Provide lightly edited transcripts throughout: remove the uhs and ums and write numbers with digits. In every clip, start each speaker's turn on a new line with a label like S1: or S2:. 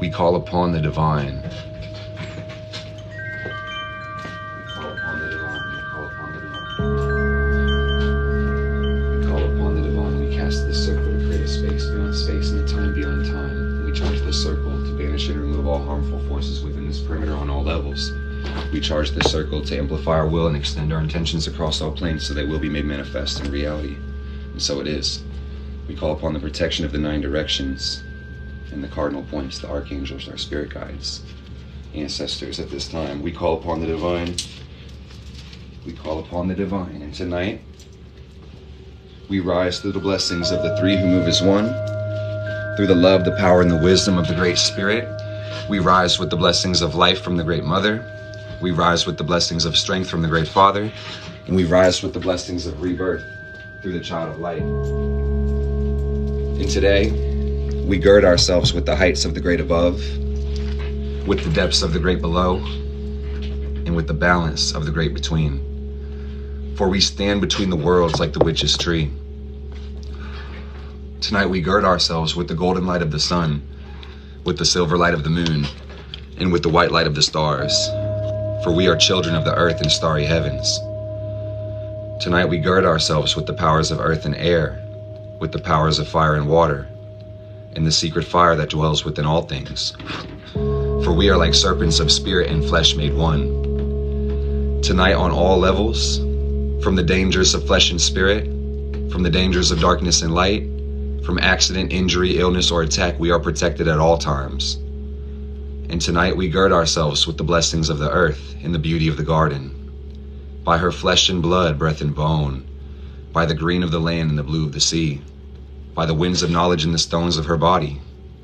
S1: we call upon the divine. Space and time beyond time. We charge the circle to banish and remove all harmful forces within this perimeter on all levels. We charge the circle to amplify our will and extend our intentions across all planes so they will be made manifest in reality. And so it is. We call upon the protection of the 9 directions and the cardinal points, the archangels, our spirit guides, ancestors at this time. We call upon the divine. We call upon the divine. And tonight, we rise through the blessings of the 3 who move as one. Through the love, the power, and the wisdom of the Great Spirit, we rise with the blessings of life from the Great Mother. We rise with the blessings of strength from the Great Father. And we rise with the blessings of rebirth through the Child of Light. And today, we gird ourselves with the heights of the Great Above, with the depths of the Great Below, and with the balance of the Great Between. For we stand between the worlds like the witch's tree. Tonight we gird ourselves with the golden light of the sun, with the silver light of the moon, and with the white light of the stars. For we are children of the earth and starry heavens. Tonight we gird ourselves with the powers of earth and air, with the powers of fire and water, and the secret fire that dwells within all things. For we are like serpents of spirit and flesh made one. Tonight on all levels, from the dangers of flesh and spirit, from the dangers of darkness and light, from accident, injury, illness, or attack, we are protected at all times. And tonight we gird ourselves with the blessings of the earth and the beauty of the garden. By her flesh and blood, breath and bone, by the green of the land and the blue of the sea, by the winds of knowledge and the stones of her body,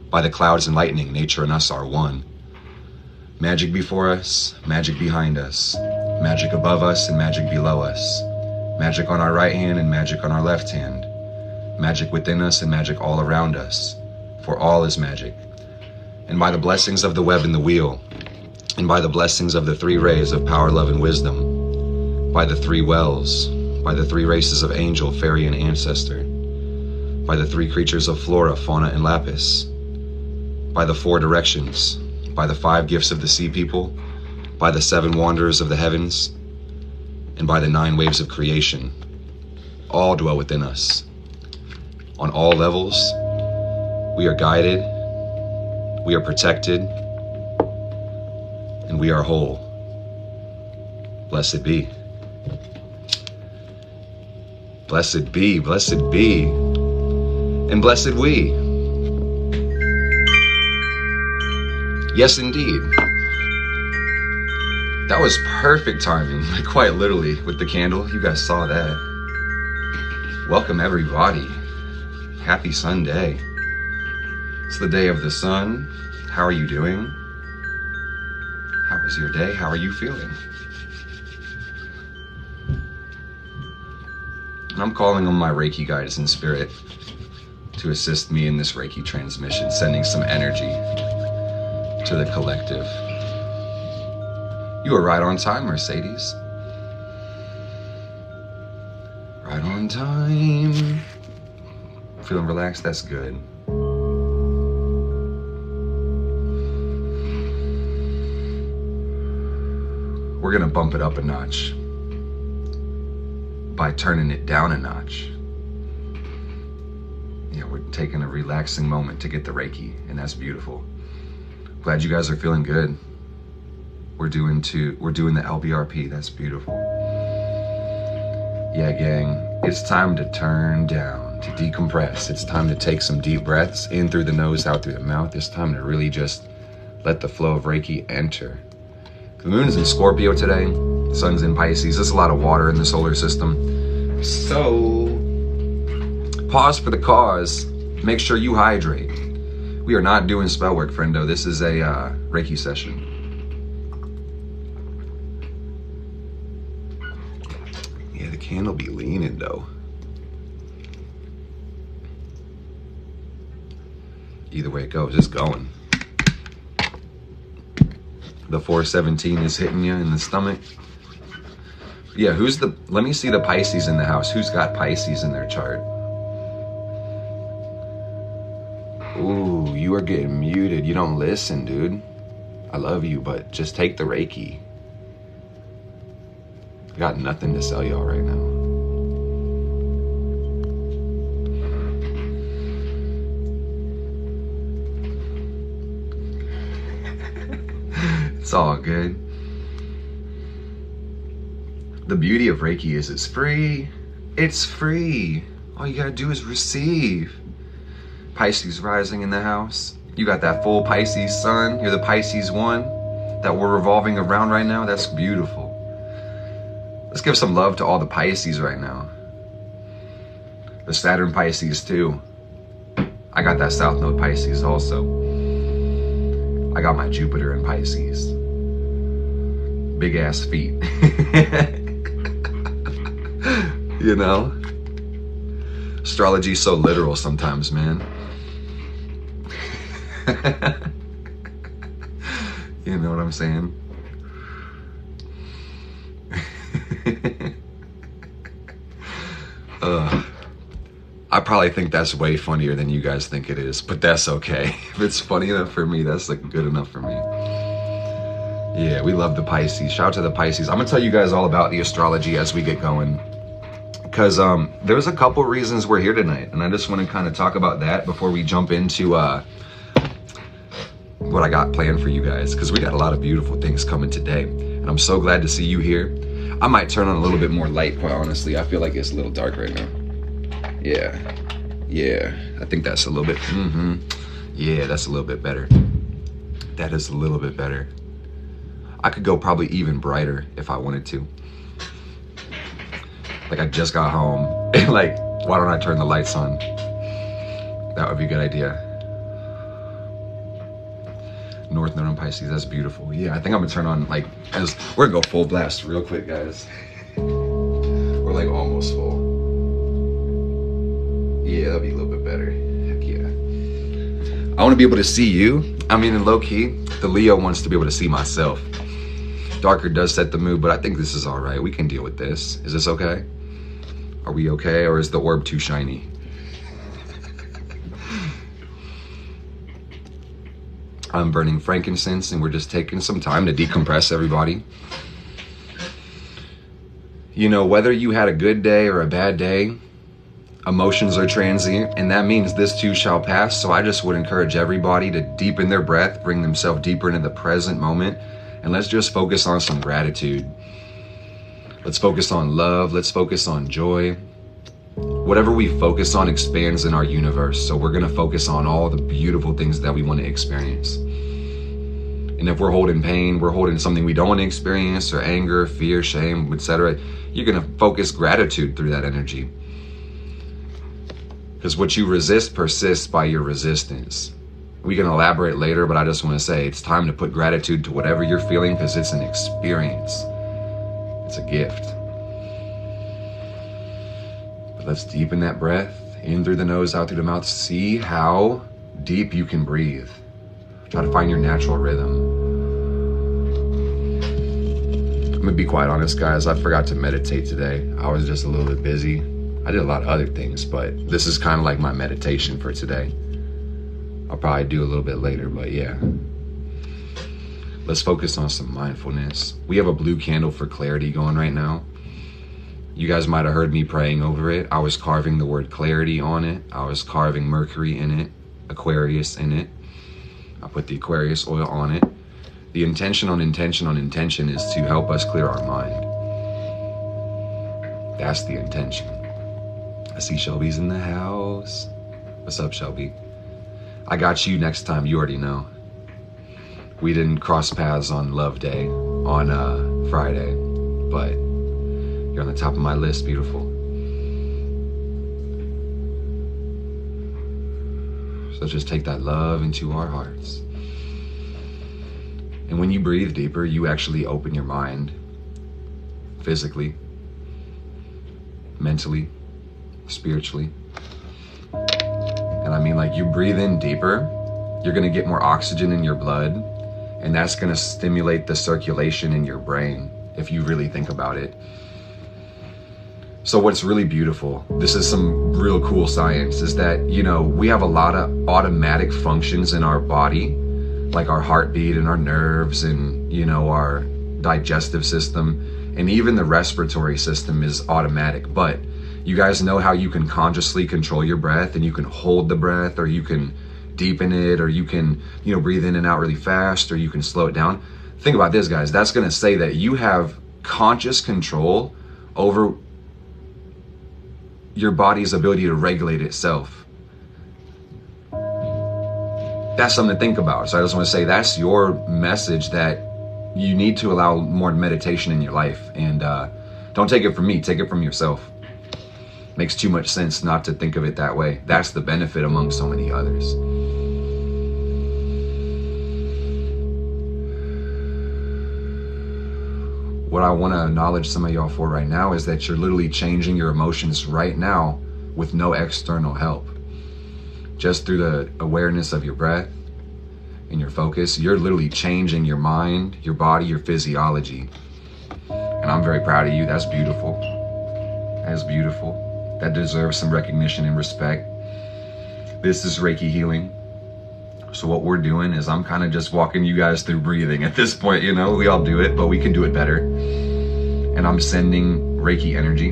S1: by the clouds and lightning, nature and us are one. Magic before us, magic behind us, magic above us and magic below us, magic on our right hand and magic on our left hand, magic within us and magic all around us, for all is magic. And by the blessings of the web and the wheel, and by the blessings of the 3 rays of power, love, and wisdom, by the 3 wells, by the 3 races of angel, fairy, and ancestor, by the 3 creatures of flora, fauna, and lapis, by the 4 directions, by the 5 gifts of the sea people, by the 7 wanderers of the heavens, and by the 9 waves of creation, all dwell within us. On all levels, we are guided, we are protected, and we are whole. Blessed be. Blessed be, blessed be, and blessed we. Yes, indeed. That was perfect timing, like quite literally, with the candle. You guys saw that. Welcome, everybody. Happy Sunday. It's the day of the sun. How are you doing? How was your day? How are you feeling? And I'm calling on my Reiki guides in spirit to assist me in this Reiki transmission, sending some energy to the collective. You are right on time, Mercedes. Right on time. Feeling relaxed? That's good. We're gonna bump it up a notch by turning it down a notch. Yeah, we're taking a relaxing moment to get the Reiki, and that's beautiful. Glad you guys are feeling good. We're doing the LBRP. That's beautiful. Yeah, gang, it's time to turn down, to decompress. It's time to take some deep breaths in through the nose, out through the mouth. It's time to really just let the flow of Reiki enter. The moon is in Scorpio today. The sun's in Pisces. There's a lot of water in the solar system. So pause for the cause. Make sure you hydrate. We are not doing spell work, friendo. This is a Reiki session. Yeah, the candle be leaning though. Either way it goes, it's going. The 417 is hitting you in the stomach. Yeah, let me see the Pisces in the house. Who's got Pisces in their chart? Ooh. Ooh, you are getting muted. You don't listen, dude. I love you, but just take the Reiki. I got nothing to sell y'all right now. It's all good. The beauty of Reiki is it's free. It's free. All you gotta do is receive. Pisces rising in the house. You got that full Pisces sun. You're the Pisces one that we're revolving around right now. That's beautiful. Let's give some love to all the Pisces right now. The Saturn Pisces too. I got that South Node Pisces also. I got my Jupiter in Pisces. Big ass feet. You know? Astrology's so literal sometimes, man. You know what I'm saying? I probably think that's way funnier than you guys think it is, but that's okay. If it's funny enough for me, that's like good enough for me. Yeah, we love the Pisces. Shout out to the Pisces. I'm gonna tell you guys all about the astrology as we get going, because there's a couple reasons we're here tonight, and I just want to kind of talk about that before we jump into what I got planned for you guys, because we got a lot of beautiful things coming today, and I'm so glad to see you here. I might turn on a little bit more light, quite honestly. I feel like it's a little dark right now. Yeah, I think that's a little bit, yeah, that's a little bit better. That is a little bit better. I could go probably even brighter if I wanted to. Like I just got home, and like, why don't I turn the lights on? That would be a good idea. North Node on Pisces, that's beautiful. Yeah, I think I'm gonna turn on, like, we're gonna go full blast real quick, guys. We're like almost full. Yeah, that'll be a little bit better. Heck yeah. I want to be able to see you. I mean, in low key, the Leo wants to be able to see myself. Darker does set the mood, but I think this is all right. We can deal with this. Is this okay? Are we okay, or is the orb too shiny? I'm burning frankincense, and we're just taking some time to decompress, everybody. You know, whether you had a good day or a bad day, emotions are transient, and that means this too shall pass. So I just would encourage everybody to deepen their breath, bring themselves deeper into the present moment, and let's just focus on some gratitude. Let's focus on love. Let's focus on joy. Whatever we focus on expands in our universe. So we're going to focus on all the beautiful things that we want to experience. And if we're holding pain, we're holding something we don't want to experience, or anger, fear, shame, etc., you're going to focus gratitude through that energy. Because what you resist persists by your resistance. We can elaborate later, but I just want to say it's time to put gratitude to whatever you're feeling, because it's an experience. It's a gift. But let's deepen that breath, in through the nose, out through the mouth. See how deep you can breathe. Try to find your natural rhythm. I'm gonna be quite honest, guys. I forgot to meditate today. I was just a little bit busy. I did a lot of other things, but this is kind of like my meditation for today. I'll probably do a little bit later, but yeah. Let's focus on some mindfulness. We have a blue candle for clarity going right now. You guys might have heard me praying over it. I was carving the word clarity on it. I was carving Mercury in it, Aquarius in it. I put the Aquarius oil on it. The intention on intention on intention is to help us clear our mind. That's the intention. I see Shelby's in the house. What's up, Shelby? I got you next time, you already know. We didn't cross paths on Love Day on Friday, but you're on the top of my list, beautiful. So just take that love into our hearts. And when you breathe deeper, you actually open your mind physically, mentally, spiritually. And I mean, like, you breathe in deeper, you're gonna get more oxygen in your blood, and that's gonna stimulate the circulation in your brain, if you really think about it. So what's really beautiful, this is some real cool science, is that, you know, we have a lot of automatic functions in our body, like our heartbeat and our nerves and, you know, our digestive system, and even the respiratory system is automatic. But you guys know how you can consciously control your breath, and you can hold the breath, or you can deepen it, or you can, you know, breathe in and out really fast, or you can slow it down. Think about this, guys. That's going to say that you have conscious control over your body's ability to regulate itself. That's something to think about. So I just want to say that's your message, that you need to allow more meditation in your life. And don't take it from me, take it from yourself. Makes too much sense not to think of it that way. That's the benefit among so many others. What I want to acknowledge some of y'all for right now is that you're literally changing your emotions right now with no external help. Just through the awareness of your breath and your focus, you're literally changing your mind, your body, your physiology. And I'm very proud of you. That's beautiful. That's beautiful. That deserves some recognition and respect. This is Reiki healing. So what we're doing is I'm kind of just walking you guys through breathing at this point. You know, we all do it, but we can do it better. And I'm sending Reiki energy.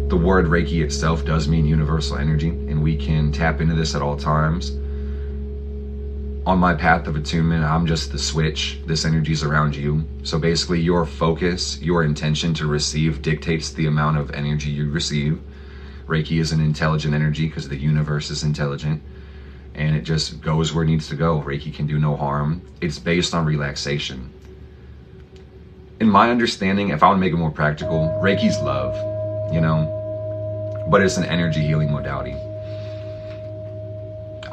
S1: The word Reiki itself does mean universal energy, and we can tap into this at all times. On my path of attunement, I'm just the switch. This energy is around you. So basically your focus, your intention to receive dictates the amount of energy you receive. Reiki is an intelligent energy because the universe is intelligent. And it just goes where it needs to go. Reiki can do no harm. It's based on relaxation. In my understanding, if I want to make it more practical, Reiki's love, you know, but it's an energy healing modality.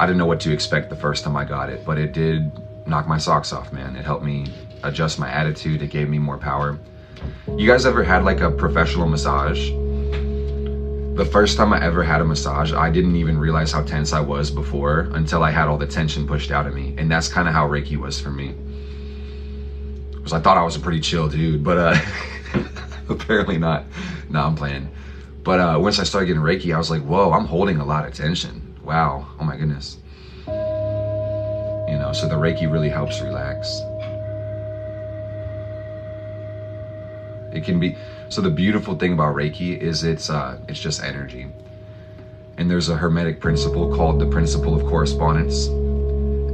S1: I didn't know what to expect the first time I got it, but it did knock my socks off, man. It helped me adjust my attitude. It gave me more power. You guys ever had like a professional massage? The first time I ever had a massage, I didn't even realize how tense I was before until I had all the tension pushed out of me. And that's kind of how Reiki was for me. Because I thought I was a pretty chill dude, but apparently not. No, I'm playing. But once I started getting Reiki, I was like, whoa, I'm holding a lot of tension. Wow, oh my goodness. You know, so the Reiki really helps relax. It can be, so the beautiful thing about Reiki is it's just energy. And there's a Hermetic principle called the principle of correspondence.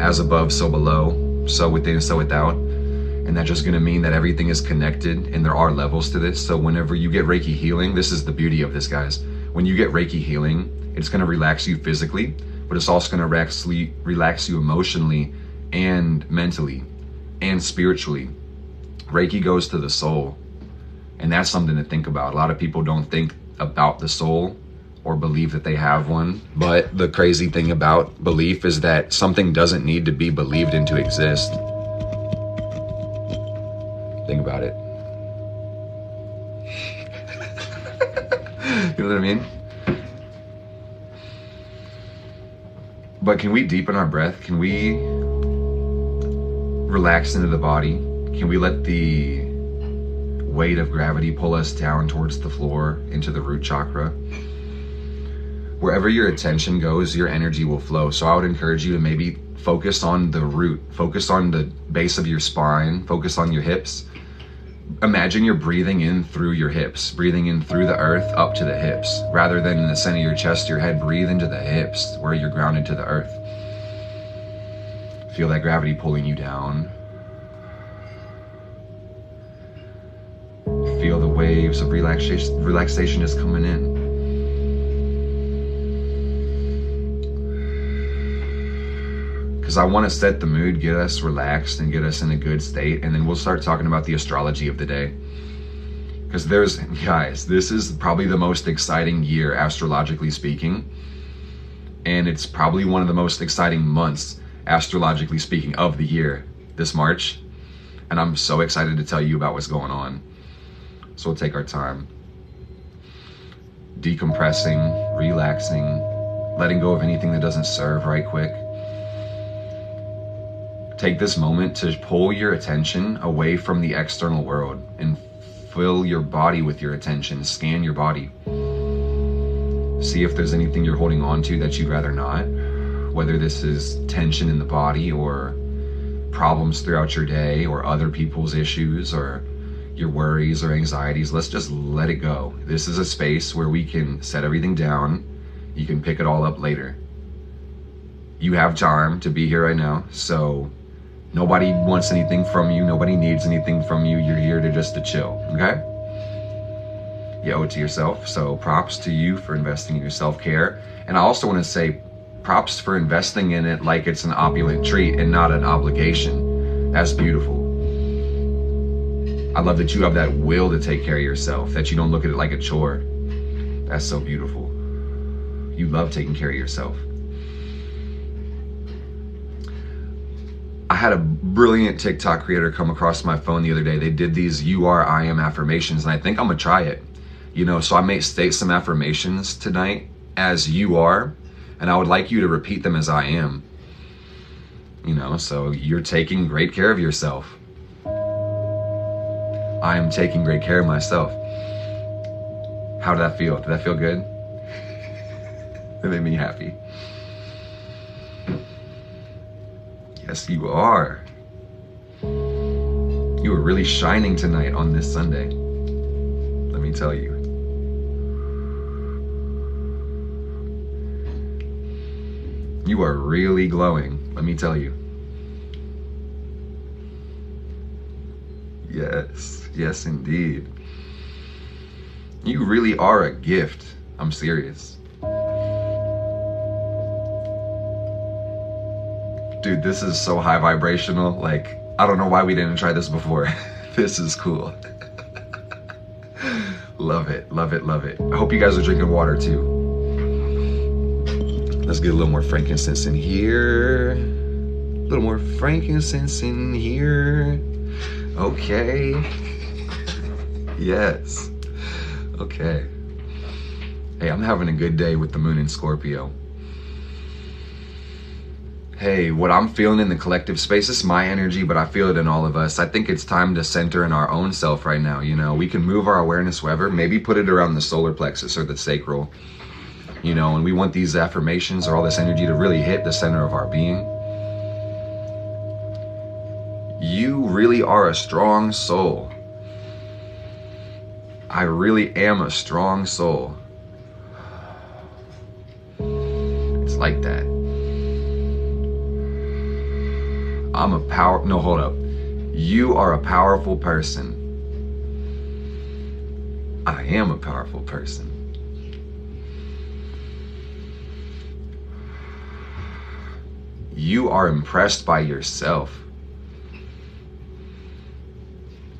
S1: As above, so below, so within, so without. And that's just gonna mean that everything is connected, and there are levels to this. So whenever you get Reiki healing, this is the beauty of this, guys. When you get Reiki healing, it's gonna relax you physically, but it's also gonna relax you emotionally and mentally and spiritually. Reiki goes to the soul. And that's something to think about. A lot of people don't think about the soul or believe that they have one. But the crazy thing about belief is that something doesn't need to be believed in to exist. Think about it. You know what I mean? But can we deepen our breath? Can we relax into the body? Can we let the weight of gravity pull us down towards the floor into the root chakra? Wherever your attention goes, your energy will flow. So I would encourage you to maybe focus on the root, focus on the base of your spine, focus on your hips. Imagine you're breathing in through your hips, breathing in through the earth up to the hips, rather than in the center of your chest, your head. Breathe into the hips where you're grounded to the earth. Feel that gravity pulling you down. Feel the waves of relaxation just coming in. Because I want to set the mood, get us relaxed and get us in a good state, and then we'll start talking about the astrology of the day. Because guys, this is probably the most exciting year astrologically speaking, and it's probably one of the most exciting months astrologically speaking of the year, this March, and I'm so excited to tell you about what's going on. So we'll take our time. Decompressing, relaxing, letting go of anything that doesn't serve right quick. Take this moment to pull your attention away from the external world and fill your body with your attention. Scan your body. See if there's anything you're holding on to that you'd rather not. Whether this is tension in the body or problems throughout your day or other people's issues or your worries or anxieties. Let's just let it go. This is a space where we can set everything down. You can pick it all up later. You have time to be here right now, so nobody wants anything from you. Nobody needs anything from you. You're here to chill, okay? You owe it to yourself, so props to you for investing in your self-care. And I also want to say props for investing in it like it's an opulent treat and not an obligation. That's beautiful. I love that you have that will to take care of yourself, that you don't look at it like a chore. That's so beautiful. You love taking care of yourself. I had a brilliant TikTok creator come across my phone the other day. They did these you are, I am affirmations, and I think I'm gonna try it. So I may state some affirmations tonight as you are, and I would like you to repeat them as I am. So you're taking great care of yourself. I am taking great care of myself. How did that feel? Did that feel good? It made me happy. Yes, you are. You are really shining tonight on this Sunday. Let me tell you. You are really glowing, let me tell you. Yes indeed. You really are a gift. I'm serious. Dude, this is so high vibrational. Like, I don't know why we didn't try this before. This is cool. Love it, love it, love it. I hope you guys are drinking water too. Let's get a little more frankincense in here. A little more frankincense in here. Okay. Yes. Okay. Hey, I'm having a good day with the moon in Scorpio. Hey, what I'm feeling in the collective space is my energy, but I feel it in all of us. I think it's time to center in our own self right now. We can move our awareness wherever, maybe put it around the solar plexus or the sacral. And we want these affirmations or all this energy to really hit the center of our being. You really are a strong soul. I really am a strong soul. It's like that. No, hold up. You are a powerful person. I am a powerful person. You are impressed by yourself.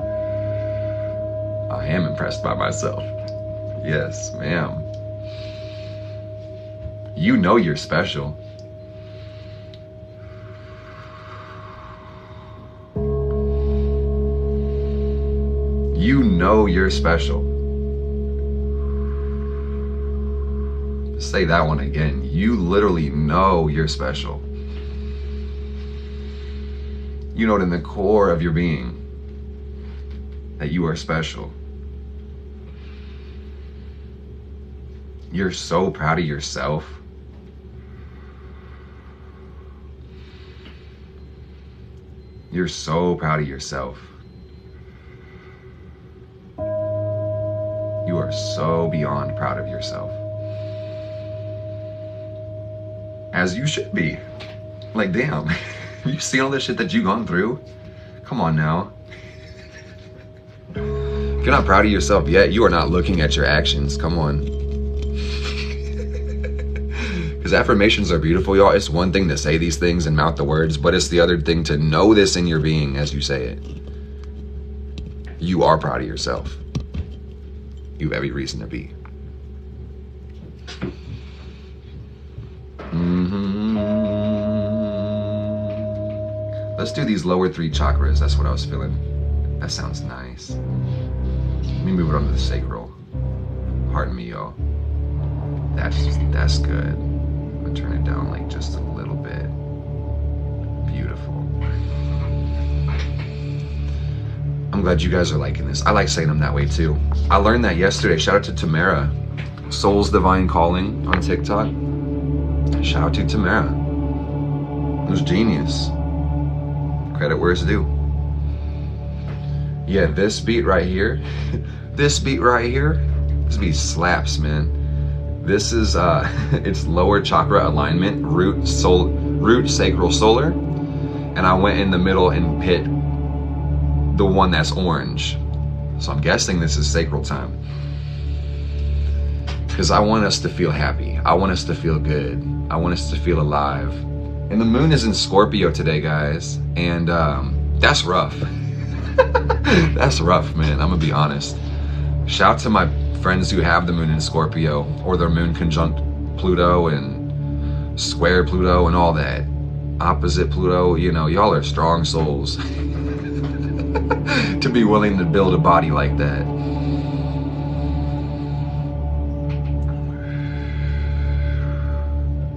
S1: I am impressed by myself. Yes, ma'am. You know you're special. You know you're special. Say that one again. You literally know you're special. You know it in the core of your being that you are special. You're so proud of yourself. You're so proud of yourself. You are so beyond proud of yourself. As you should be. Like, damn. You see all this shit that you've gone through? Come on now. If you're not proud of yourself yet, you are not looking at your actions. Come on. Because affirmations are beautiful, y'all. It's one thing to say these things and mouth the words, but it's the other thing to know this in your being as you say it. You are proud of yourself. You have every reason to be. Let's do these lower 3 chakras. That's what I was feeling. That sounds nice. Let me move it onto the sacral. Pardon me, y'all. That's good. I'm gonna turn it down like just a little bit. Beautiful. I'm glad you guys are liking this. I like saying them that way too. I learned that yesterday. Shout out to Tamara, Soul's Divine Calling on TikTok. Shout out to Tamara. It was genius. Credit where it's due. Yeah, this beat right here, this beat slaps, man. This is, it's lower chakra alignment, root, sacral, solar. And I went in the middle and hit the one that's orange. So I'm guessing this is sacral time. Because I want us to feel happy. I want us to feel good. I want us to feel alive. And the moon is in Scorpio today, guys. And that's rough. That's rough, man. I'm gonna be honest. Shout to my friends who have the moon in Scorpio, or their moon conjunct Pluto and square Pluto and all that. Opposite Pluto, you know, y'all are strong souls to be willing to build a body like that.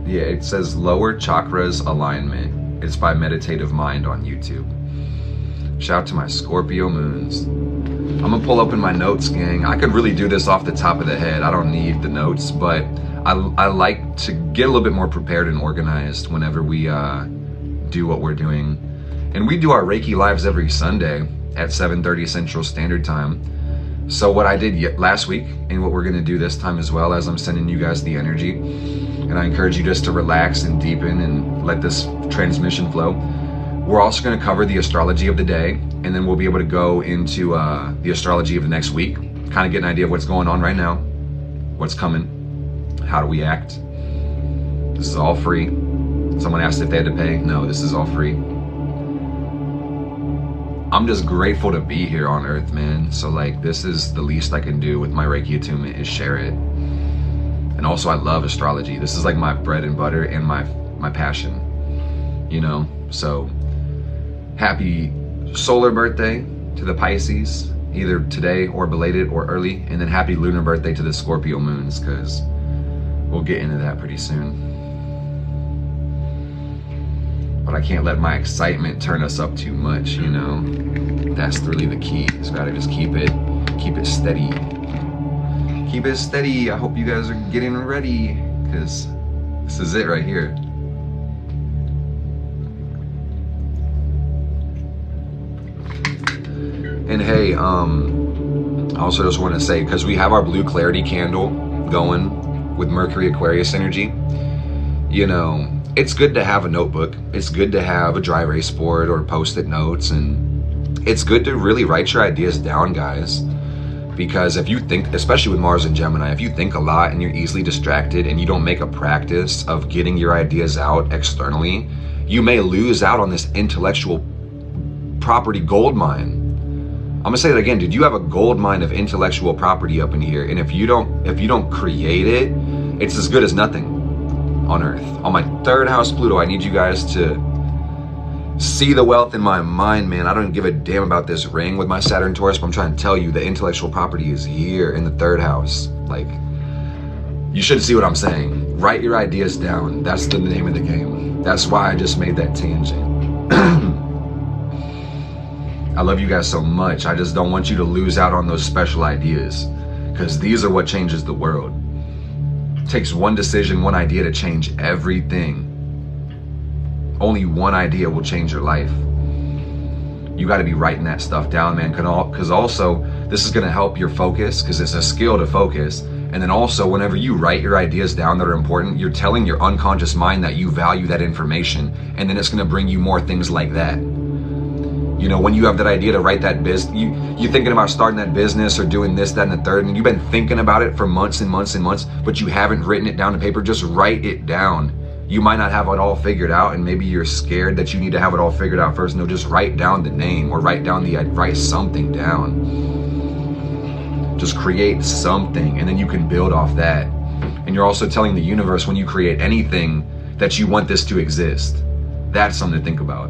S1: Yeah, it says lower chakras alignment. It's by Meditative Mind on YouTube. Shout out to my Scorpio moons. I'm gonna pull open my notes, gang. I could really do this off the top of the head. I don't need the notes, but I like to get a little bit more prepared and organized whenever we do what we're doing. And we do our Reiki lives every Sunday at 7:30 Central Standard Time. So what I did last week, and what we're gonna do this time as well, as I'm sending you guys the energy, and I encourage you just to relax and deepen and let this transmission flow. We're also gonna cover the astrology of the day, and then we'll be able to go into the astrology of the next week, kind of get an idea of what's going on right now, what's coming, how do we act. This is all free. Someone asked if they had to pay. No, this is all free. I'm just grateful to be here on Earth, man. So like, this is the least I can do with my Reiki attunement, is share it. And also I love astrology. This is like my bread and butter and my passion, you know? So happy solar birthday to the Pisces, either today or belated or early. And then happy lunar birthday to the Scorpio moons, because we'll get into that pretty soon. But I can't let my excitement turn us up too much, you know? That's really the key. Just gotta just keep it steady. Keep it steady. I hope you guys are getting ready, because this is it right here. And hey, I also just want to say, because we have our blue clarity candle going with Mercury Aquarius energy, you know, it's good to have a notebook. It's good to have a dry erase board or post-it notes, and it's good to really write your ideas down, guys. Because if you think, especially with Mars and Gemini, if you think a lot and you're easily distracted and you don't make a practice of getting your ideas out externally, you may lose out on this intellectual property gold mine. I'm gonna say that again, dude. You have a gold mine of intellectual property up in here, and if you don't create it, it's as good as nothing on Earth. On my third house Pluto, I need you guys to see the wealth in my mind, man. I don't give a damn about this ring with my Saturn Taurus, but I'm trying to tell you the intellectual property is here in the third house. Like, you should see what I'm saying. Write your ideas down. That's the name of the game. That's why I just made that tangent. I love you guys so much. I just don't want you to lose out on those special ideas, because these are what changes the world. It takes one decision, one idea to change everything. Only one idea will change your life. You got to be writing that stuff down, man, because also this is going to help your focus, because it's a skill to focus. And then also, whenever you write your ideas down that are important, you're telling your unconscious mind that you value that information, and then it's going to bring you more things like that. You know, when you have that idea to write that business, you're thinking about starting that business or doing this, that, and the third, and you've been thinking about it for months and months and months, but you haven't written it down to paper. Just write it down. You might not have it all figured out, and maybe you're scared that you need to have it all figured out first. No, just write down the name, or write something down. Just create something, and then you can build off that. And you're also telling the universe, when you create anything, that you want this to exist. That's something to think about.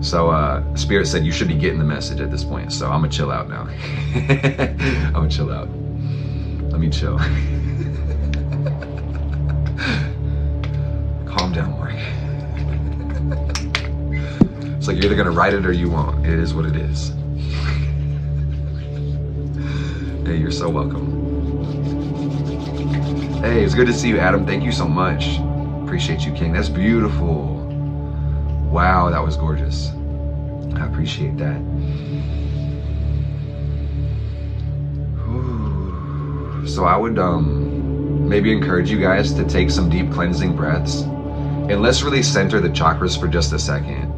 S1: So Spirit said you should be getting the message at this point. So I'm gonna chill out now. I'm gonna chill out. Let me chill. Calm down, Mark. It's like you're either gonna write it or you won't. It is what it is. Hey, you're so welcome. Hey, it's good to see you, Adam. Thank you so much. Appreciate you, King. That's beautiful. Wow, that was gorgeous. I appreciate that. Ooh. So I would maybe encourage you guys to take some deep cleansing breaths. And let's really center the chakras for just a second.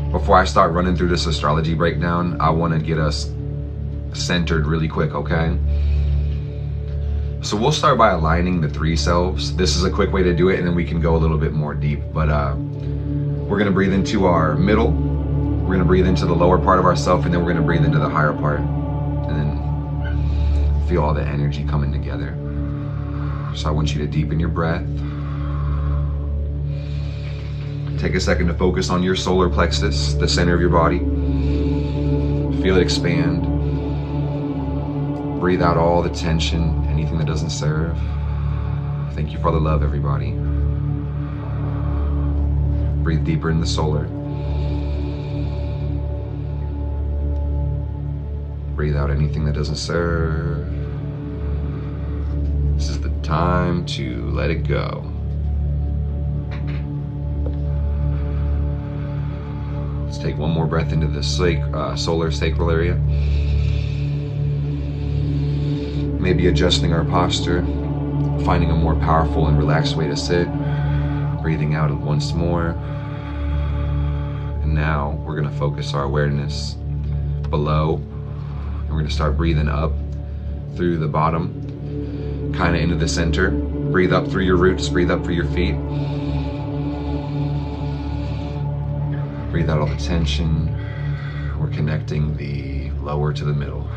S1: Before I start running through this astrology breakdown, I want to get us centered really quick, okay? So we'll start by aligning the three selves. This is a quick way to do it, and then we can go a little bit more deep. But we're gonna breathe into our middle, we're gonna breathe into the lower part of ourself, and then we're gonna breathe into the higher part. And then feel all the energy coming together. So I want you to deepen your breath. Take a second to focus on your solar plexus, the center of your body. Feel it expand. Breathe out all the tension, anything that doesn't serve. Thank you for the love, everybody. Breathe deeper in the solar. Breathe out anything that doesn't serve. This is the time to let it go. Let's take one more breath into the solar sacral area. Maybe adjusting our posture, finding a more powerful and relaxed way to sit. Breathing out once more. And now we're gonna focus our awareness below. And we're gonna start breathing up through the bottom, kind of into the center. Breathe up through your roots, breathe up through your feet. Breathe out all the tension. We're connecting the lower to the middle.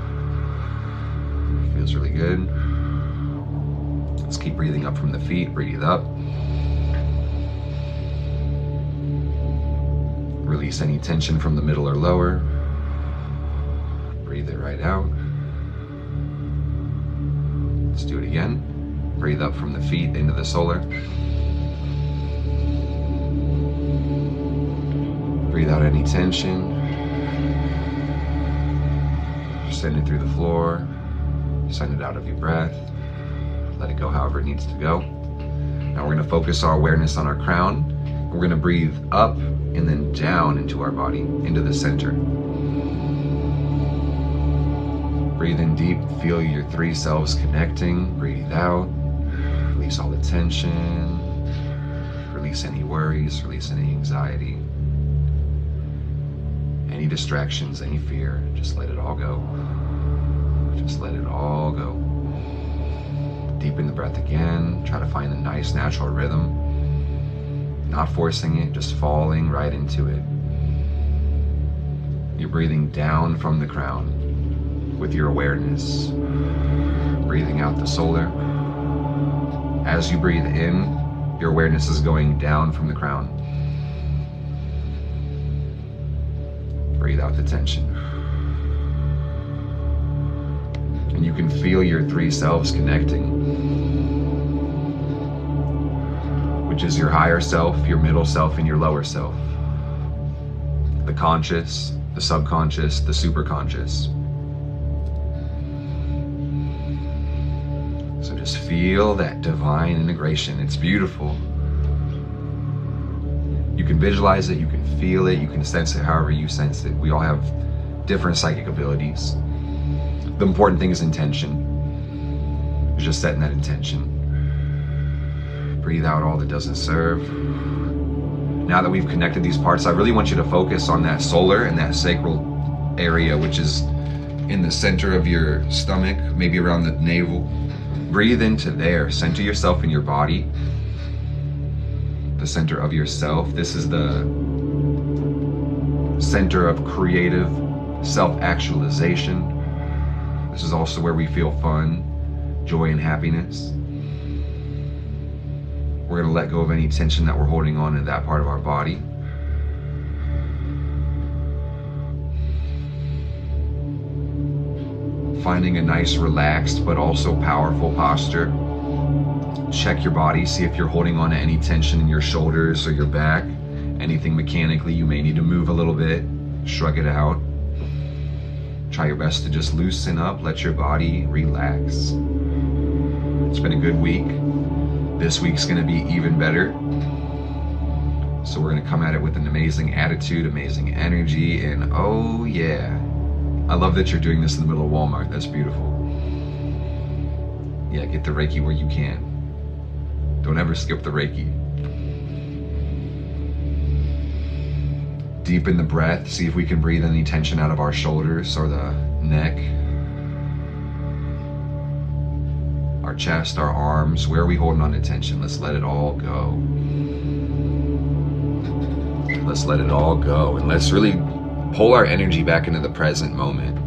S1: Feels really good. Let's keep breathing up from the feet. Breathe up. Release any tension from the middle or lower. Breathe it right out. Let's do it again. Breathe up from the feet into the solar. Breathe out any tension. Send it through the floor. Send it out of your breath. Let it go however it needs to go. Now we're going to focus our awareness on our crown. We're going to breathe up and then down into our body, into the center. Breathe in deep. Feel your three selves connecting. Breathe out. Release all the tension. Release any worries. Release any anxiety. Any distractions, any fear. Just let it all go. Just let it all go. Deepen the breath again. Try to find a nice natural rhythm. Not forcing it, just falling right into it. You're breathing down from the crown with your awareness. Breathing out the solar. As you breathe in, your awareness is going down from the crown. Breathe out the tension. And you can feel your three selves connecting, which is your higher self, your middle self, and your lower self. The conscious, the subconscious, the superconscious. So just feel that divine integration. It's beautiful. You can visualize it, you can feel it, you can sense it however you sense it. We all have different psychic abilities. The important thing is intention. It's just setting that intention. Breathe out all that doesn't serve. Now that we've connected these parts, I really want you to focus on that solar and that sacral area, which is in the center of your stomach, maybe around the navel. Breathe into there. Center yourself in your body. The center of yourself. This is the center of creative self-actualization. This is also where we feel fun, joy, and happiness. We're going to let go of any tension that we're holding on in that part of our body. Finding a nice, relaxed, but also powerful posture. Check your body, see if you're holding on to any tension in your shoulders or your back, Anything mechanically you may need to move a little bit, shrug it out. Try your best to just loosen up, let your body relax. It's been a good week. This week's gonna be even better. So we're gonna come at it with an amazing attitude, amazing energy, and oh yeah. I love that you're doing this in the middle of Walmart. That's beautiful. Yeah, get the Reiki where you can. Don't ever skip the Reiki. Deepen the breath. See if we can breathe any tension out of our shoulders or the neck. Our chest, our arms. Where are we holding on to tension? Let's let it all go. Let's let it all go. And let's really pull our energy back into the present moment.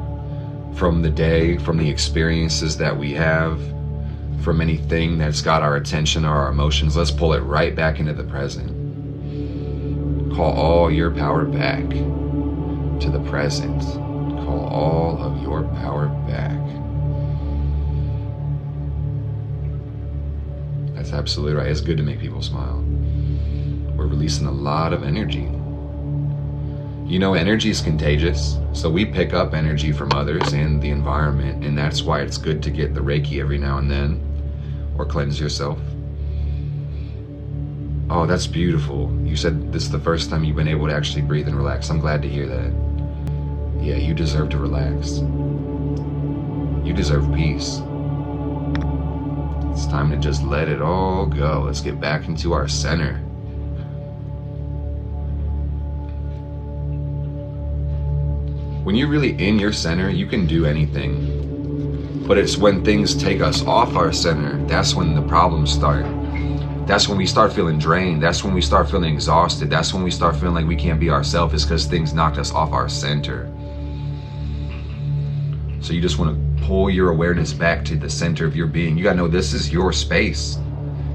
S1: From the day, from the experiences that we have, from anything that's got our attention or our emotions. Let's pull it right back into the present. Call all your power back to the present. Call all of your power back. That's absolutely right. It's good to make people smile. We're releasing a lot of energy. You know, energy is contagious. So we pick up energy from others and the environment. And that's why it's good to get the Reiki every now and then. Or cleanse yourself. Oh, that's beautiful. You said this is the first time you've been able to actually breathe and relax. I'm glad to hear that. Yeah, you deserve to relax. You deserve peace. It's time to just let it all go. Let's get back into our center. When you're really in your center, you can do anything. But it's when things take us off our center, that's when the problems start. That's when we start feeling drained. That's when we start feeling exhausted. That's when we start feeling like we can't be ourselves. It's because things knocked us off our center. So you just want to pull your awareness back to the center of your being. You got to know this is your space.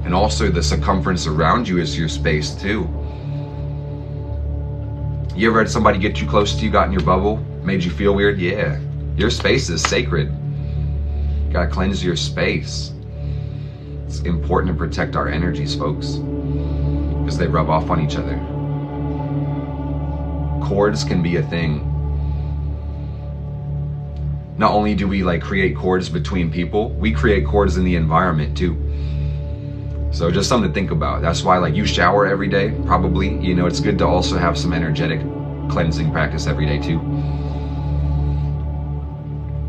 S1: And also the circumference around you is your space too. You ever had somebody get too close to you, got in your bubble, made you feel weird? Yeah. Your space is sacred. You got to cleanse your space. It's important to protect our energies, folks, because they rub off on each other. Cords can be a thing. Not only do we create cords between people, we create cords in the environment too. So just something to think about. That's why you shower every day, probably. You know, it's good to also have some energetic cleansing practice every day too.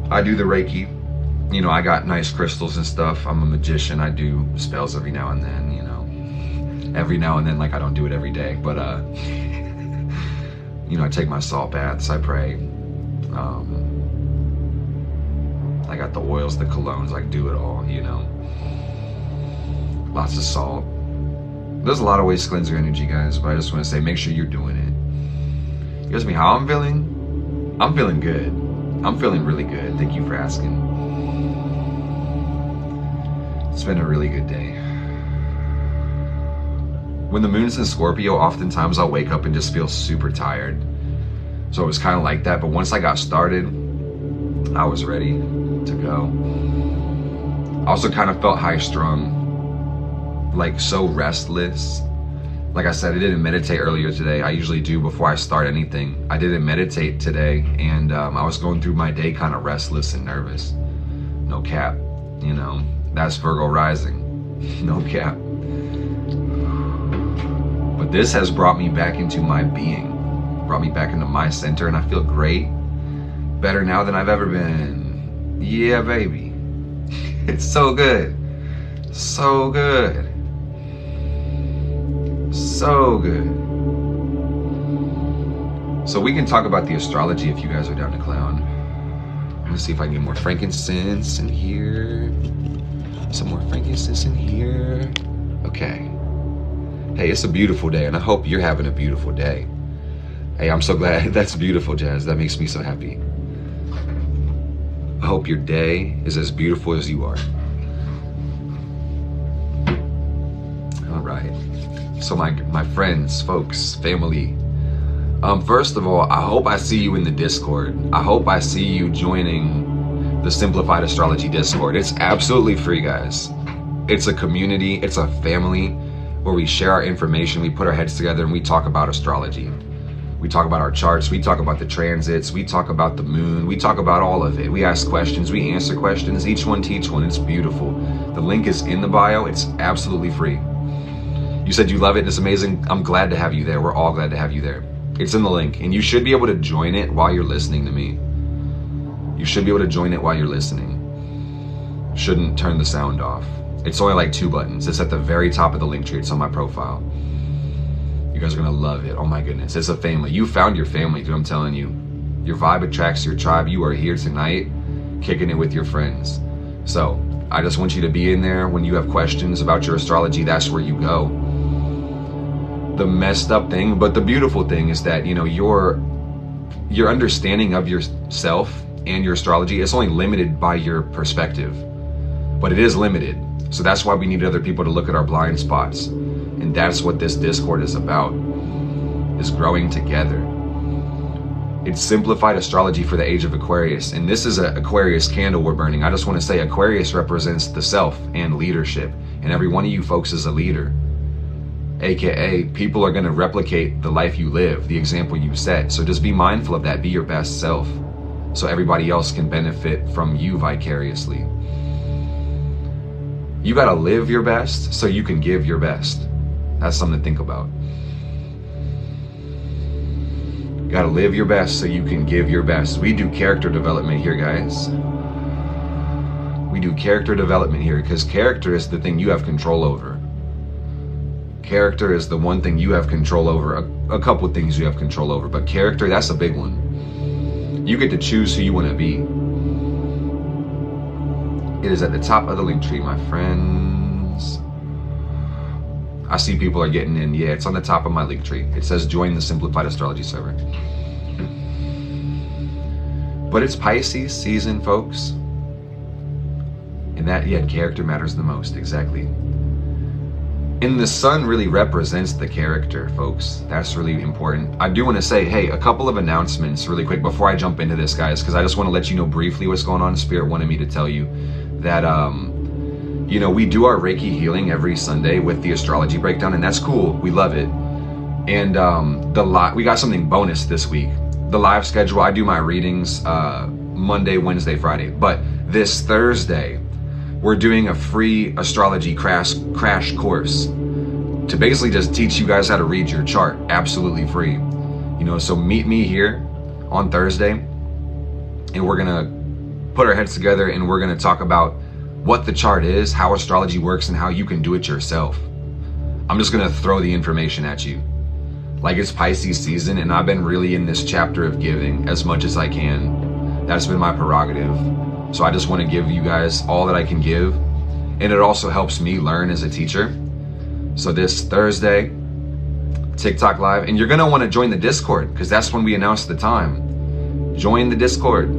S1: I do the Reiki. You know, I got nice crystals and stuff. I'm a magician. I do spells every now and then, you know. Every now and then, I don't do it every day. But, you know, I take my salt baths. I pray. I got the oils, the colognes. I do it all, you know. Lots of salt. There's a lot of ways to cleanse your energy, guys. But I just want to say, make sure you're doing it. You ask me how I'm feeling? I'm feeling good. I'm feeling really good. Thank you for asking. It's been a really good day. When the moon's in Scorpio, oftentimes I'll wake up and just feel super tired. So it was kind of like that, but once I got started, I was ready to go. I also kind of felt high-strung, so restless. Like I said, I didn't meditate earlier today. I usually do before I start anything. I didn't meditate today, and I was going through my day kind of restless and nervous. No cap, you know. That's Virgo rising, no cap. But this has brought me back into my being, brought me back into my center, and I feel great, better now than I've ever been. Yeah, baby. It's so good, so good, so good. So we can talk about the astrology if you guys are down to clown. I'm gonna see if I can get more frankincense in here. Some more frankincense in here. Okay. Hey, it's a beautiful day, and I hope you're having a beautiful day. Hey, I'm so glad. That's beautiful, Jazz. That makes me so happy. I hope your day is as beautiful as you are. All right. So my friends, folks, family. First of all, I hope I see you in the Discord. I hope I see you joining the Simplified Astrology Discord. It's absolutely free, guys. It's a community. It's a family. where we share our information, we put our heads together, and we talk about astrology. We talk about our charts, we talk about the transits, we talk about the moon, we talk about all of it. We ask questions, we answer questions, each one teach one. It's beautiful. The link is in the bio. It's absolutely free. You said you love it, it's amazing. I'm glad to have you there. We're all glad to have you there. It's in the link, and you should be able to join it while you're listening to me. You should be able to join it while you're listening. Shouldn't turn the sound off. It's only like 2 buttons. It's at the very top of the link tree. It's on my profile. You guys are gonna love it. Oh my goodness, it's a family. You found your family, dude, I'm telling you. Your vibe attracts your tribe. You are here tonight, kicking it with your friends. So I just want you to be in there. When you have questions about your astrology, that's where you go. The messed up thing, but the beautiful thing is that, you know, your understanding of yourself and your astrology is only limited by your perspective, but it is limited. So that's why we need other people to look at our blind spots. And that's what this Discord is about, is growing together. It's simplified astrology for the age of Aquarius. And this is an Aquarius candle we're burning. I just want to say Aquarius represents the self and leadership. And every one of you folks is a leader. AKA, people are going to replicate the life you live, the example you set. So just be mindful of that. Be your best self, so everybody else can benefit from you vicariously. You got to live your best so you can give your best. That's something to think about. You got to live your best so you can give your best. We do character development here, guys. We do character development here because character is the thing you have control over. Character is the one thing you have control over. A couple of things you have control over, but character, that's a big one. You get to choose who you want to be. It is at the top of the link tree, my friends. I see people are getting in. Yeah, it's on the top of my link tree. It says join the Simplified Astrology server. But it's Pisces season, folks. And that, yeah, character matters the most, exactly. And the sun really represents the character, folks. That's really important. I do want to say, hey, a couple of announcements really quick before I jump into this, guys, because I just want to let you know briefly what's going on. Spirit wanted me to tell you that, you know, we do our Reiki healing every Sunday with the astrology breakdown, and that's cool. We love it. And we got something bonus this week. The live schedule, I do my readings Monday, Wednesday, Friday. But this Thursday, we're doing a free astrology crash course to basically just teach you guys how to read your chart, absolutely free. You know, so meet me here on Thursday, and we're gonna put our heads together and we're gonna talk about what the chart is, how astrology works, and how you can do it yourself. I'm just gonna throw the information at you. Like, it's Pisces season, and I've been really in this chapter of giving as much as I can. That's been my prerogative. So I just want to give you guys all that I can give. And it also helps me learn as a teacher. So this Thursday, TikTok live, and you're going to want to join the Discord because that's when we announce the time. Join the Discord.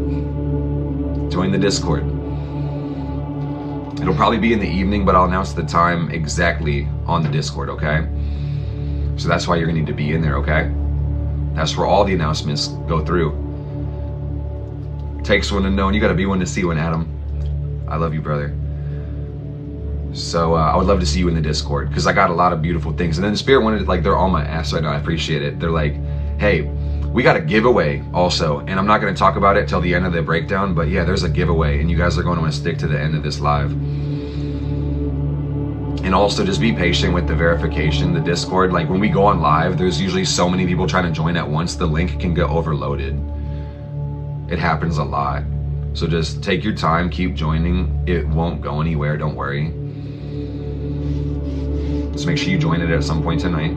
S1: Join the Discord. It'll probably be in the evening, but I'll announce the time exactly on the Discord, okay? So that's why you're going to need to be in there, okay? That's where all the announcements go through. Takes one to know, and you got to be one to see one, Adam. I love you, brother. So I would love to see you in the Discord because I got a lot of beautiful things. And then the Spirit wanted, like, they're on my ass right now. I appreciate it. They're like, hey, we got a giveaway also. And I'm not going to talk about it till the end of the breakdown. But yeah, there's a giveaway. And you guys are going to want to stick to the end of this live. And also just be patient with the verification, the Discord. Like, when we go on live, there's usually so many people trying to join at once. The link can get overloaded. It happens a lot. So just take your time, keep joining. It won't go anywhere, don't worry. Just make sure you join it at some point tonight.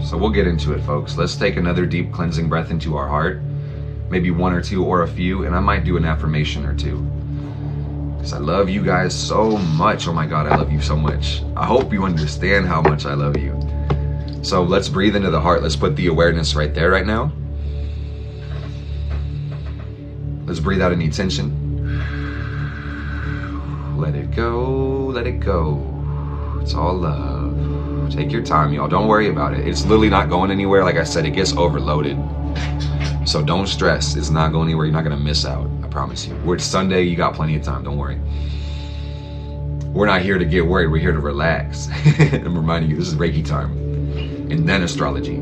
S1: So we'll get into it, folks. Let's take another deep cleansing breath into our heart. Maybe one or two or a few, and I might do an affirmation or two. Because I love you guys so much. Oh my God, I love you so much. I hope you understand how much I love you. So let's breathe into the heart. Let's put the awareness right there right now. Let's breathe out any tension. Let it go, let it go. It's all love. Take your time, y'all. Don't worry about it. It's literally not going anywhere. Like I said, it gets overloaded. So don't stress. It's not going anywhere. You're not going to miss out. I promise you. It's Sunday. You got plenty of time. Don't worry. We're not here to get worried. We're here to relax. I'm reminding you, this is Reiki time. And then astrology.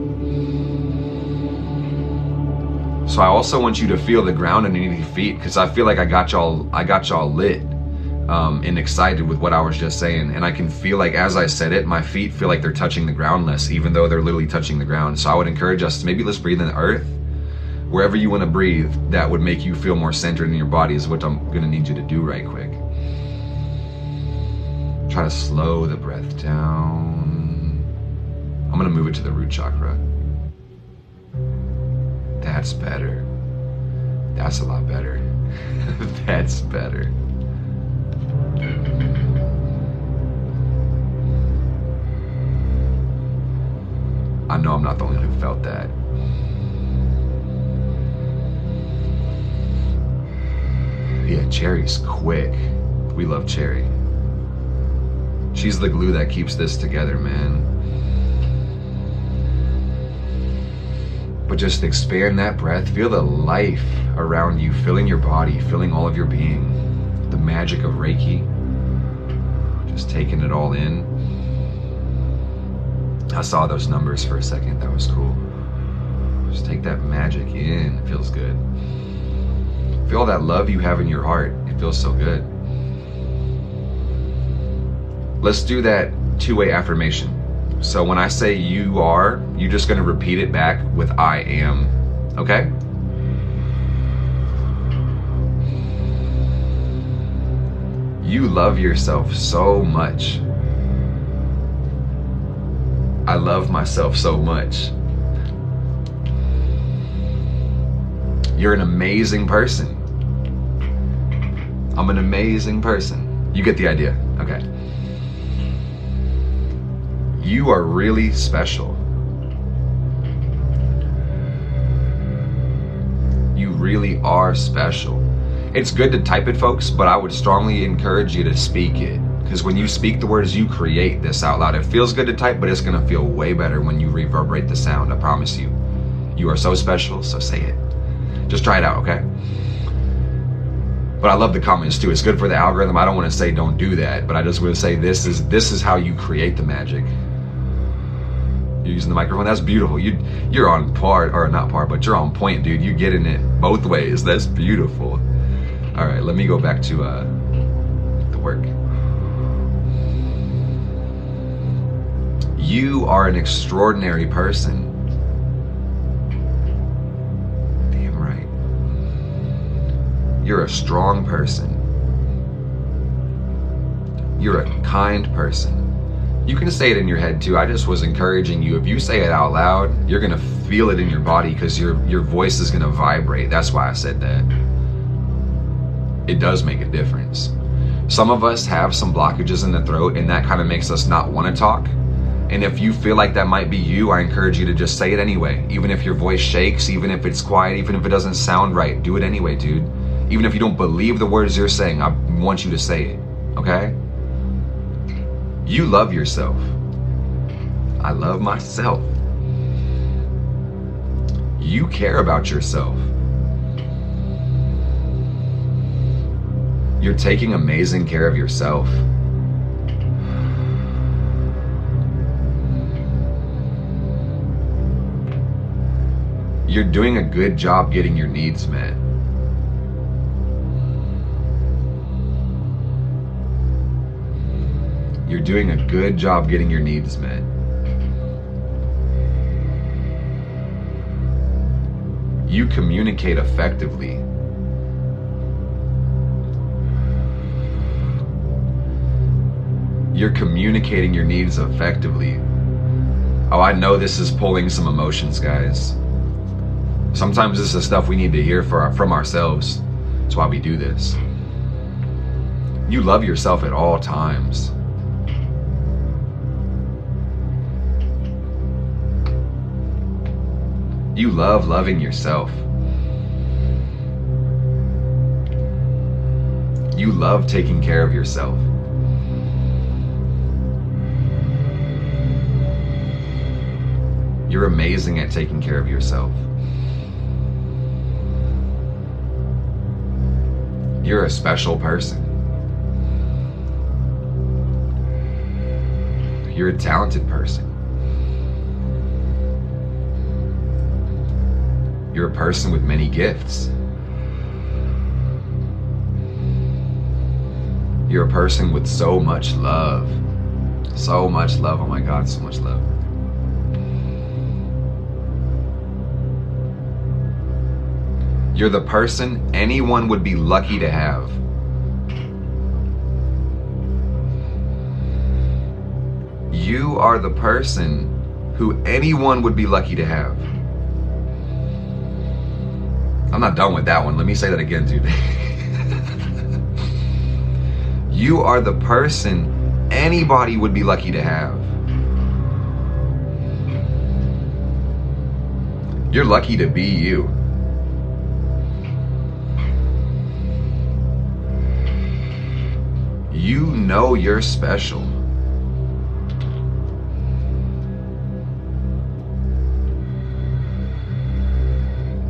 S1: So I also want you to feel the ground underneath your feet, because I feel like I got y'all lit and excited with what I was just saying. And I can feel like as I said it, my feet feel like they're touching the ground less, even though they're literally touching the ground. So I would encourage us to maybe let's breathe in the earth. Wherever you want to breathe, that would make you feel more centered in your body is what I'm going to need you to do right quick. Try to slow the breath down. I'm going to move it to the root chakra. That's better. That's a lot better. That's better. I know I'm not the only one who felt that. Yeah, Cherry's quick. We love Cherry. She's the glue that keeps this together, man. But just expand that breath. Feel the life around you, filling your body, filling all of your being. The magic of Reiki. Just taking it all in. I saw those numbers for a second. That was cool. Just take that magic in. It feels good. Feel all that love you have in your heart. It feels so good. Let's do that two-way affirmation. So when I say you are, you're just going to repeat it back with I am. Okay? You love yourself so much. I love myself so much. You're an amazing person. I'm an amazing person. You get the idea. Okay. You are really special. You really are special. It's good to type it, folks, but I would strongly encourage you to speak it. Because when you speak the words, you create this out loud. It feels good to type, but it's going to feel way better when you reverberate the sound. I promise you. You are so special, so say it. Just try it out, okay? But I love the comments too. It's good for the algorithm. I don't want to say don't do that, but I just want to say this is how you create the magic. You're using the microphone. That's beautiful. You're on par, or not par, but you're on point, dude. You're getting it both ways. That's beautiful. All right, let me go back to the work. You are an extraordinary person. Damn right. You're a strong person. You're a kind person. You can say it in your head too. I just was encouraging you. If you say it out loud, you're gonna feel it in your body because your voice is gonna vibrate. That's why I said that. It does make a difference. Some of us have some blockages in the throat, and that kind of makes us not want to talk. And if you feel like that might be you, I encourage you to just say it anyway. Even if your voice shakes, even if it's quiet, even if it doesn't sound right, do it anyway, dude. Even if you don't believe the words you're saying, I want you to say it, okay? You love yourself. I love myself. You care about yourself. You're taking amazing care of yourself. You're doing a good job getting your needs met. You're doing a good job getting your needs met. You communicate effectively. You're communicating your needs effectively. Oh, I know this is pulling some emotions, guys. Sometimes this is stuff we need to hear from ourselves. That's why we do this. You love yourself at all times. You love loving yourself. You love taking care of yourself. You're amazing at taking care of yourself. You're a special person. You're a talented person. You're a person with many gifts. You're a person with so much love. So much love. Oh my God, so much love. You're the person anyone would be lucky to have. You are the person who anyone would be lucky to have. I'm not done with that one. Let me say that again, dude. You are the person anybody would be lucky to have. You're lucky to be you. You know you're special.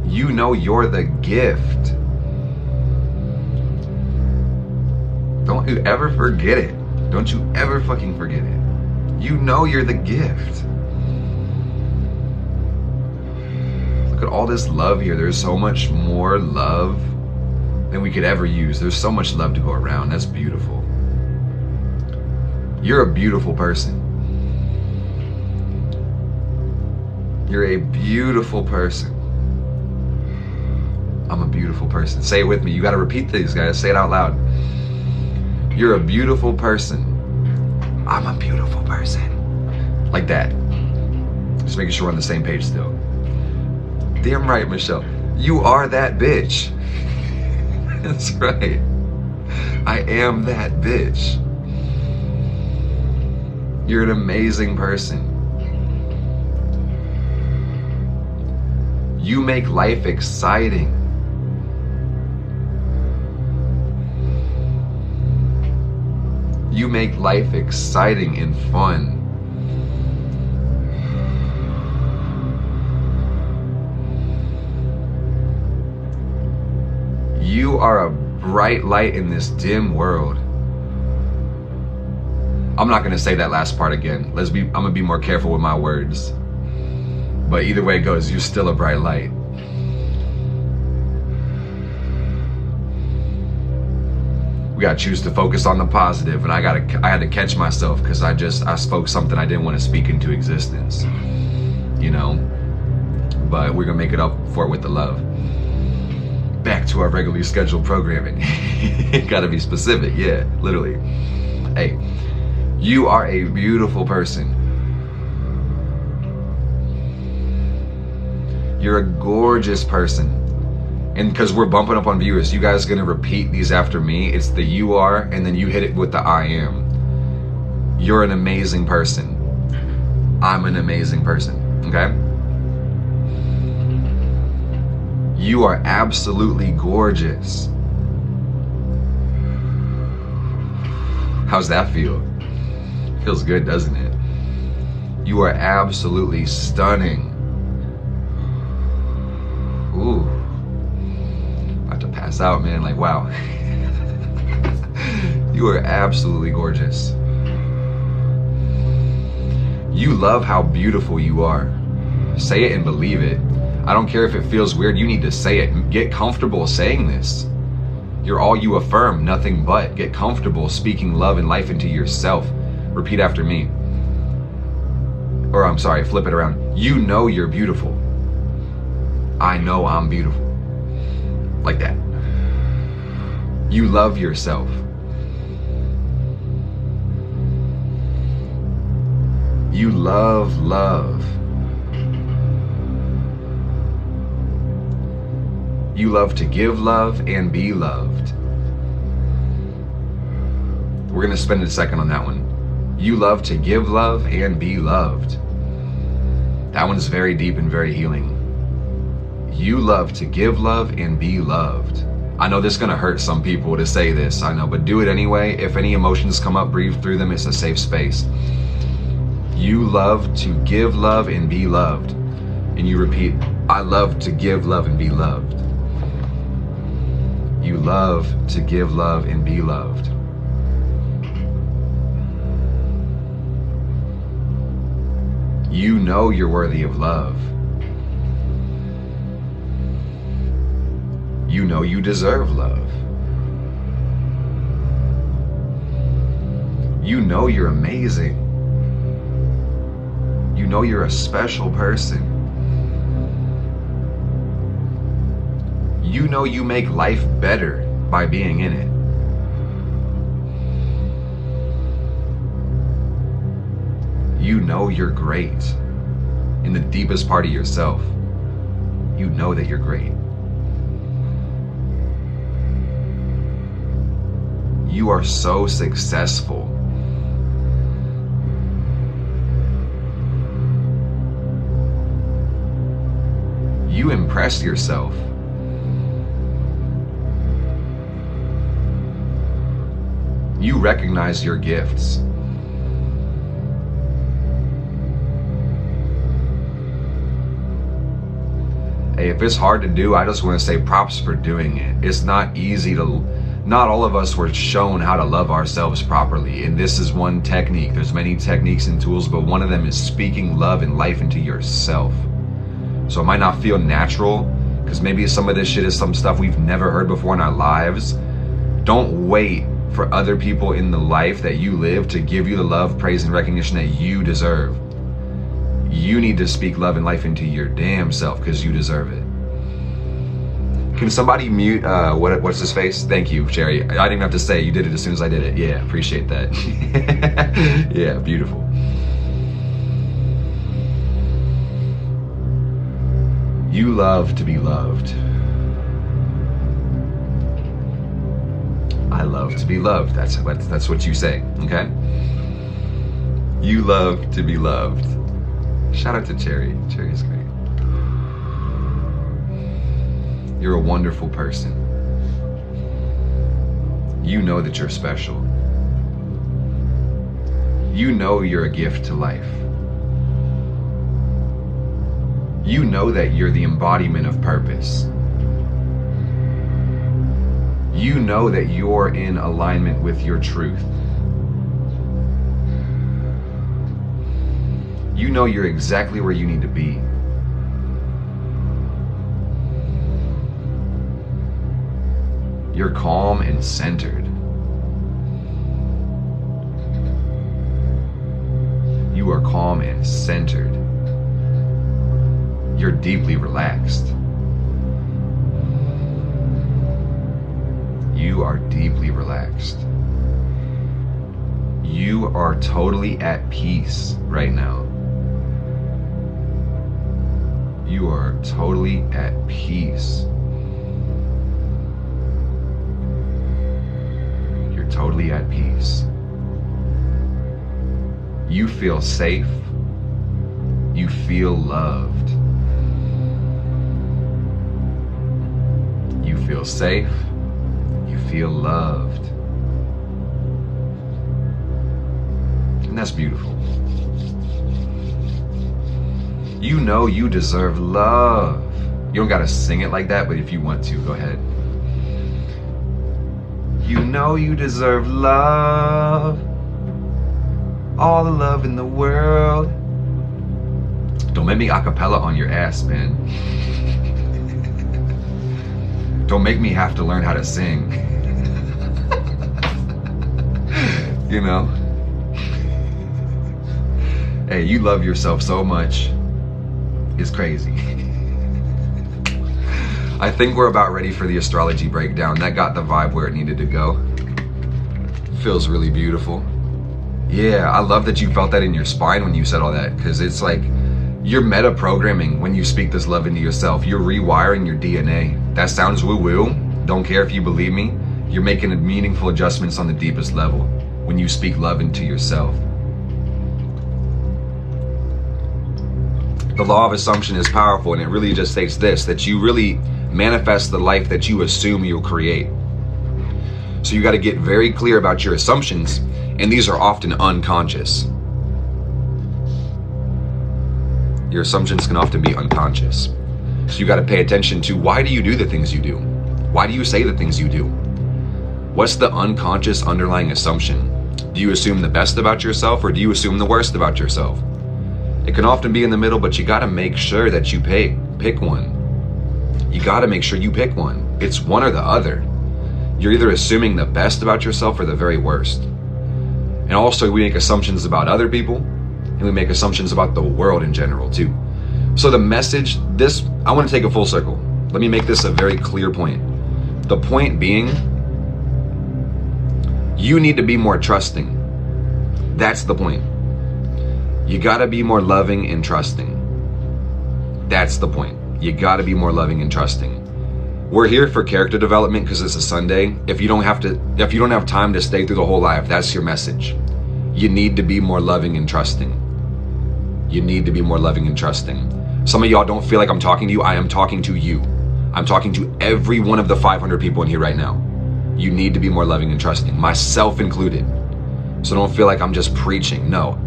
S1: You know you're the gift. Don't you ever forget it. Don't you ever fucking forget it. You know you're the gift. Look at all this love here. There's so much more love than we could ever use. There's so much love to go around. That's beautiful. You're a beautiful person. You're a beautiful person. I'm a beautiful person. Say it with me. You got to repeat these, guys. Say it out loud. You're a beautiful person. I'm a beautiful person. Like that. Just making sure we're on the same page still. Damn right, Michelle. You are that bitch. That's right. I am that bitch. You're an amazing person. You make life exciting. You make life exciting and fun. You are a bright light in this dim world. I'm not gonna say that last part again. I'm gonna be more careful with my words. But either way it goes, you're still a bright light. We gotta choose to focus on the positive, and I had to catch myself because I spoke something I didn't want to speak into existence. You know? But we're gonna make it up for it with the love. Back to our regularly scheduled programming. Gotta be specific, yeah, literally. Hey, you are a beautiful person. You're a gorgeous person. And because we're bumping up on viewers, you guys are gonna repeat these after me. It's the you are, and then you hit it with the I am. You're an amazing person. I'm an amazing person, okay? You are absolutely gorgeous. How's that feel? Feels good, doesn't it? You are absolutely stunning. Ooh. About to pass out, man. Like, wow. You are absolutely gorgeous. You love how beautiful you are. Say it and believe it. I don't care if it feels weird, you need to say it. Get comfortable saying this. You're all you affirm, nothing but. Get comfortable speaking love and life into yourself. Repeat after me. Or I'm sorry, flip it around. You know you're beautiful. I know I'm beautiful. Like that. You love yourself. You love love. You love to give love and be loved. We're gonna spend a second on that one. You love to give love and be loved. That one's very deep and very healing. You love to give love and be loved. I know this is gonna hurt some people to say this, I know, but do it anyway. If any emotions come up, breathe through them. It's a safe space. You love to give love and be loved. And you repeat, I love to give love and be loved. You love to give love and be loved. You know you're worthy of love. You know you deserve love. You know you're amazing. You know you're a special person. You know you make life better by being in it. You know you're great. In the deepest part of yourself, you know that you're great. You are so successful. You impress yourself. You recognize your gifts. Hey, if it's hard to do, I just want to say props for doing it. It's not easy to, not all of us were shown how to love ourselves properly. And this is one technique. There's many techniques and tools, but one of them is speaking love and life into yourself. So it might not feel natural, because maybe some of this shit is some stuff we've never heard before in our lives. Don't wait for other people in the life that you live to give you the love, praise, and recognition that you deserve. You need to speak love and life into your damn self, because you deserve it. Can somebody mute, what's his face? Thank you, Sherry. I didn't even have to say, you did it as soon as I did it. Yeah, appreciate that. Yeah, beautiful. You love to be loved. I love to be loved. That's what you say, okay? You love to be loved. Shout out to Cherry. Cherry's great. You're a wonderful person. You know that you're special. You know you're a gift to life. You know that you're the embodiment of purpose. You know that you're in alignment with your truth. You know you're exactly where you need to be. You're calm and centered. You are calm and centered. You're deeply relaxed. You are deeply relaxed. You are totally at peace right now. You are totally at peace. You're totally at peace. You feel safe. You feel loved. You feel safe. You feel loved. And that's beautiful. You know you deserve love. You don't gotta sing it like that, but if you want to, go ahead. You know you deserve love. All the love in the world. Don't make me a cappella on your ass, man. Don't make me have to learn how to sing. You know? Hey, you love yourself so much. It's crazy. I think we're about ready for the astrology breakdown. That got the vibe where it needed to go. Feels really beautiful. Yeah, I love that you felt that in your spine when you said all that, because it's like you're meta-programming when you speak this love into yourself. You're rewiring your DNA. That sounds woo-woo. Don't care if you believe me. You're making meaningful adjustments on the deepest level when you speak love into yourself. The law of assumption is powerful, and it really just states this, that you really manifest the life that you assume you'll create. So you got to get very clear about your assumptions, and these are often unconscious. Your assumptions can often be unconscious. So you got to pay attention to, why do you do the things you do? Why do you say the things you do? What's the unconscious underlying assumption? Do you assume the best about yourself, or do you assume the worst about yourself? It can often be in the middle, but you gotta make sure that you pick one. You gotta make sure you pick one. It's one or the other. You're either assuming the best about yourself or the very worst. And also we make assumptions about other people, and we make assumptions about the world in general too. So the message, I want to take a full circle. Let me make this a very clear point. The point being, you need to be more trusting. That's the point. You gotta be more loving and trusting. That's the point. You gotta be more loving and trusting. We're here for character development because it's a Sunday. If you don't have time to stay through the whole life, that's your message. You need to be more loving and trusting. You need to be more loving and trusting. Some of y'all don't feel like I'm talking to you. I am talking to you. I'm talking to every one of the 500 people in here right now. You need to be more loving and trusting, myself included. So don't feel like I'm just preaching. No,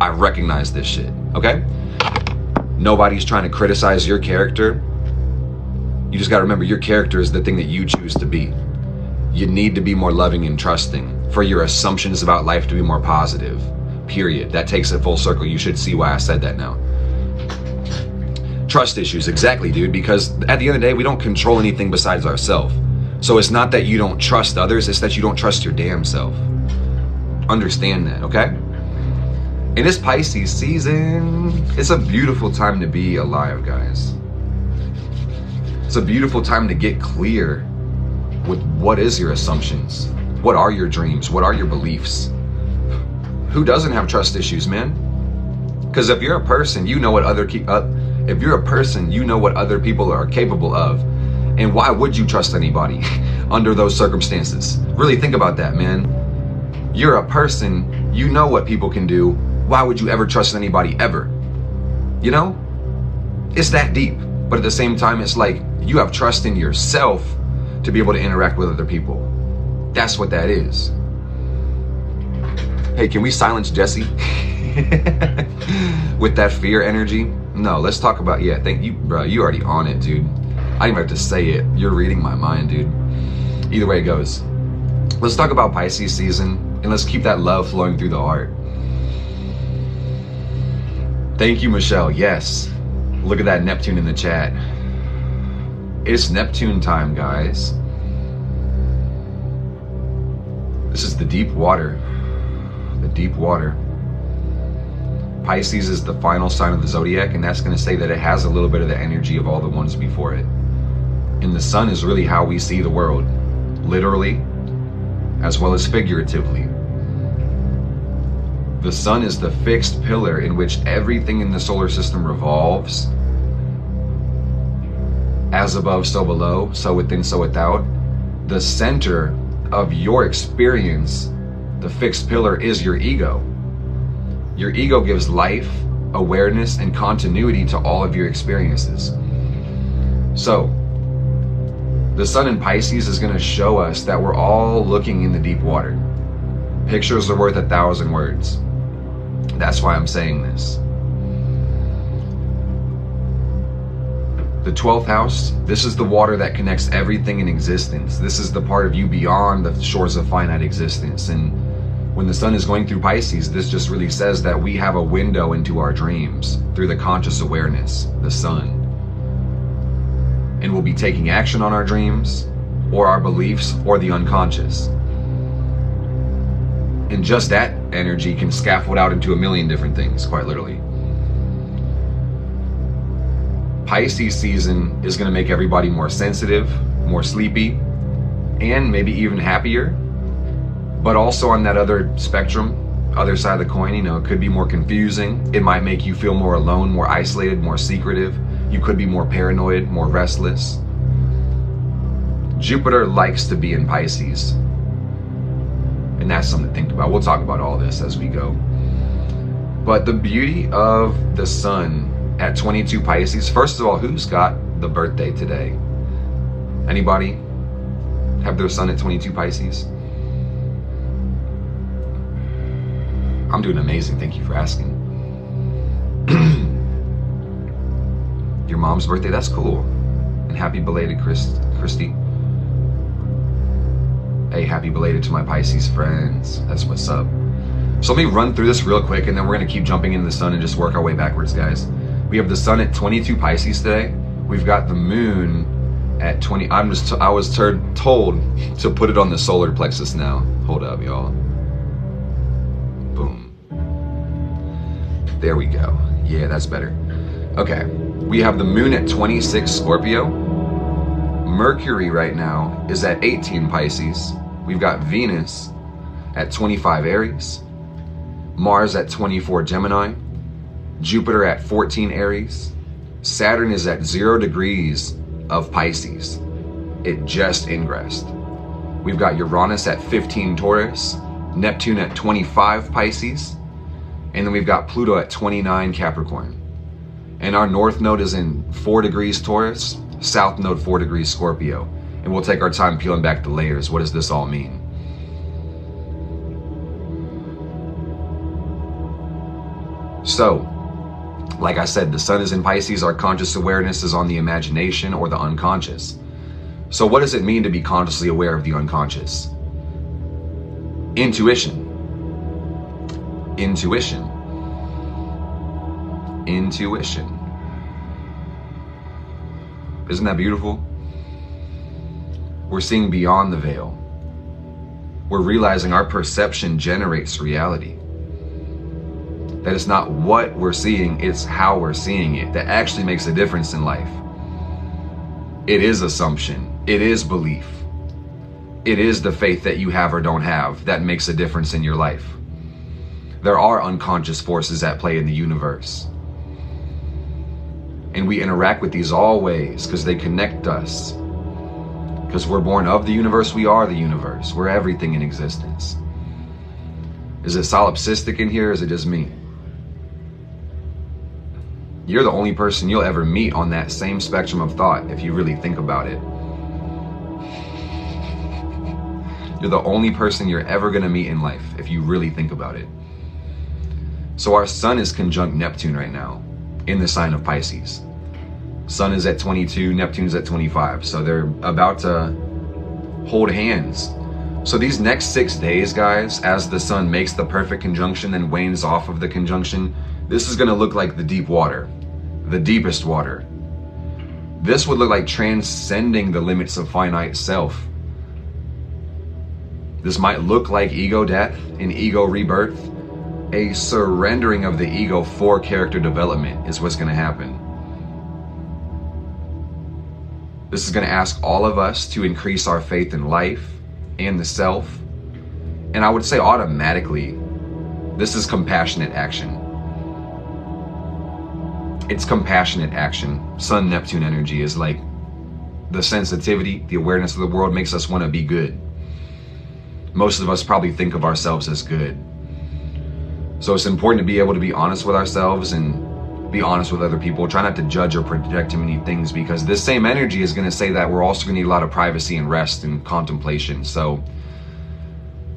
S1: I recognize this shit, okay? Nobody's trying to criticize your character. You just gotta remember, your character is the thing that you choose to be. You need to be more loving and trusting for your assumptions about life to be more positive, period. That takes it full circle. You should see why I said that now. Trust issues, exactly, dude, because at the end of the day, we don't control anything besides ourselves. So it's not that you don't trust others, it's that you don't trust your damn self. Understand that, okay? In this Pisces season, it's a beautiful time to be alive, guys. It's a beautiful time to get clear with what is your assumptions, what are your dreams, what are your beliefs. Who doesn't have trust issues, man? Because if you're a person, you know what other people are capable of, and why would you trust anybody under those circumstances? Really think about that, man. You're a person, you know what people can do. Why would you ever trust anybody ever? You know? It's that deep. But at the same time, it's like you have trust in yourself to be able to interact with other people. That's what that is. Hey, can we silence Jesse? With that fear energy? No, let's talk about, yeah, thank you, bro. You already on it, dude. I didn't even have to say it. You're reading my mind, dude. Either way it goes. Let's talk about Pisces season, and let's keep that love flowing through the heart. Thank you, Michelle. Yes. Look at that Neptune in the chat. It's Neptune time, guys. This is the deep water. The deep water. Pisces is the final sign of the zodiac, and that's going to say that it has a little bit of the energy of all the ones before it. And the sun is really how we see the world, literally as well as figuratively. The sun is the fixed pillar in which everything in the solar system revolves. As above, so below, so within, so without. The center of your experience, the fixed pillar, is your ego. Your ego gives life, awareness, and continuity to all of your experiences. So, the sun in Pisces is going to show us that we're all looking in the deep water. Pictures are worth 1,000 words. That's why I'm saying this. The 12th house, this is the water that connects everything in existence. This is the part of you beyond the shores of finite existence. And when the sun is going through Pisces, this just really says that we have a window into our dreams through the conscious awareness, the sun. And we'll be taking action on our dreams, or our beliefs, or the unconscious. And just that energy can scaffold out into a million different things, quite literally. Pisces season is going to make everybody more sensitive, more sleepy, and maybe even happier. But also on that other spectrum, other side of the coin, you know, it could be more confusing. It might make you feel more alone, more isolated, more secretive. You could be more paranoid, more restless. Jupiter likes to be in Pisces. And that's something to think about. We'll talk about all this as we go. But the beauty of the sun at 22 Pisces, first of all, who's got the birthday today? Anybody have their sun at 22 Pisces? I'm doing amazing, thank you for asking. Your mom's birthday, that's cool. And happy belated, Christy. Hey, happy belated to my Pisces friends. That's what's up. So let me run through this real quick, and then we're going to keep jumping into the sun and just work our way backwards, guys. We have the sun at 22 Pisces today. We've got the moon at 20. I was told to put it on the solar plexus now. Hold up, y'all. Boom. There we go. Yeah, that's better. Okay. We have the moon at 26 Scorpio. Mercury right now is at 18 Pisces. We've got Venus at 25 Aries. Mars at 24 Gemini. Jupiter at 14 Aries. Saturn is at 0 degrees of Pisces. It just ingressed. We've got Uranus at 15 Taurus. Neptune at 25 Pisces. And then we've got Pluto at 29 Capricorn. And our north node is in 4 degrees Taurus, south node 4 degrees Scorpio. And we'll take our time peeling back the layers. What does this all mean? So, like I said, the sun is in Pisces. Our conscious awareness is on the imagination or the unconscious. So what does it mean to be consciously aware of the unconscious? Intuition. Intuition. Intuition. Isn't that beautiful? We're seeing beyond the veil. We're realizing our perception generates reality. That it's not what we're seeing, it's how we're seeing it that actually makes a difference in life. It is assumption. It is belief. It is the faith that you have or don't have that makes a difference in your life. There are unconscious forces at play in the universe. And we interact with these always because they connect us. Because we're born of the universe, we are the universe. We're everything in existence. Is it solipsistic in here or is it just me? You're the only person you'll ever meet on that same spectrum of thought if you really think about it. You're the only person you're ever going to meet in life if you really think about it. So our sun is conjunct Neptune right now in the sign of Pisces. Sun is at 22, Neptune's at 25. So they're about to hold hands. So these next 6 days, guys, as the sun makes the perfect conjunction and wanes off of the conjunction, this is going to look like the deep water, the deepest water. This would look like transcending the limits of finite self. This might look like ego death and ego rebirth. A surrendering of the ego for character development is what's going to happen. This is going to ask all of us to increase our faith in life and the self. And I would say automatically, this is compassionate action. It's compassionate action. Sun Neptune energy is like the sensitivity, the awareness of the world makes us want to be good. Most of us probably think of ourselves as good. So it's important to be able to be honest with ourselves and be honest with other people. Try not to judge or project too many things, because this same energy is going to say that we're also going to need a lot of privacy and rest and contemplation. So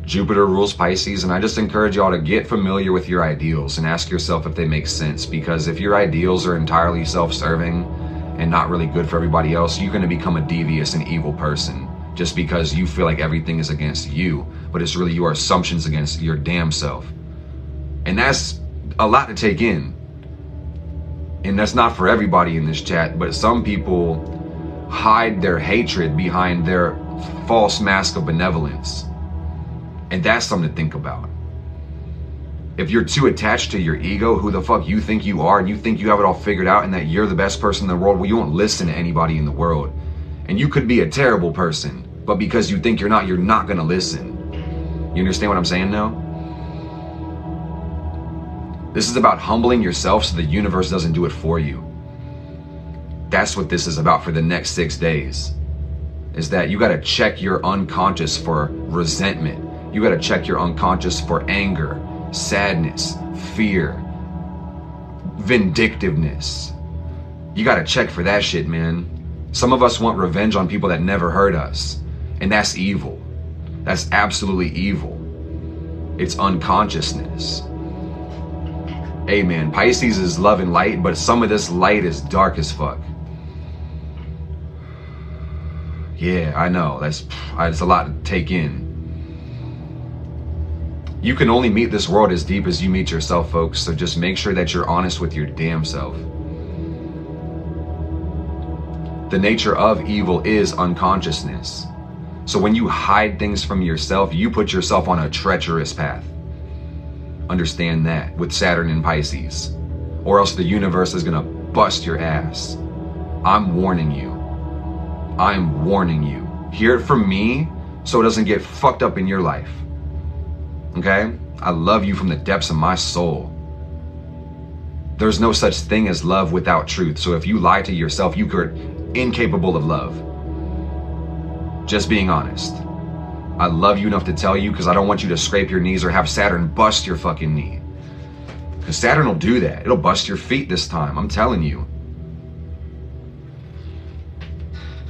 S1: Jupiter rules Pisces, and I just encourage y'all to get familiar with your ideals and ask yourself if they make sense, because if your ideals are entirely self-serving and not really good for everybody else, you're going to become a devious and evil person just because you feel like everything is against you, but it's really your assumptions against your damn self. And that's a lot to take in. And that's not for everybody in this chat, but some people hide their hatred behind their false mask of benevolence. And that's something to think about. If you're too attached to your ego, who the fuck you think you are, and you think you have it all figured out and that you're the best person in the world, well, you won't listen to anybody in the world. And you could be a terrible person, but because you think you're not going to listen. You understand what I'm saying now? This is about humbling yourself so the universe doesn't do it for you. That's what this is about for the next 6 days. Is that you got to check your unconscious for resentment. You got to check your unconscious for anger, sadness, fear, vindictiveness. You got to check for that shit, man. Some of us want revenge on people that never hurt us. And that's evil. That's absolutely evil. It's unconsciousness. Hey man, Pisces is love and light, but some of this light is dark as fuck. Yeah, I know. That's a lot to take in. You can only meet this world as deep as you meet yourself, folks. So just make sure that you're honest with your damn self. The nature of evil is unconsciousness. So when you hide things from yourself, you put yourself on a treacherous path. Understand that with Saturn in Pisces, or else the universe is gonna bust your ass. I'm warning you. I'm warning you. Hear it from me so it doesn't get fucked up in your life. Okay? I love you from the depths of my soul. There's no such thing as love without truth. So if you lie to yourself, you're incapable of love. Just being honest. I love you enough to tell you because I don't want you to scrape your knees or have Saturn bust your fucking knee. Because Saturn will do that. It'll bust your feet this time. I'm telling you.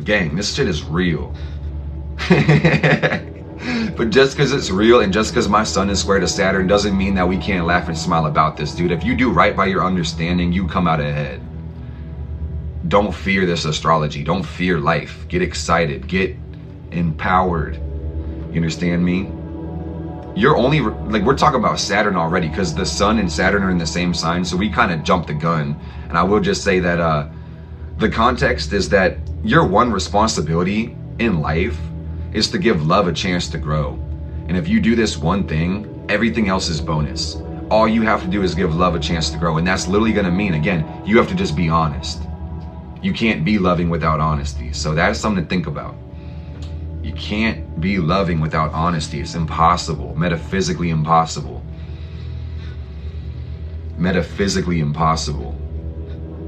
S1: Gang, this shit is real. But just because it's real and just because my sun is square to Saturn doesn't mean that we can't laugh and smile about this, dude. If you do right by your understanding, you come out ahead. Don't fear this astrology. Don't fear life. Get excited. Get empowered. You understand me? You're only, like, we're talking about Saturn already because the sun and Saturn are in the same sign, so we kind of jumped the gun. And I will just say that the context is that your one responsibility in life is to give love a chance to grow. And if you do this one thing, everything else is bonus. All you have to do is give love a chance to grow. And that's literally going to mean, again, you have to just be honest. You can't be loving without honesty. So that is something to think about. You can't be loving without honesty. It's impossible. Metaphysically impossible. Metaphysically impossible.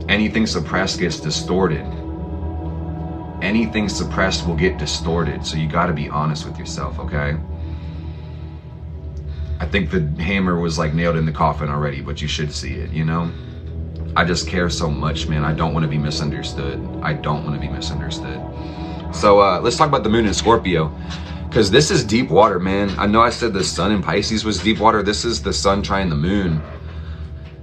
S1: Anything suppressed gets distorted. Anything suppressed will get distorted. So you got to be honest with yourself, okay? I think the hammer was like nailed in the coffin already, but you should see it, you know? I just care so much, man. I don't want to be misunderstood. I don't want to be misunderstood. So let's talk about the moon in Scorpio, because this is deep water, man. I know I said the sun in Pisces was deep water. This is the sun trying the moon.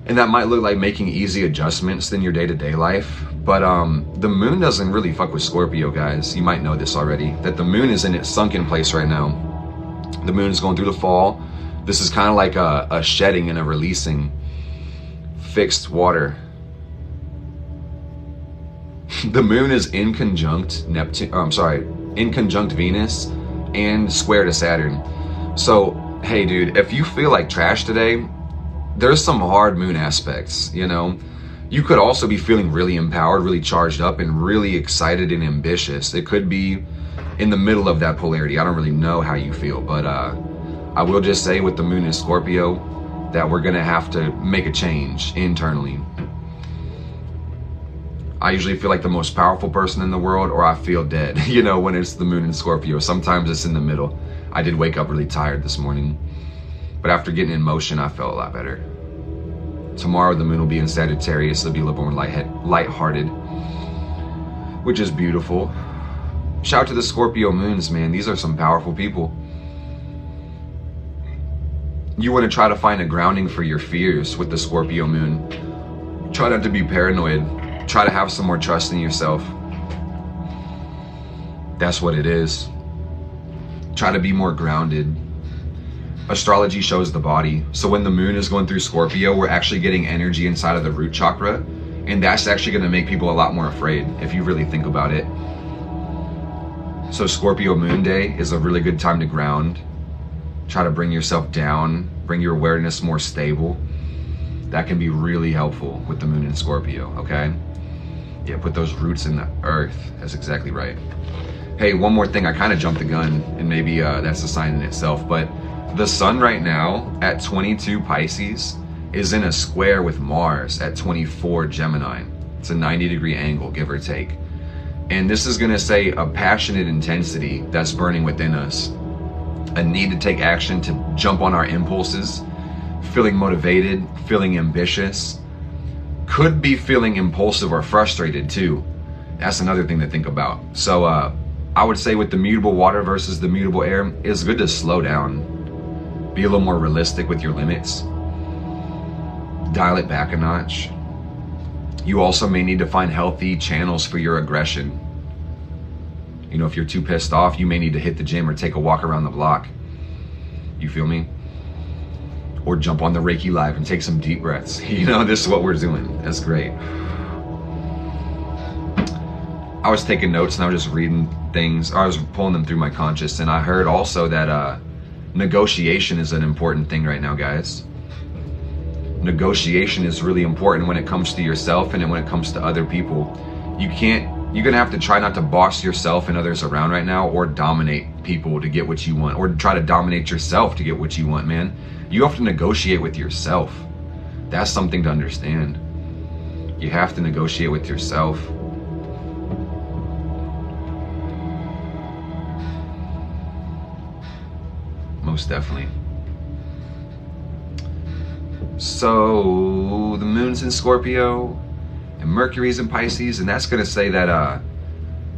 S1: And that might look like making easy adjustments in your day-to-day life. But the moon doesn't really fuck with Scorpio, guys. You might know this already, that the moon is in its sunken place right now. The moon is going through the fall. This is kind of like a shedding and a releasing. Fixed water. The moon is in conjunct in conjunct Venus and square to Saturn. So, hey dude, if you feel like trash today, there's some hard moon aspects, you know? You could also be feeling really empowered, really charged up, and really excited and ambitious. It could be in the middle of that polarity. I don't really know how you feel, but I will just say with the moon in Scorpio that we're gonna have to make a change internally. I usually feel like the most powerful person in the world, or I feel dead, you know, when it's the moon in Scorpio. Sometimes it's in the middle. I did wake up really tired this morning, but after getting in motion, I felt a lot better. Tomorrow, the moon will be in Sagittarius. It'll be a little more lighthearted, which is beautiful. Shout out to the Scorpio moons, man. These are some powerful people. You want to try to find a grounding for your fears with the Scorpio moon. Try not to be paranoid. Try to have some more trust in yourself. That's what it is. Try to be more grounded. Astrology shows the body. So when the moon is going through Scorpio, we're actually getting energy inside of the root chakra. And that's actually going to make people a lot more afraid if you really think about it. So Scorpio moon day is a really good time to ground. Try to bring yourself down, bring your awareness more stable. That can be really helpful with the moon in Scorpio, okay? Yeah, put those roots in the earth. That's exactly right. Hey, one more thing. I kind of jumped the gun, and maybe that's a sign in itself, but the sun right now at 22 Pisces is in a square with Mars at 24 Gemini. It's a 90-degree angle, give or take. And this is going to say a passionate intensity that's burning within us. A need to take action, to jump on our impulses, feeling motivated, feeling ambitious. Could be feeling impulsive or frustrated too. That's another thing to think about. So I would say with the mutable water versus the mutable air, it's good to slow down. Be a little more realistic with your limits. Dial it back a notch. You also may need to find healthy channels for your aggression. You know, if you're too pissed off, you may need to hit the gym or take a walk around the block. You feel me? or jump on the Reiki live and take some deep breaths. You know, this is what we're doing. That's great. I was taking notes and I was just reading things. I was pulling them through my conscious, and I heard also that negotiation is an important thing right now, guys. Negotiation is really important when it comes to yourself and when it comes to other people. You're gonna have to try not to boss yourself and others around right now, or dominate people to get what you want, or try to dominate yourself to get what you want, man. You have to negotiate with yourself. That's something to understand. You have to negotiate with yourself. Most definitely. So the moon's in Scorpio and Mercury's in Pisces, and that's going to say that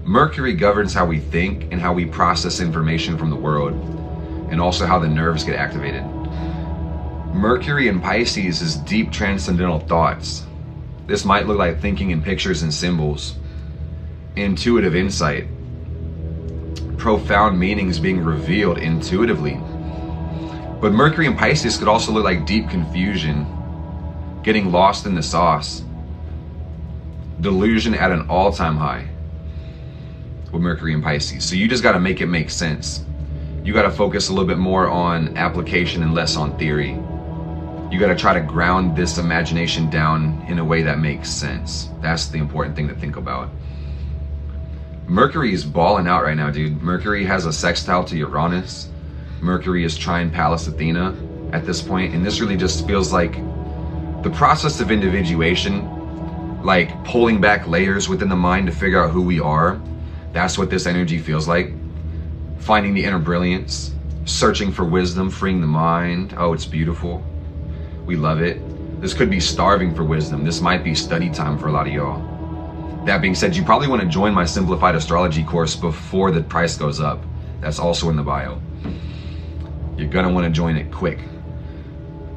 S1: Mercury governs how we think and how we process information from the world, and also how the nerves get activated. Mercury in Pisces is deep transcendental thoughts. This might look like thinking in pictures and symbols, intuitive insight, profound meanings being revealed intuitively. But Mercury in Pisces could also look like deep confusion, getting lost in the sauce, delusion at an all-time high with Mercury in Pisces. So you just got to make it make sense. You got to focus a little bit more on application and less on theory. You got to try to ground this imagination down in a way that makes sense. That's the important thing to think about. Mercury is balling out right now, dude. Mercury has a sextile to Uranus. Mercury is trine Pallas Athena at this point, and this really just feels like the process of individuation, like pulling back layers within the mind to figure out who we are. That's what this energy feels like. Finding the inner brilliance, searching for wisdom, freeing the mind. Oh, it's beautiful. We love it. This could be starving for wisdom. This might be study time for a lot of y'all. That being said, you probably want to join my simplified astrology course before the price goes up. That's also in the bio. You're gonna want to join it quick.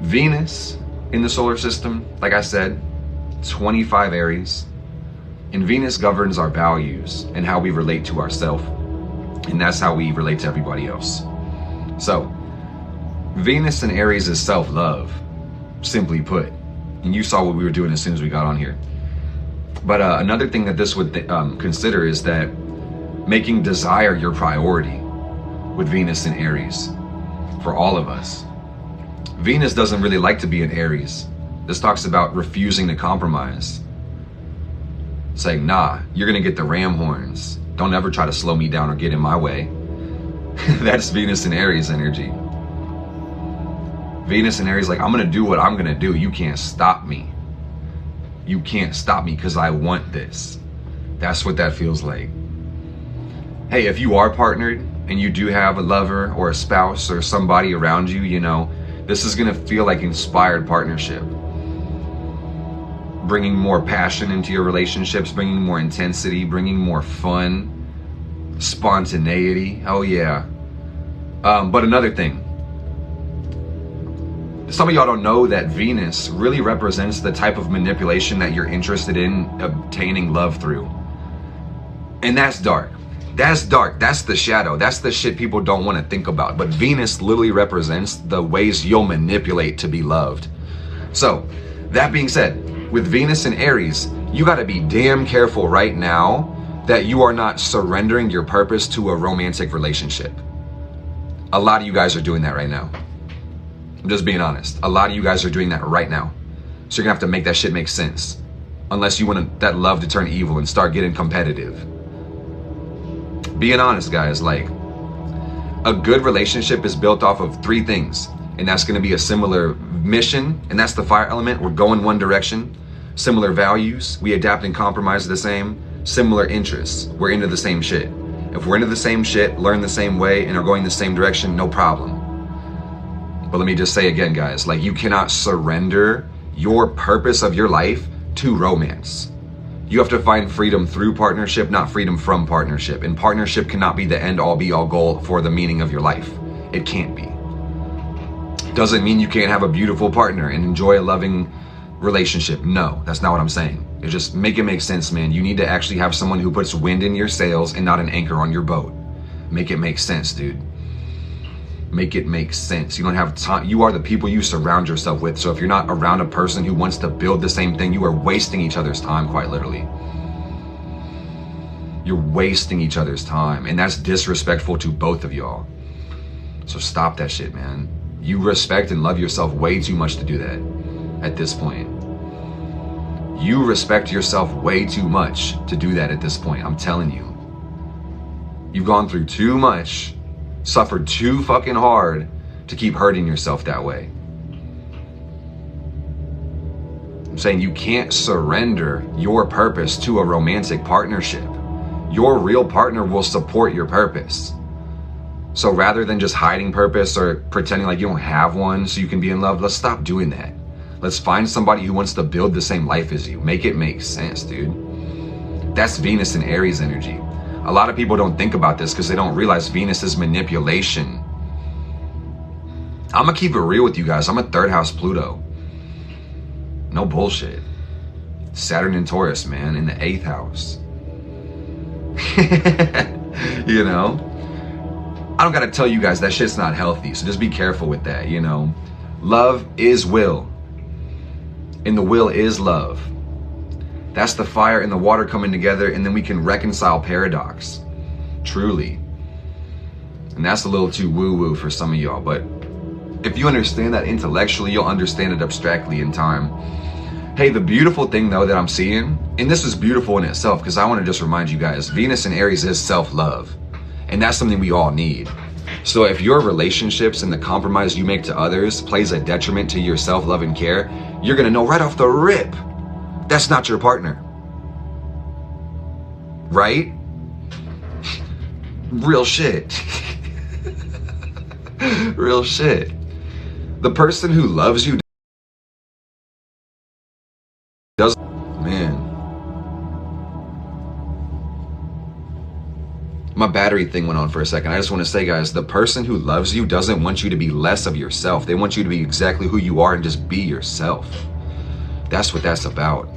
S1: Venus in the solar system, like I said, 25 Aries. And Venus governs our values and how we relate to ourselves. And that's how we relate to everybody else. So, Venus in Aries is self-love, simply put. And you saw what we were doing as soon as we got on here. But another thing that this would consider is that making desire your priority with Venus in Aries. For all of us. Venus doesn't really like to be in Aries. This talks about refusing to compromise. Saying, nah, you're gonna get the ram horns. Don't ever try to slow me down or get in my way. That's Venus in Aries energy. Venus in Aries, like, I'm gonna do what I'm gonna do. You can't stop me. You can't stop me because I want this. That's what that feels like. Hey, if you are partnered, and you do have a lover or a spouse or somebody around you, you know, this is gonna feel like inspired partnership. Bringing more passion into your relationships, bringing more intensity, bringing more fun, spontaneity. Oh yeah. But another thing, some of y'all don't know that Venus really represents the type of manipulation that you're interested in obtaining love through. And that's dark. That's dark. That's the shadow. That's the shit people don't want to think about. But Venus literally represents the ways you'll manipulate to be loved. So, that being said, with Venus in Aries, you got to be damn careful right now that you are not surrendering your purpose to a romantic relationship. A lot of you guys are doing that right now. I'm just being honest. A lot of you guys are doing that right now. So you're going to have to make that shit make sense. Unless you want that love to turn evil and start getting competitive. Being honest, guys, like, a good relationship is built off of 3 things, and that's going to be a similar mission, and that's the fire element. We're going one direction. Similar values, we adapt and compromise the same. Similar interests, we're into the same shit. If we're into the same shit, learn the same way, and are going the same direction, no problem. But let me just say again, guys, like, you cannot surrender your purpose of your life to romance. You have to find freedom through partnership, not freedom from partnership. And partnership cannot be the end all be all goal for the meaning of your life. It can't be. Doesn't mean you can't have a beautiful partner and enjoy a loving relationship. No, that's not what I'm saying. It just make it make sense, man. You need to actually have someone who puts wind in your sails and not an anchor on your boat. Make it make sense, dude. Make it make sense. You don't have time. You are the people you surround yourself with. So if you're not around a person who wants to build the same thing, you are wasting each other's time, quite literally. You're wasting each other's time, and that's disrespectful to both of y'all. So stop that shit, man. You respect and love yourself way too much to do that at this point. You respect yourself way too much to do that at this point. I'm telling you. You've gone through too much, suffered too fucking hard to keep hurting yourself that way. I'm saying you can't surrender your purpose to a romantic partnership. Your real partner will support your purpose. So rather than just hiding purpose or pretending like you don't have one so you can be in love, let's stop doing that. Let's find somebody who wants to build the same life as you. Make it make sense, dude. That's Venus and Aries energy. A lot of people don't think about this because they don't realize Venus is manipulation. I'm gonna keep it real with you guys. I'm a 3rd house Pluto. No bullshit. Saturn and Taurus, man, in the 8th house. You know? I don't gotta tell you guys that shit's not healthy, so just be careful with that, you know? Love is will. And the will is love. That's the fire and the water coming together, and then we can reconcile paradox. Truly. And that's a little too woo-woo for some of y'all, but if you understand that intellectually, you'll understand it abstractly in time. Hey, the beautiful thing though that I'm seeing, and this is beautiful in itself, because I want to just remind you guys, Venus in Aries is self-love. And that's something we all need. So if your relationships and the compromise you make to others plays a detriment to your self-love and care, you're gonna know right off the rip, that's not your partner. Right? Real shit. Real shit. The person who loves you does, man. My battery thing went on for a second. I just want to say, guys, the person who loves you doesn't want you to be less of yourself. They want you to be exactly who you are and just be yourself. That's what that's about.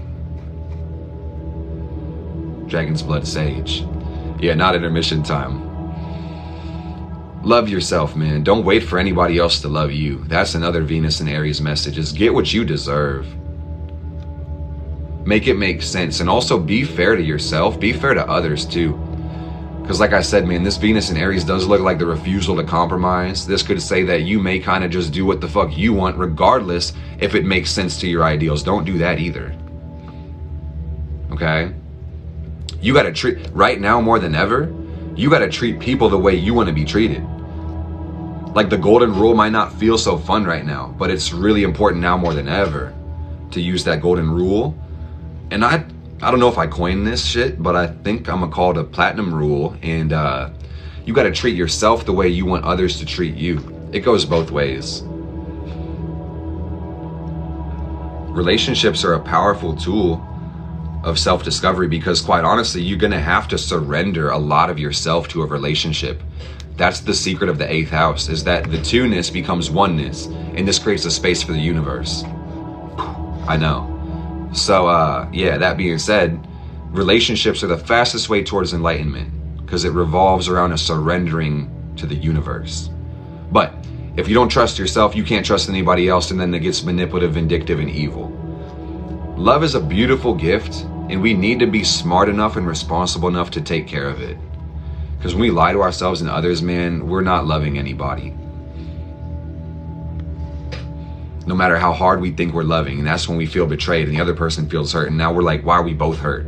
S1: Dragon's Blood Sage. Yeah, not intermission time. Love yourself, man. Don't wait for anybody else to love you. That's another Venus and Aries message, is get what you deserve. Make it make sense. And also be fair to yourself. Be fair to others too. Because like I said, man, this Venus in Aries does look like the refusal to compromise. This could say that you may kind of just do what the fuck you want, regardless if it makes sense to your ideals. Don't do that either. Okay? You got to treat, right now more than ever, you got to treat people the way you want to be treated. Like the golden rule might not feel so fun right now, but it's really important now more than ever to use that golden rule. And I don't know if I coined this shit, but I think I'm gonna call it a platinum rule. And you got to treat yourself the way you want others to treat you. It goes both ways. Relationships are a powerful tool of self-discovery because, quite honestly, you're gonna have to surrender a lot of yourself to a relationship. That's the secret of the 8th house, is that the two-ness becomes oneness, and this creates a space for the universe. I know. So yeah, that being said, relationships are the fastest way towards enlightenment because it revolves around a surrendering to the universe. But if you don't trust yourself, you can't trust anybody else, and then it gets manipulative, vindictive, and evil. Love is a beautiful gift, and we need to be smart enough and responsible enough to take care of it. Because when we lie to ourselves and others, man, we're not loving anybody. No matter how hard we think we're loving, and that's when we feel betrayed and the other person feels hurt, and now we're like, why are we both hurt?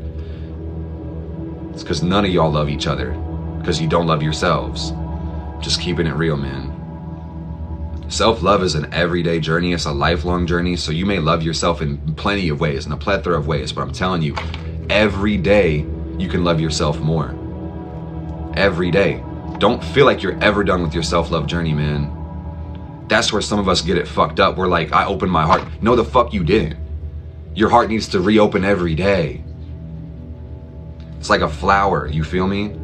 S1: It's because none of y'all love each other, because you don't love yourselves. Just keeping it real, man. Self-love is an everyday journey. It's a lifelong journey. So you may love yourself in plenty of ways, in a plethora of ways, but I'm telling you, every day you can love yourself more. Every day. Don't feel like you're ever done with your self-love journey, man. That's where some of us get it fucked up. We're like, I opened my heart. No, the fuck you didn't. Your heart needs to reopen every day. It's like a flower, you feel me?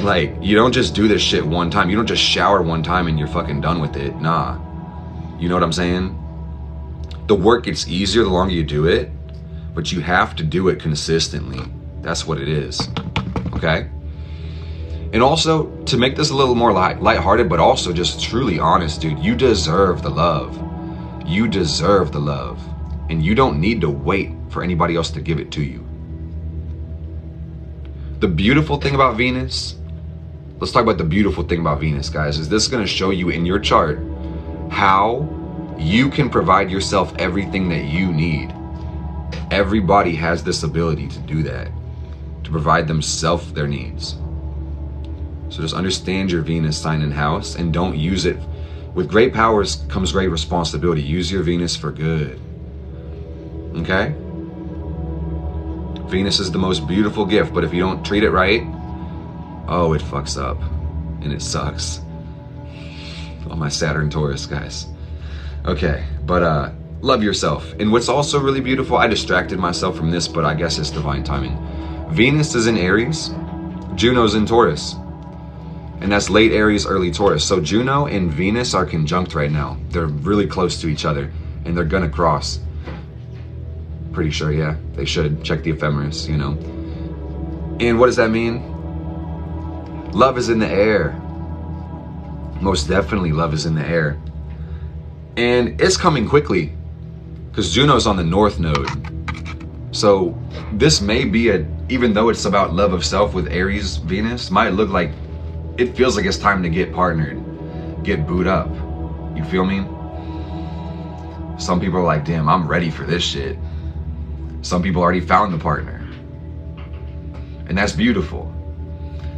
S1: Like, you don't just do this shit one time. You don't just shower one time and you're fucking done with it. Nah. You know what I'm saying? The work gets easier the longer you do it, but you have to do it consistently. That's what it is. Okay? And also, to make this a little more lighthearted, but also just truly honest, dude, you deserve the love. You deserve the love. And you don't need to wait for anybody else to give it to you. The beautiful thing about Venus, let's talk about the beautiful thing about Venus, guys, is this going to show you in your chart how you can provide yourself everything that you need. Everybody has this ability to do that, to provide themselves their needs. So just understand your Venus sign and house, and don't use it. With great powers comes great responsibility. Use your Venus for good. Okay? Venus is the most beautiful gift, but if you don't treat it right, oh, it fucks up. And it sucks. Oh, my Saturn Taurus, guys. Okay, but love yourself. And what's also really beautiful, I distracted myself from this, but I guess it's divine timing. Venus is in Aries, Juno's in Taurus. And that's late Aries, early Taurus. So Juno and Venus are conjunct right now. They're really close to each other, and they're gonna cross. Pretty sure, yeah, they should. Check the ephemeris, you know. And what does that mean? Love is in the air. Most definitely love is in the air. And it's coming quickly, because Juno's on the North Node. So this may be even though it's about love of self with Aries, Venus, might look like, it feels like it's time to get partnered, get booed up. You feel me? Some people are like, damn, I'm ready for this shit. Some people already found the partner. And that's beautiful.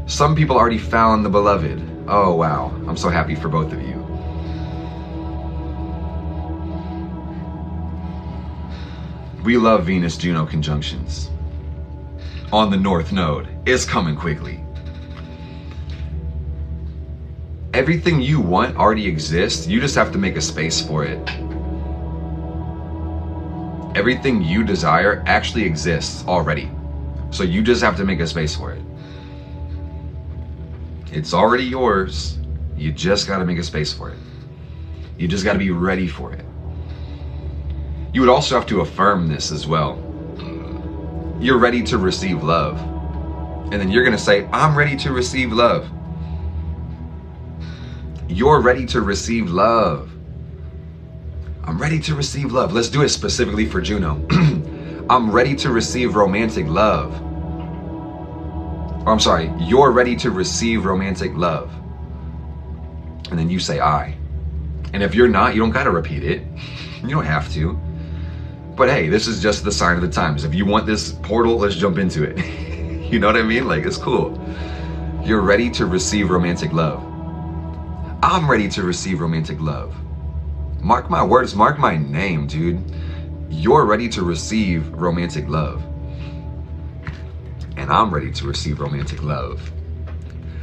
S1: Some people already found the beloved. Oh, wow. I'm so happy for both of you. We love Venus-Juno conjunctions. On the North Node. It's coming quickly. Everything you want already exists. You just have to make a space for it. Everything you desire actually exists already. So you just have to make a space for it. It's already yours. You just got to make a space for it. You just got to be ready for it. You would also have to affirm this as well. You're ready to receive love. And then you're going to say, I'm ready to receive love. You're ready to receive love. I'm ready to receive love. Let's do it specifically for Juno. I'm ready to receive romantic love. Or I'm sorry, you're ready to receive romantic love. And then you say I. And if you're not, you don't got to repeat it. You don't have to. But hey, this is just the sign of the times. If you want this portal, let's jump into it. You know what I mean? Like, it's cool. You're ready to receive romantic love. I'm ready to receive romantic love. Mark my words, mark my name, dude. You're ready to receive romantic love. And I'm ready to receive romantic love.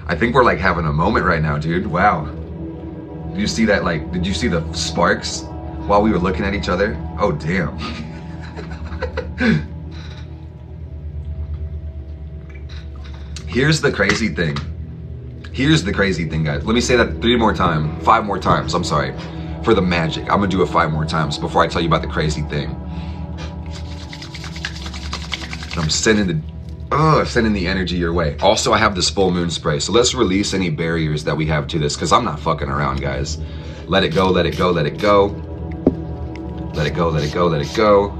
S1: I think we're like having a moment right now, dude. Wow. Did you see that? Like, did you see the sparks while we were looking at each other? Oh, damn. Here's the crazy thing. Here's the crazy thing, guys. Let me say that 5 more times, I'm sorry, for the magic. I'm gonna do it 5 more times before I tell you about the crazy thing. I'm sending the energy your way. Also, I have this full moon spray, so let's release any barriers that we have to this, because I'm not fucking around, guys. Let it go, let it go, let it go. Let it go, let it go, let it go.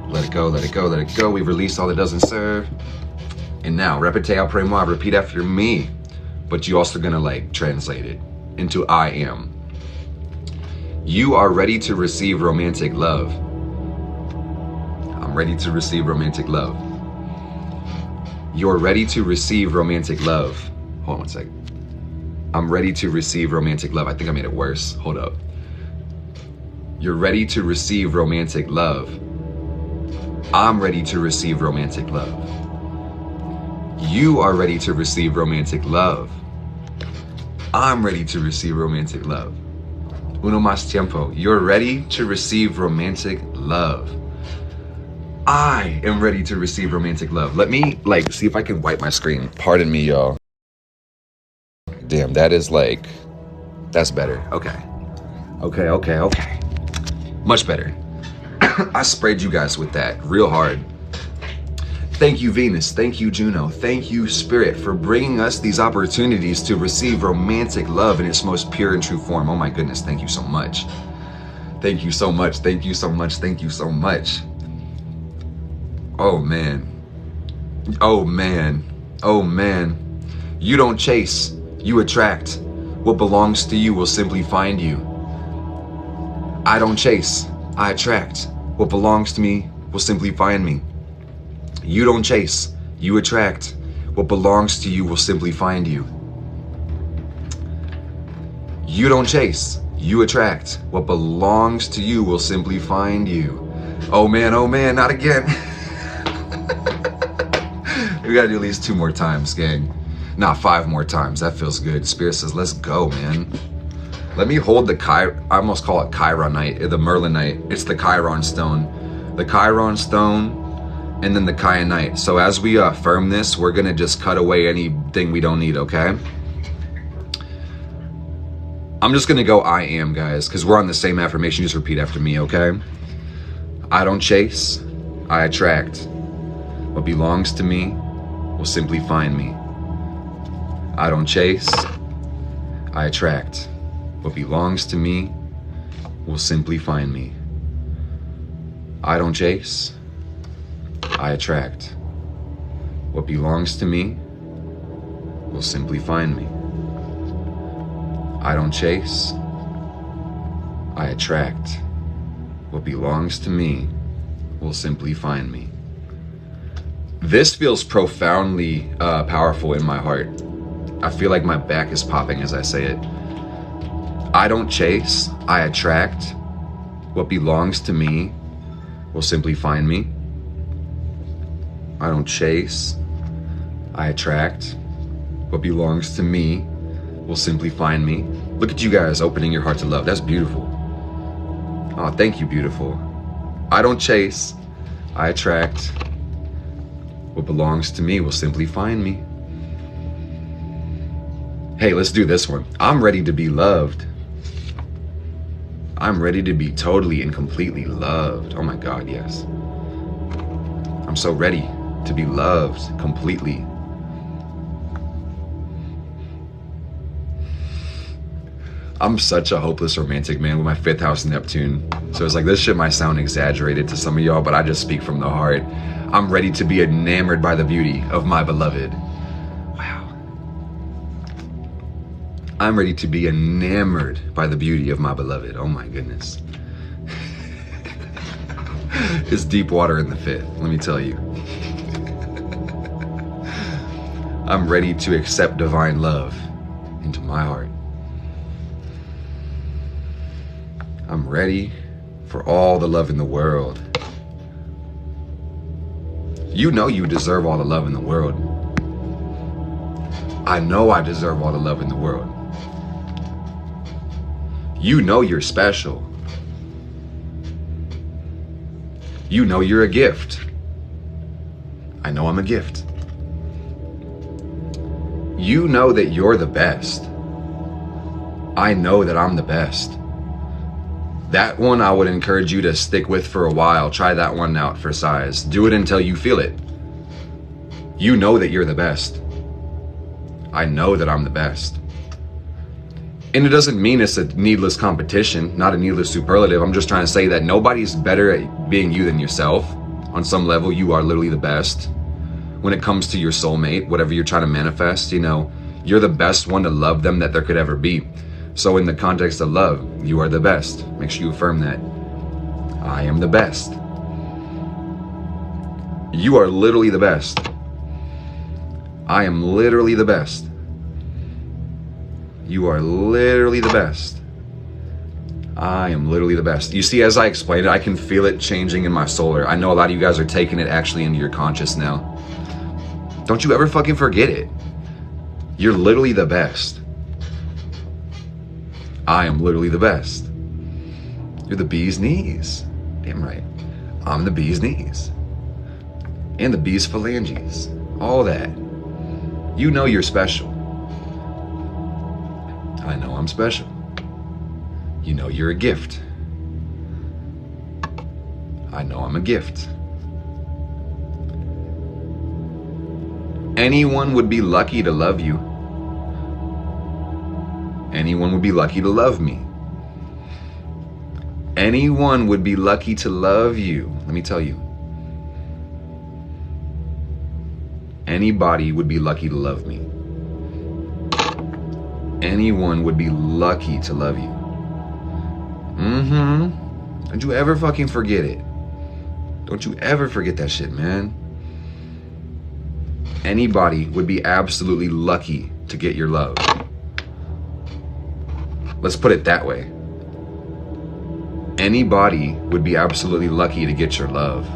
S1: Let it go, let it go, let it go. We've released all that doesn't serve. And now, repete après moi, repeat after me. But you also gonna like translate it into I am. You are ready to receive romantic love. I'm ready to receive romantic love. You're ready to receive romantic love. Hold on one second. I'm ready to receive romantic love. I think I made it worse. Hold up. You're ready to receive romantic love. I'm ready to receive romantic love. You are ready to receive romantic love. I'm ready to receive romantic love. Uno más tiempo. You're ready to receive romantic love. I am ready to receive romantic love. Let me like see if I can wipe my screen. Pardon me, y'all. Damn, that's better. Okay. Much better. I sprayed you guys with that real hard. Thank you, Venus. Thank you, Juno. Thank you, Spirit, for bringing us these opportunities to receive romantic love in its most pure and true form. Oh my goodness, thank you so much. Thank you so much. Thank you so much. Thank you so much. Oh man. Oh man. Oh man. You don't chase, you attract. What belongs to you will simply find you. I don't chase, I attract. What belongs to me will simply find me. You don't chase, you attract. What belongs to you will simply find you. You don't chase, you attract. What belongs to you will simply find you. Oh man, not again. We gotta do at least 2 more times, gang. Nah, 5 more times, that feels good. Spirit says, let's go, man. Let me hold the I almost call it Chironite, the Merlinite. It's the Chiron stone. The Chiron stone, and then the Kyanite. So as we affirm this, we're gonna just cut away anything we don't need, okay? I'm just gonna go I am, guys, because we're on the same affirmation. Just repeat after me, okay? I don't chase, I attract. What belongs to me will simply find me. I don't chase, I attract. What belongs to me will simply find me. I don't chase, I attract. What belongs to me will simply find me. I don't chase, I attract. What belongs to me will simply find me. This feels profoundly powerful in my heart. I feel like my back is popping as I say it. I don't chase, I attract. What belongs to me will simply find me. I don't chase, I attract. What belongs to me will simply find me. Look at you guys opening your heart to love. That's beautiful. Oh, thank you, beautiful. I don't chase, I attract. What belongs to me will simply find me. Hey, let's do this one. I'm ready to be loved. I'm ready to be totally and completely loved. Oh my God, yes. I'm so ready to be loved completely. I'm such a hopeless romantic, man, with my 5th house Neptune. So it's like, this shit might sound exaggerated to some of y'all, but I just speak from the heart. I'm ready to be enamored by the beauty of my beloved. Wow. I'm ready to be enamored by the beauty of my beloved. Oh my goodness. It's deep water in the 5th, let me tell you. I'm ready to accept divine love into my heart. I'm ready for all the love in the world. You know you deserve all the love in the world. I know I deserve all the love in the world. You know you're special. You know you're a gift. I know I'm a gift. You know that you're the best. I know that I'm the best. That one I would encourage you to stick with for a while. Try that one out for size. Do it until you feel it. You know that you're the best. I know that I'm the best. And it doesn't mean it's a needless competition, not a needless superlative. I'm just trying to say that nobody's better at being you than yourself. On some level, you are literally the best. When it comes to your soulmate, whatever you're trying to manifest, you know, you're the best one to love them that there could ever be. So in the context of love, you are the best. Make sure you affirm that. I am the best. You are literally the best. I am literally the best. You are literally the best. I am literally the best. You see, as I explained it, I can feel it changing in my solar. I know a lot of you guys are taking it actually into your conscious now. Don't you ever fucking forget it. You're literally the best. I am literally the best. You're the bee's knees. Damn right. I'm the bee's knees. And the bee's phalanges. All that. You know you're special. I know I'm special. You know you're a gift. I know I'm a gift. Anyone would be lucky to love you. Anyone would be lucky to love me. Anyone would be lucky to love you. Let me tell you. Anybody would be lucky to love me. Anyone would be lucky to love you. Don't you ever fucking forget it. Don't you ever forget that shit, man. Anybody would be absolutely lucky to get your love. Let's put it that way. Anybody would be absolutely lucky to get your love.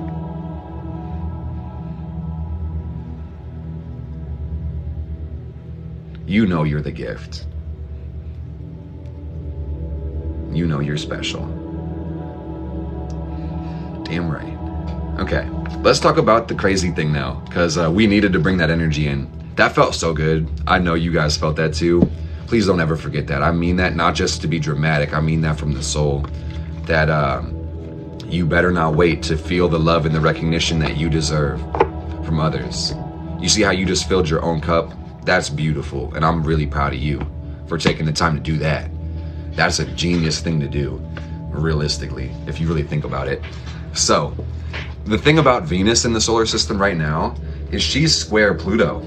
S1: You know you're the gift. You know you're special. Damn right. Okay, let's talk about the crazy thing now, because we needed to bring that energy in. That felt so good. I know you guys felt that too. Please don't ever forget that. I mean that not just to be dramatic. I mean that from the soul. That you better not wait to feel the love and the recognition that you deserve from others. You see how you just filled your own cup? That's beautiful, and I'm really proud of you for taking the time to do that. That's a genius thing to do, realistically, if you really think about it. So, the thing about Venus in the solar system right now is she's square Pluto.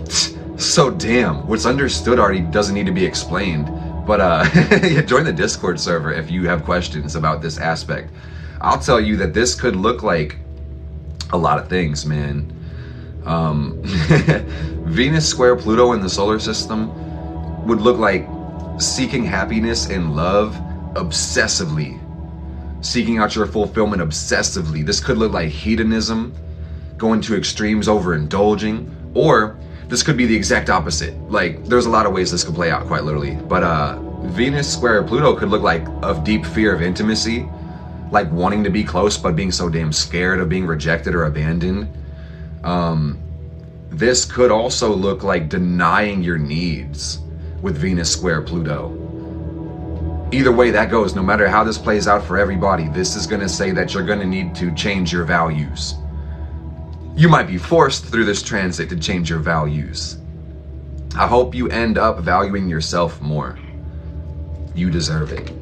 S1: So damn, what's understood already doesn't need to be explained. But join the Discord server if you have questions about this aspect. I'll tell you that this could look like a lot of things, man. Venus square Pluto in the solar system would look like seeking happiness and love obsessively. Seeking out your fulfillment obsessively. This could look like hedonism, going to extremes, overindulging, or this could be the exact opposite. Like, there's a lot of ways this could play out, quite literally. But Venus square Pluto could look like a deep fear of intimacy, like wanting to be close but being so damn scared of being rejected or abandoned. This could also look like denying your needs with Venus square Pluto. Either way that goes, no matter how this plays out for everybody, this is going to say that you're going to need to change your values. You might be forced through this transit to change your values. I hope you end up valuing yourself more. You deserve it.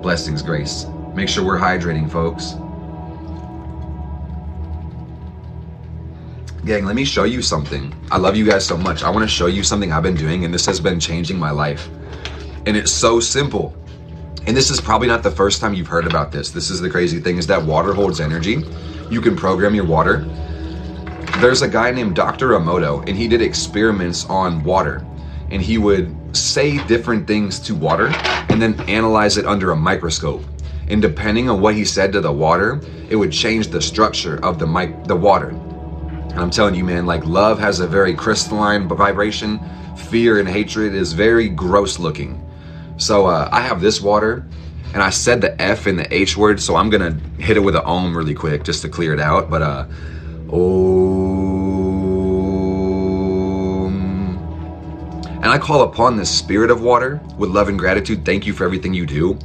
S1: Blessings, Grace. Make sure we're hydrating, folks. Gang, let me show you something. I love you guys so much. I want to show you something I've been doing, and this has been changing my life. And it's so simple. And this is probably not the first time you've heard about this. This is the crazy thing, is that water holds energy. You can program your water. There's a guy named Dr. Emoto, and he did experiments on water. And he would say different things to water and then analyze it under a microscope. And depending on what he said to the water, it would change the structure of the water. And I'm telling you, man, like, love has a very crystalline vibration. Fear and hatred is very gross looking. So I have this water, and I said the F and the H word, so I'm gonna hit it with an Om really quick just to clear it out. But Om. And I call upon the spirit of water with love and gratitude. Thank you for everything you do.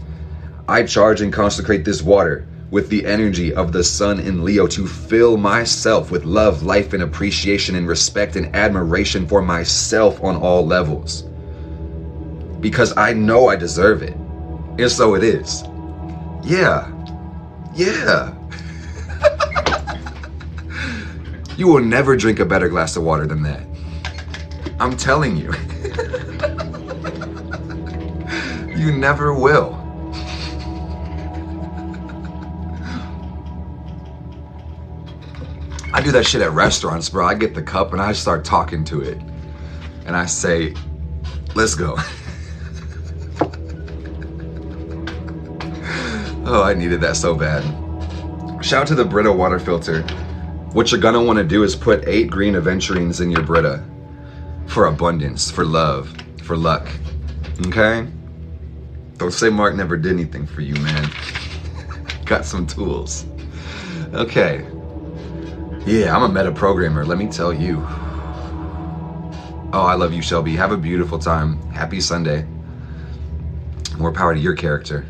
S1: I charge and consecrate this water with the energy of the sun in Leo to fill myself with love, life, and appreciation and respect and admiration for myself on all levels. Because I know I deserve it. And so it is. Yeah. Yeah. You will never drink a better glass of water than that. I'm telling you. You never will. I do that shit at restaurants, bro. I get the cup and I start talking to it. And I say, let's go. Oh, I needed that so bad. Shout out to the Brita water filter. What you're gonna wanna do is put 8 green aventurines in your Brita for abundance, for love, for luck, okay? Don't say Mark never did anything for you, man. Got some tools. Okay. Yeah, I'm a meta programmer, let me tell you. Oh, I love you, Shelby. Have a beautiful time. Happy Sunday. More power to your character.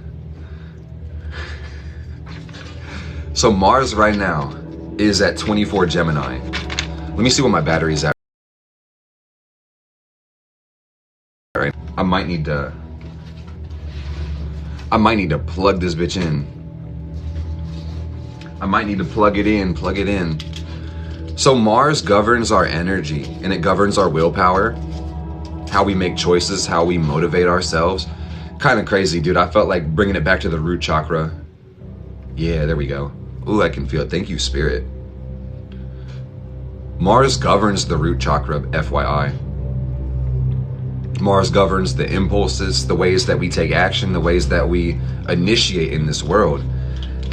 S1: So Mars right now is at 24 Gemini. Let me see what my battery's at. All right, I might need to plug this bitch in. I might need to plug it in. So Mars governs our energy, and it governs our willpower, how we make choices, how we motivate ourselves. Kind of crazy, dude. I felt like bringing it back to the root chakra. Yeah, there we go. Ooh, I can feel it. Thank you, Spirit. Mars governs the root chakra, FYI. Mars governs the impulses, the ways that we take action, the ways that we initiate in this world.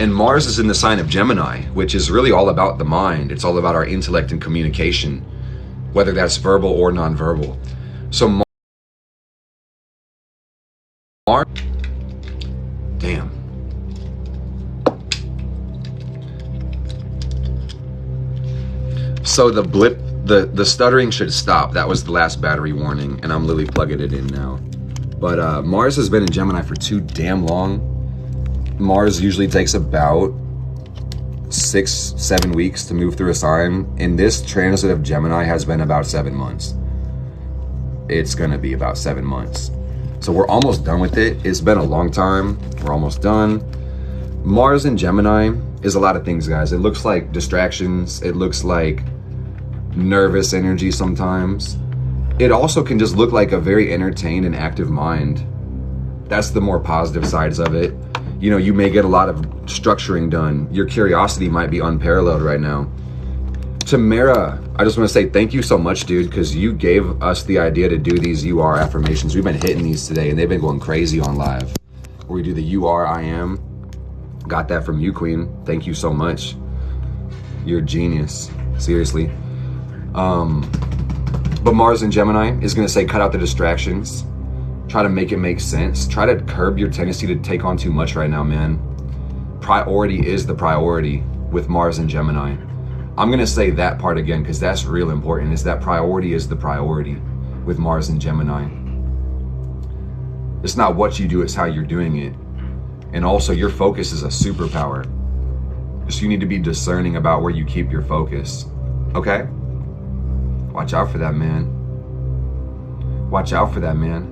S1: And Mars is in the sign of Gemini, which is really all about the mind. It's all about our intellect and communication, whether that's verbal or nonverbal. So Mars, damn. So the blip, the stuttering should stop. That was the last battery warning, and I'm literally plugging it in now. But Mars has been in Gemini for too damn long. Mars usually takes about 6-7 weeks to move through a sign, and this transit of Gemini has been about 7 months. It's gonna be about 7 months. So we're almost done with it. It's been a long time. We're almost done. Mars in Gemini is a lot of things, guys. It looks like distractions. It looks like nervous energy sometimes. It also can just look like a very entertained and active mind. That's the more positive sides of it. You know, you may get a lot of structuring done. Your curiosity might be unparalleled right now. Tamara, I just want to say thank you so much, dude, because you gave us the idea to do these You Are affirmations. We've been hitting these today, and they've been going crazy on live. Where we do the You Are, I Am. Got that from you, Queen. Thank you so much. You're a genius. Seriously. But Mars in Gemini is going to say cut out the distractions. Try to make it make sense. Try to curb your tendency to take on too much right now, man. Priority is the priority with Mars and Gemini. I'm going to say that part again because that's real important, is that priority is the priority with Mars and Gemini. It's not what you do, it's how you're doing it. And also your focus is a superpower. So you need to be discerning about where you keep your focus. Okay? Watch out for that, man. Watch out for that, man.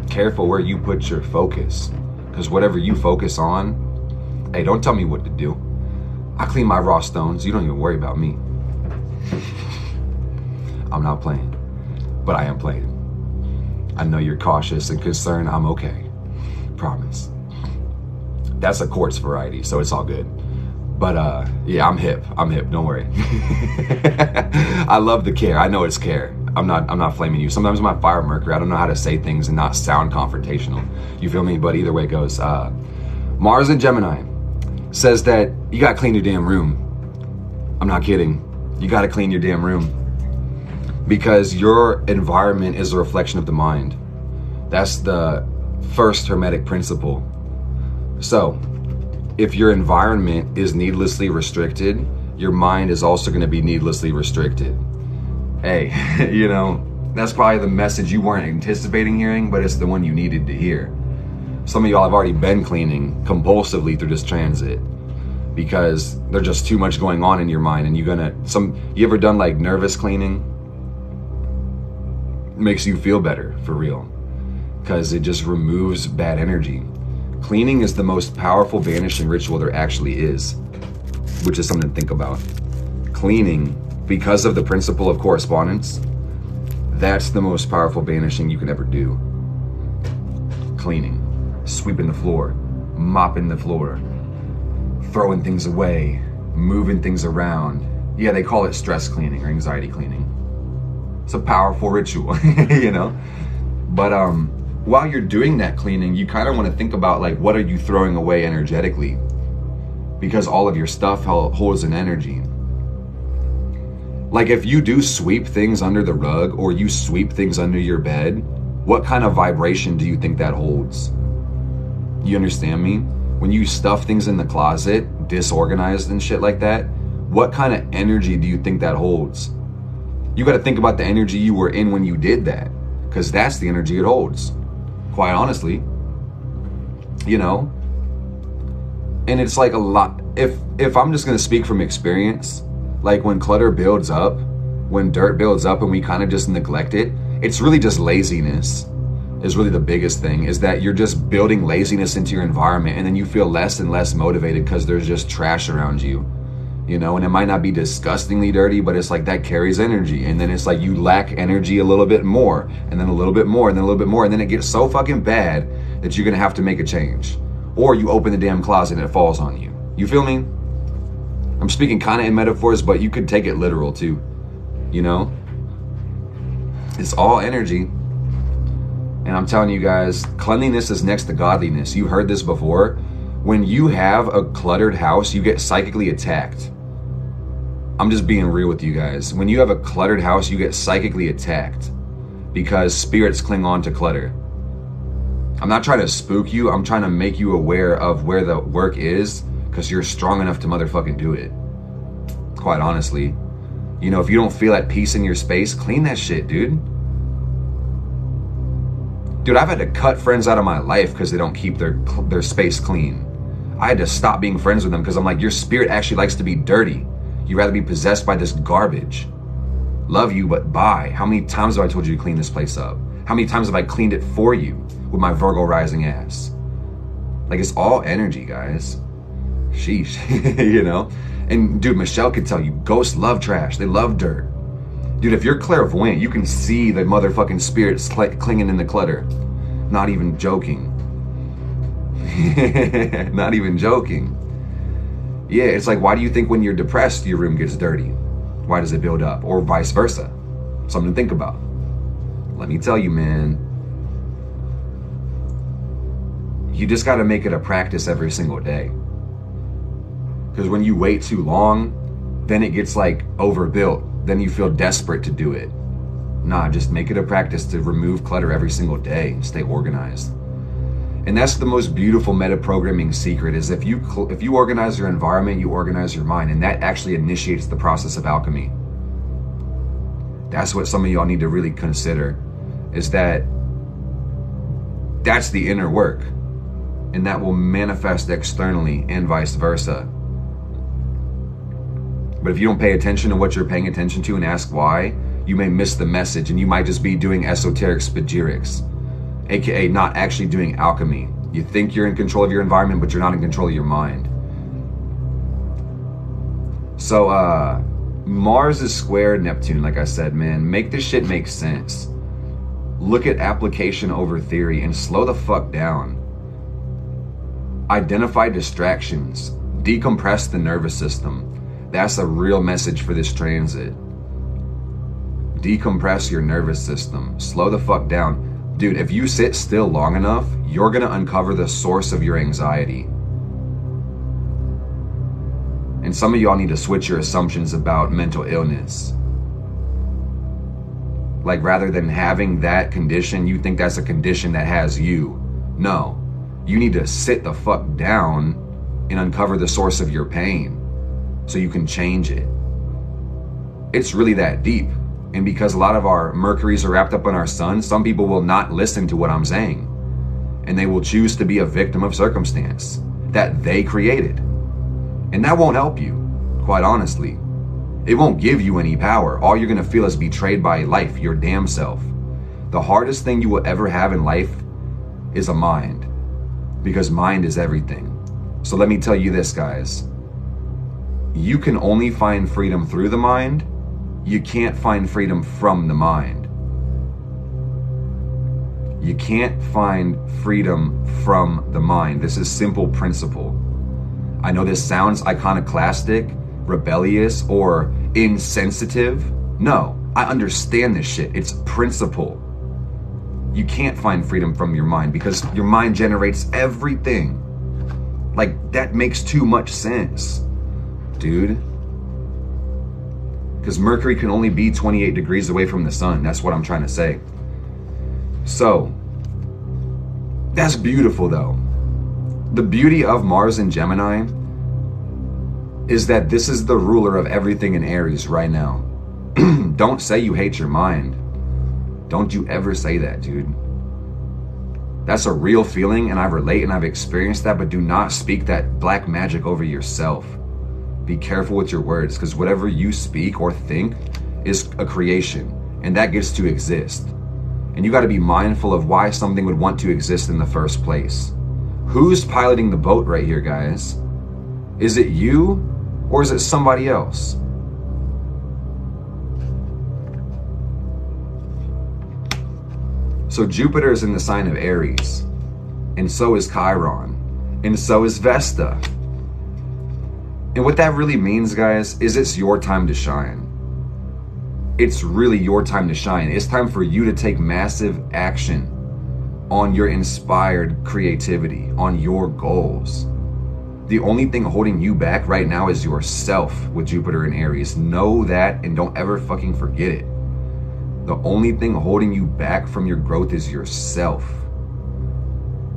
S1: Careful where you put your focus, because whatever you focus on, hey, don't tell me what to do. I clean my raw stones. You don't even worry about me. I'm not playing, but I am playing. I know you're cautious and concerned. I'm okay. Promise. That's a quartz variety, so it's all good. But yeah, I'm hip. Don't worry. I love the care. I know it's care. I'm not flaming you. Sometimes my fire Mercury, I don't know how to say things and not sound confrontational. You feel me? But either way it goes. Mars in Gemini says that you gotta clean your damn room. I'm not kidding. You gotta clean your damn room. Because your environment is a reflection of the mind. That's the first Hermetic principle. So, if your environment is needlessly restricted, your mind is also going to be needlessly restricted. Hey, you know, that's probably the message you weren't anticipating hearing, but it's the one you needed to hear. Some of y'all have already been cleaning compulsively through this transit because there's just too much going on in your mind, and you ever done like nervous cleaning? Makes you feel better, for real, because it just removes bad energy. Cleaning is the most powerful banishing ritual there actually is, which is something to think about. Cleaning, because of the principle of correspondence, that's the most powerful banishing you can ever do. Cleaning, sweeping the floor, mopping the floor, throwing things away, moving things around. Yeah, they call it stress cleaning or anxiety cleaning. It's a powerful ritual, you know? But while you're doing that cleaning, you kind of want to think about like, what are you throwing away energetically? Because all of your stuff holds an energy. Like if you do sweep things under the rug or you sweep things under your bed, what kind of vibration do you think that holds? You understand me? When you stuff things in the closet, disorganized and shit like that, what kind of energy do you think that holds? You got to think about the energy you were in when you did that, because that's the energy it holds. Quite honestly, you know? And it's like a lot, if I'm just going to speak from experience, Like when clutter builds up, when dirt builds up and we kind of just neglect it, it's really just laziness is really the biggest thing, is that you're just building laziness into your environment, and then you feel less and less motivated because there's just trash around you, you know. And it might not be disgustingly dirty, but it's like that carries energy, and then it's like you lack energy a little bit more, and then a little bit more, and then a little bit more, and then it gets so fucking bad that you're gonna have to make a change, or you open the damn closet and it falls on you. You feel me? I'm speaking kind of in metaphors, but you could take it literal too, you know. It's all energy. And I'm telling you guys, cleanliness is next to godliness. You heard this before. When you have a cluttered house, you get psychically attacked. I'm just being real with you guys. When you have a cluttered house, you get psychically attacked because spirits cling on to clutter. I'm not trying to spook you. I'm trying to make you aware of where the work is, because you're strong enough to motherfucking do it. Quite honestly. You know, if you don't feel at peace in your space, clean that shit, dude. Dude, I've had to cut friends out of my life because they don't keep their space clean. I had to stop being friends with them because I'm like, your spirit actually likes to be dirty. You'd rather be possessed by this garbage. Love you, but bye. How many times have I told you to clean this place up? How many times have I cleaned it for you with my Virgo rising ass? Like, it's all energy, guys. Sheesh, you know? And dude, Michelle could tell you, ghosts love trash. They love dirt. Dude, if you're clairvoyant, you can see the motherfucking spirits clinging in the clutter. Not even joking. Not even joking. Yeah, it's like, why do you think when you're depressed, your room gets dirty? Why does it build up? Or vice versa. Something to think about. Let me tell you, man. You just got to make it a practice every single day. Because when you wait too long, then it gets like overbuilt. Then you feel desperate to do it. Nah, just make it a practice to remove clutter every single day and stay organized. And that's the most beautiful meta-programming secret, is if you organize your environment, you organize your mind, and that actually initiates the process of alchemy. That's what some of y'all need to really consider, is that that's the inner work, and that will manifest externally and vice versa. But if you don't pay attention to what you're paying attention to and ask why, you may miss the message, and you might just be doing esoteric spagyrics, aka not actually doing alchemy. You think you're in control of your environment, but you're not in control of your mind. So Mars is square Neptune, like I said, man. Make this shit make sense. Look at application over theory and slow the fuck down. Identify distractions. Decompress the nervous system. That's a real message for this transit. Decompress your nervous system. Slow the fuck down. Dude, if you sit still long enough, you're gonna uncover the source of your anxiety. And some of y'all need to switch your assumptions about mental illness. Like, rather than having that condition, you think that's a condition that has you. No, you need to sit the fuck down and uncover the source of your pain so you can change it. It's really that deep. And because a lot of our Mercuries are wrapped up in our sun, some people will not listen to what I'm saying. And they will choose to be a victim of circumstance that they created. And that won't help you, quite honestly. It won't give you any power. All you're gonna feel is betrayed by life, your damn self. The hardest thing you will ever have in life is a mind, because mind is everything. So let me tell you this, guys. You can only find freedom through the mind. You can't find freedom from the mind. You can't find freedom from the mind. This is simple principle. I know this sounds iconoclastic, rebellious, or insensitive. No, I understand this shit. It's principle. You can't find freedom from your mind because your mind generates everything. Like, that makes too much sense, dude. Because Mercury can only be 28 degrees away from the sun. That's what I'm trying to say. So, that's beautiful though. The beauty of Mars in Gemini is that this is the ruler of everything in Aries right now. Don't say you hate your mind. Don't you ever say that, dude. That's a real feeling, and I relate and I've experienced that, but do not speak that black magic over yourself. Be careful with your words, because whatever you speak or think is a creation, and that gets to exist. And you got to be mindful of why something would want to exist in the first place. Who's piloting the boat right here, guys? Is it you or is it somebody else? So Jupiter is in the sign of Aries, and so is Chiron, and so is Vesta. And what that really means, guys, is it's your time to shine. It's really your time to shine. It's time for you to take massive action on your inspired creativity, on your goals. The only thing holding you back right now is yourself with Jupiter in Aries. Know that and don't ever fucking forget it. The only thing holding you back from your growth is yourself.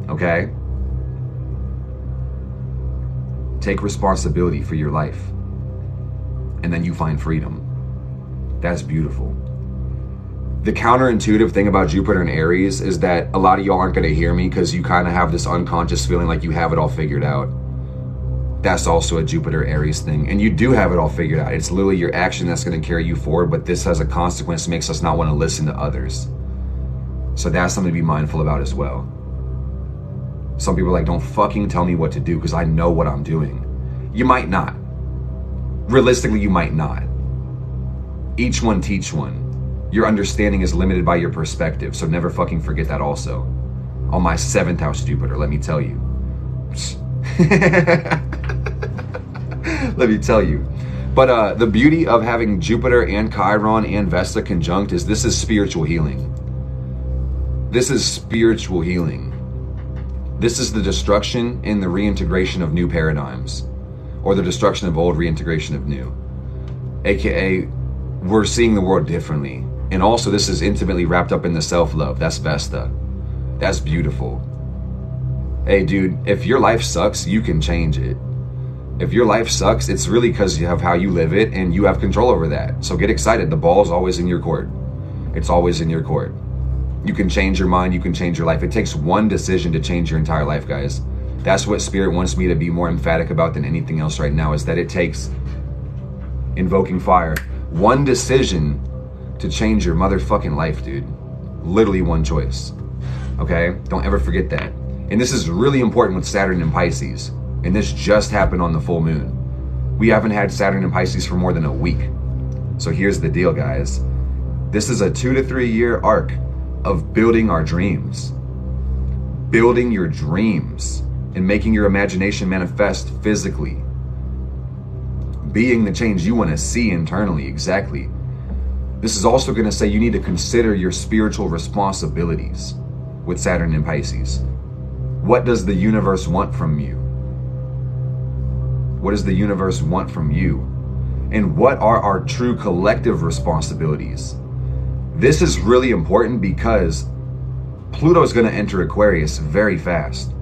S1: Okay? Take responsibility for your life, and then you find freedom. That's beautiful. The counterintuitive thing about Jupiter and Aries is that a lot of y'all aren't going to hear me because you kind of have this unconscious feeling like you have it all figured out. That's also a Jupiter Aries thing. And you do have it all figured out. It's literally your action that's going to carry you forward, but this has a consequence that makes us not want to listen to others. So that's something to be mindful about as well. Some people are like, don't fucking tell me what to do because I know what I'm doing. You might not. Realistically, you might not. Each one teach one. Your understanding is limited by your perspective, so never fucking forget that also. On my 7th house Jupiter, let me tell you. Let me tell you. But the beauty of having Jupiter and Chiron and Vesta conjunct is this is spiritual healing. This is spiritual healing. This is the destruction and the reintegration of new paradigms, or the destruction of old, reintegration of new. AKA, we're seeing the world differently. And also this is intimately wrapped up in the self-love. That's Vesta. That's beautiful. Hey dude, if your life sucks, you can change it. If your life sucks, it's really because of how you live it and you have control over that. So get excited. The ball is always in your court. It's always in your court. You can change your mind. You can change your life. It takes one decision to change your entire life, guys. That's what Spirit wants me to be more emphatic about than anything else right now, is that it takes, invoking fire, one decision to change your motherfucking life, dude. Literally one choice. Okay? Don't ever forget that. And this is really important with Saturn and Pisces. And this just happened on the full moon. We haven't had Saturn and Pisces for more than a week. So here's the deal, guys. This is a 2 to 3 year arc of building our dreams. Building your dreams and making your imagination manifest physically. Being the change you want to see internally, exactly. This is also going to say you need to consider your spiritual responsibilities with Saturn and Pisces. What does the universe want from you? What does the universe want from you? And what are our true collective responsibilities? This is really important because Pluto is going to enter Aquarius very fast,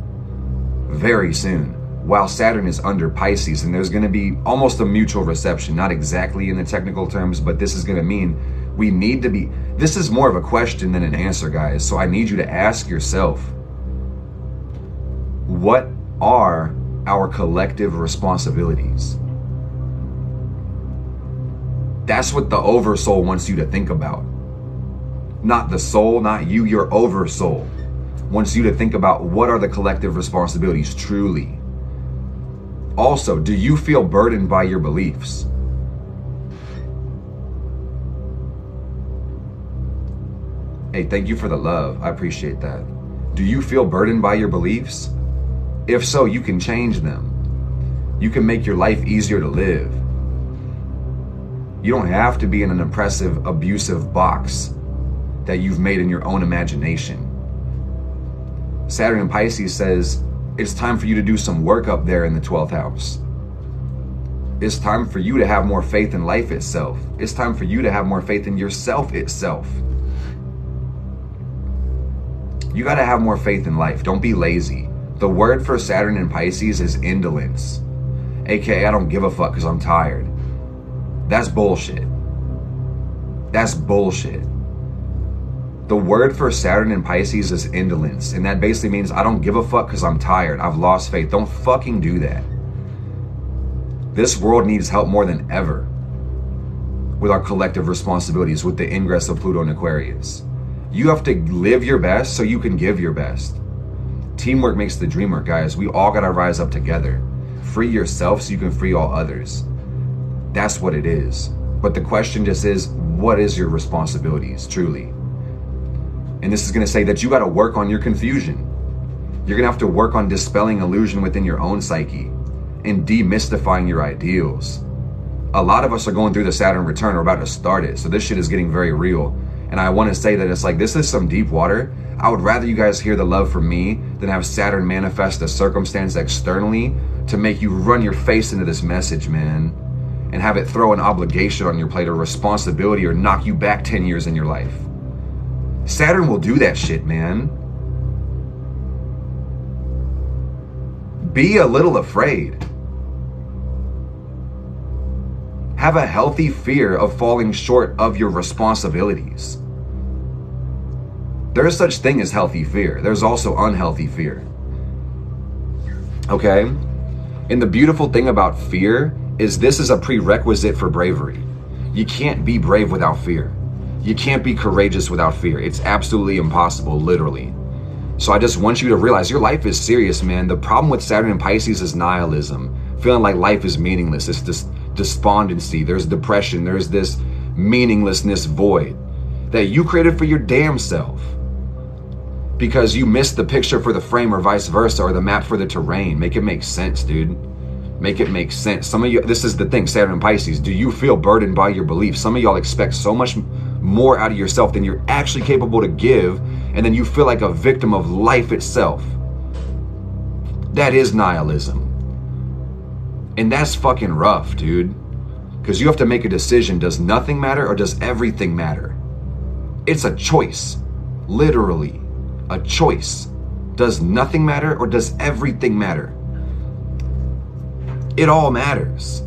S1: very soon, while Saturn is under Pisces, and there's going to be almost a mutual reception, not exactly in the technical terms, but this is going to mean we need to be, this is more of a question than an answer, guys. So I need you to ask yourself, what are our collective responsibilities? That's what the oversoul wants you to think about. Not the soul, not you, your oversoul wants you to think about what are the collective responsibilities truly. Also, do you feel burdened by your beliefs? Hey, thank you for the love. I appreciate that. Do you feel burdened by your beliefs? If so, you can change them. You can make your life easier to live. You don't have to be in an oppressive, abusive box that you've made in your own imagination. Saturn in Pisces says, it's time for you to do some work up there in the 12th house. It's time for you to have more faith in life itself. It's time for you to have more faith in yourself itself. You got to have more faith in life. Don't be lazy. The word for Saturn in Pisces is indolence. AKA, I don't give a fuck because I'm tired. That's bullshit. That's bullshit. The word for Saturn in Pisces is indolence. And that basically means I don't give a fuck because I'm tired. I've lost faith. Don't fucking do that. This world needs help more than ever with our collective responsibilities with the ingress of Pluto and Aquarius. You have to live your best so you can give your best. Teamwork makes the dream work, guys. We all gotta rise up together. Free yourself so you can free all others. That's what it is. But the question just is, what is your responsibilities, truly? And this is gonna say that you gotta work on your confusion. You're gonna have to work on dispelling illusion within your own psyche and demystifying your ideals. A lot of us are going through the Saturn return. We're about to start it. So this shit is getting very real. And I want to say that it's like, this is some deep water. I would rather you guys hear the love from me than have Saturn manifest a circumstance externally to make you run your face into this message, man, and have it throw an obligation on your plate or responsibility or knock you back 10 years in your life. Saturn will do that shit, man. Be a little afraid. Have a healthy fear of falling short of your responsibilities. There is such thing as healthy fear. There's also unhealthy fear. Okay? And the beautiful thing about fear is this is a prerequisite for bravery. You can't be brave without fear. You can't be courageous without fear. It's absolutely impossible, literally. So I just want you to realize your life is serious, man. The problem with Saturn and Pisces is nihilism. Feeling like life is meaningless. It's this despondency. There's depression. There's this meaninglessness void that you created for your damn self because you missed the picture for the frame or vice versa, or the map for the terrain. Make it make sense, dude. Make it make sense. Some of you, this is the thing, Saturn and Pisces, do you feel burdened by your beliefs? Some of y'all expect so much more out of yourself than you're actually capable to give, and then you feel like a victim of life itself. That is nihilism. And that's fucking rough, dude. Because you have to make a decision. Does nothing matter or does everything matter? It's a choice. Literally. A choice. Does nothing matter or does everything matter? It all matters.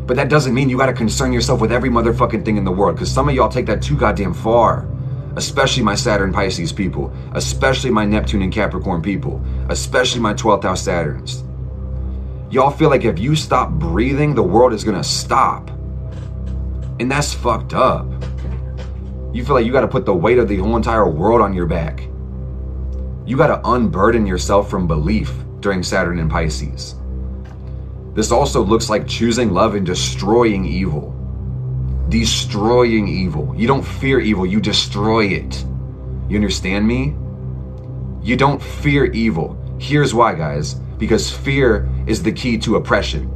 S1: But that doesn't mean you gotta concern yourself with every motherfucking thing in the world. Because some of y'all take that too goddamn far. Especially my Saturn Pisces people. Especially my Neptune and Capricorn people. Especially my 12th house Saturns. Y'all feel like if you stop breathing, the world is gonna stop. And that's fucked up. You feel like you gotta put the weight of the whole entire world on your back. You gotta unburden yourself from belief during Saturn and Pisces. This also looks like choosing love and destroying evil. Destroying evil. You don't fear evil, you destroy it. You understand me? You don't fear evil. Here's why, guys. Because fear is the key to oppression.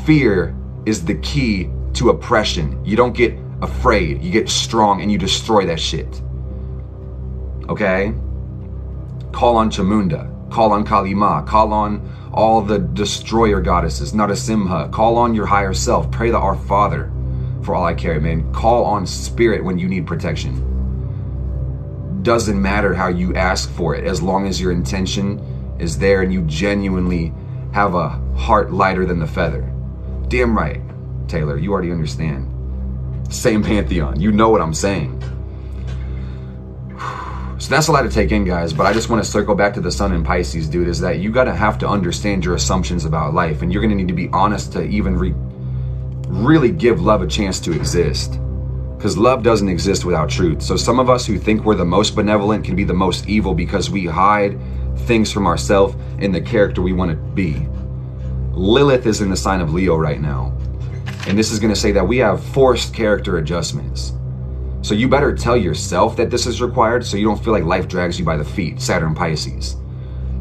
S1: Fear is the key to oppression. You don't get afraid, you get strong and you destroy that shit. Okay? Call on Chamunda, call on Kalima, call on all the destroyer goddesses, Narasimha, call on your higher self, pray to our Father for all I carry, man. Call on spirit when you need protection. Doesn't matter how you ask for it, as long as your intention is there and you genuinely have a heart lighter than the feather. Damn right, Taylor, you already understand. Same pantheon, you know what I'm saying. So that's a lot to take in, guys, but I just want to circle back to the Sun in Pisces, dude, is that you gotta have to understand your assumptions about life, and you're gonna need to be honest to even really give love a chance to exist. Because love doesn't exist without truth. So some of us who think we're the most benevolent can be the most evil because we hide things from ourselves and the character we want to be. Lilith is in the sign of Leo right now. And this is going to say that we have forced character adjustments. So you better tell yourself that this is required so you don't feel like life drags you by the feet. Saturn Pisces.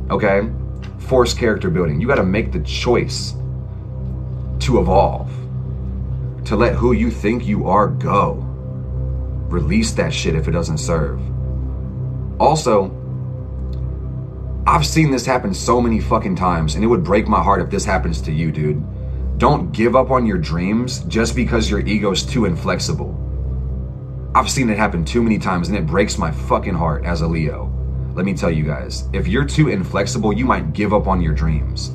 S1: Okay? Forced character building. You got to make the choice to evolve. To let who you think you are go. Release that shit if it doesn't serve. Also, I've seen this happen so many fucking times, and it would break my heart if this happens to you, dude. Don't give up on your dreams just because your ego's too inflexible. I've seen it happen too many times, and it breaks my fucking heart as a Leo. Let me tell you guys, if you're too inflexible, you might give up on your dreams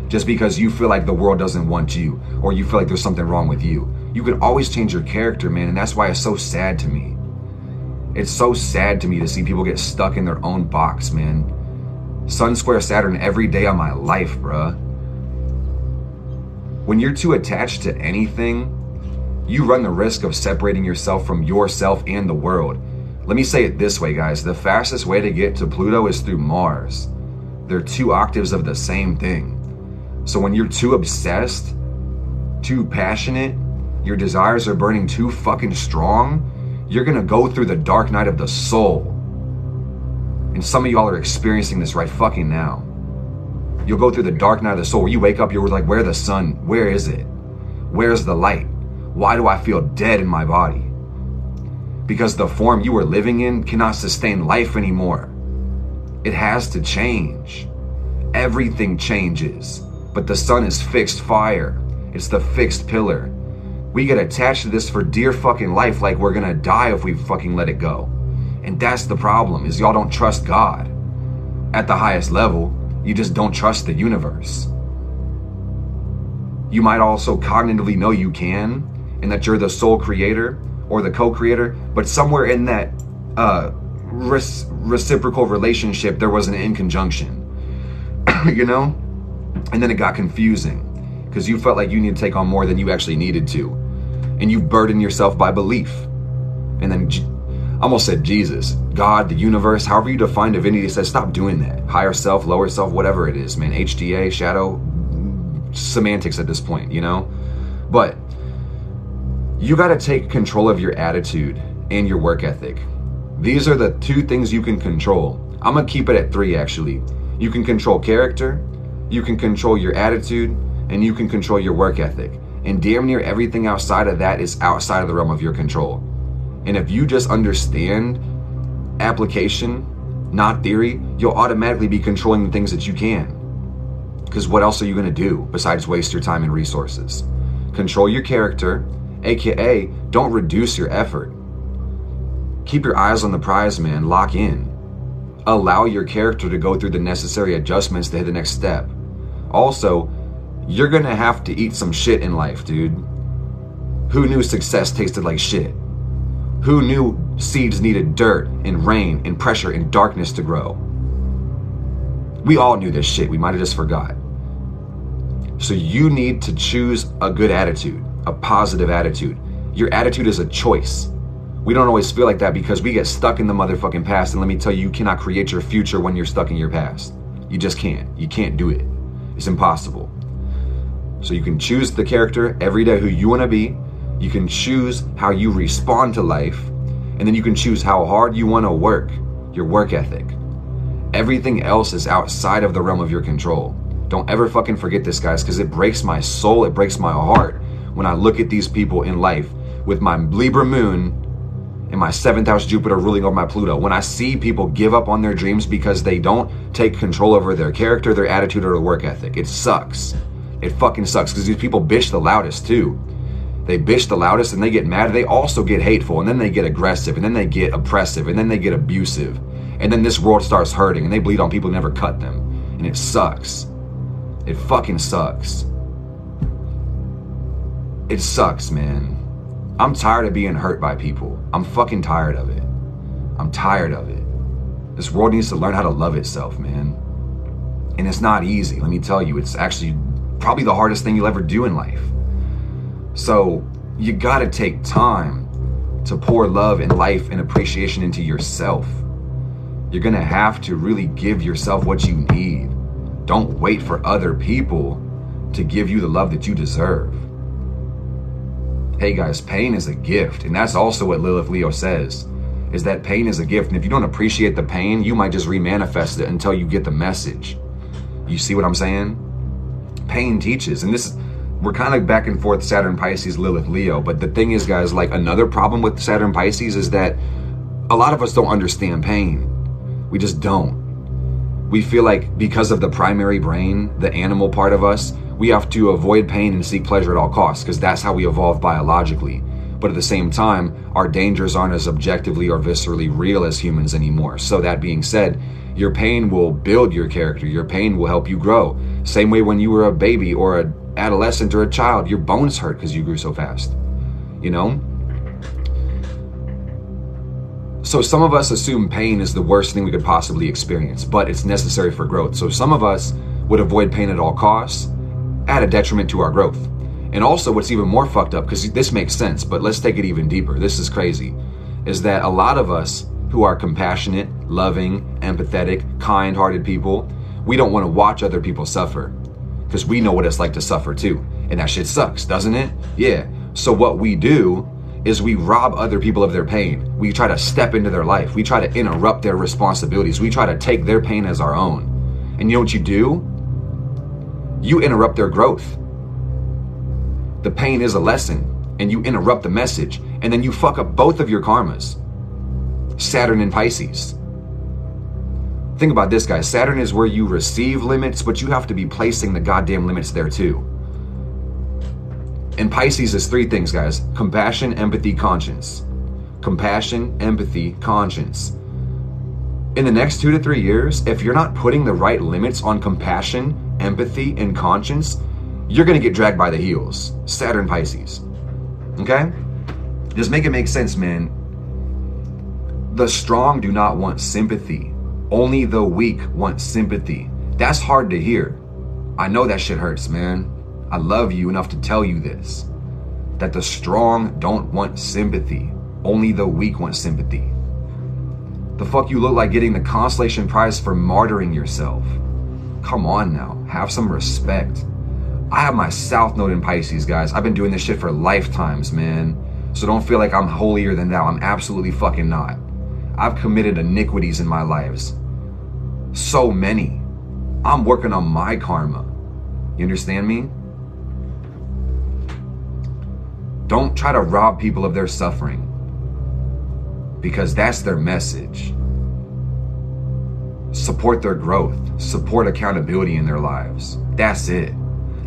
S1: just because you feel like the world doesn't want you, or you feel like there's something wrong with you. You can always change your character, man, and that's why it's so sad to me. It's so sad to me to see people get stuck in their own box, man. Sun square Saturn every day of my life, bruh. When you're too attached to anything, you run the risk of separating yourself from yourself and the world. Let me say it this way, guys. The fastest way to get to Pluto is through Mars. They're 2 octaves of the same thing. So when you're too obsessed, too passionate, your desires are burning too fucking strong, you're gonna go through the dark night of the soul. And some of y'all are experiencing this right fucking now. You'll go through the dark night of the soul where you wake up, you're like, where's the sun? Where is it? Where's the light? Why do I feel dead in my body? Because the form you were living in cannot sustain life anymore. It has to change. Everything changes, but the sun is fixed fire. It's the fixed pillar. We get attached to this for dear fucking life, like we're gonna die if we fucking let it go. And that's the problem, is y'all don't trust God. At the highest level, you just don't trust the universe. You might also cognitively know you can, and that you're the sole creator or the co-creator, but somewhere in that reciprocal relationship, there was an inconjunction, you know? And then it got confusing because you felt like you need to take on more than you actually needed to. And you burden yourself by belief. And then I almost said Jesus, God, the universe, however you define divinity, says stop doing that. Higher self, lower self, whatever it is, man. HDA, shadow, semantics at this point, you know? But you got to take control of your attitude and your work ethic. These are the 2 things you can control. I'm going to keep it at 3, actually. You can control character, you can control your attitude, and you can control your work ethic. And damn near everything outside of that is outside of the realm of your control. And if you just understand application, not theory, you'll automatically be controlling the things that you can. Because what else are you going to do besides waste your time and resources? Control your character, aka don't reduce your effort. Keep your eyes on the prize, man. Lock in. Allow your character to go through the necessary adjustments to hit the next step. Also, you're going to have to eat some shit in life, dude. Who knew success tasted like shit? Who knew seeds needed dirt and rain and pressure and darkness to grow? We all knew this shit. We might have just forgot. So you need to choose a good attitude, a positive attitude. Your attitude is a choice. We don't always feel like that because we get stuck in the motherfucking past. And let me tell you, you cannot create your future when you're stuck in your past. You just can't. You can't do it. It's impossible. So you can choose the character every day who you want to be. You can choose how you respond to life. And then you can choose how hard you want to work, your work ethic. Everything else is outside of the realm of your control. Don't ever fucking forget this, guys, because it breaks my soul. It breaks my heart when I look at these people in life with my Libra moon and my 7th house Jupiter ruling over my Pluto. When I see people give up on their dreams because they don't take control over their character, their attitude, or their work ethic, it sucks. It fucking sucks because these people bitch the loudest too. They bitch the loudest and they get mad. They also get hateful, and then they get aggressive, and then they get oppressive, and then they get abusive. And then this world starts hurting and they bleed on people who never cut them. And it sucks. It fucking sucks. It sucks, man. I'm tired of being hurt by people. I'm fucking tired of it. I'm tired of it. This world needs to learn how to love itself, man. And it's not easy, let me tell you. It's actually probably the hardest thing you'll ever do in life. So you gotta take time to pour love and life and appreciation into yourself. You're gonna have to really give yourself what you need. Don't wait for other people to give you the love that you deserve. Hey guys, pain is a gift, and that's also what Lilith Leo says, is that pain is a gift, and if you don't appreciate the pain, you might just remanifest it until you get the message. You see what I'm saying? Pain teaches, and we're kind of back and forth, Saturn, Pisces, Lilith, Leo, but the thing is, guys, like another problem with Saturn, Pisces is that a lot of us don't understand pain. We just don't. We feel like because of the primary brain, the animal part of us, we have to avoid pain and seek pleasure at all costs because that's how we evolved biologically. But at the same time, our dangers aren't as objectively or viscerally real as humans anymore. So that being said, your pain will build your character. Your pain will help you grow. Same way when you were a baby or an adolescent or a child, your bones hurt because you grew so fast, you know? So some of us assume pain is the worst thing we could possibly experience, but it's necessary for growth. So some of us would avoid pain at all costs at a detriment to our growth. And also what's even more fucked up, because this makes sense, but let's take it even deeper. This is crazy. Is that a lot of us who are compassionate, loving, empathetic, kind-hearted people, we don't want to watch other people suffer because we know what it's like to suffer too. And that shit sucks, doesn't it? Yeah. So what we do is we rob other people of their pain. We try to step into their life. We try to interrupt their responsibilities. We try to take their pain as our own. And you know what you do? You interrupt their growth. The pain is a lesson, and you interrupt the message, and then you fuck up both of your karmas. Saturn and Pisces. Think about this, guys. Saturn is where you receive limits, but you have to be placing the goddamn limits there too. And Pisces is three things, guys. Compassion, empathy, conscience. Compassion, empathy, conscience. In the next 2 to 3 years, if you're not putting the right limits on compassion, empathy, and conscience, you're gonna get dragged by the heels. Saturn, Pisces. Okay? Just make it make sense, man. The strong do not want sympathy. Only the weak want sympathy. That's hard to hear. I know that shit hurts, man. I love you enough to tell you this. That the strong don't want sympathy. Only the weak want sympathy. The fuck you look like getting the consolation prize for martyring yourself. Come on now, have some respect. I have my South Node in Pisces, guys. I've been doing this shit for lifetimes, man. So don't feel like I'm holier than thou. I'm absolutely fucking not. I've committed iniquities in my lives. So many. I'm working on my karma. You understand me? Don't try to rob people of their suffering, because that's their message. Support their growth. Support accountability in their lives. That's it.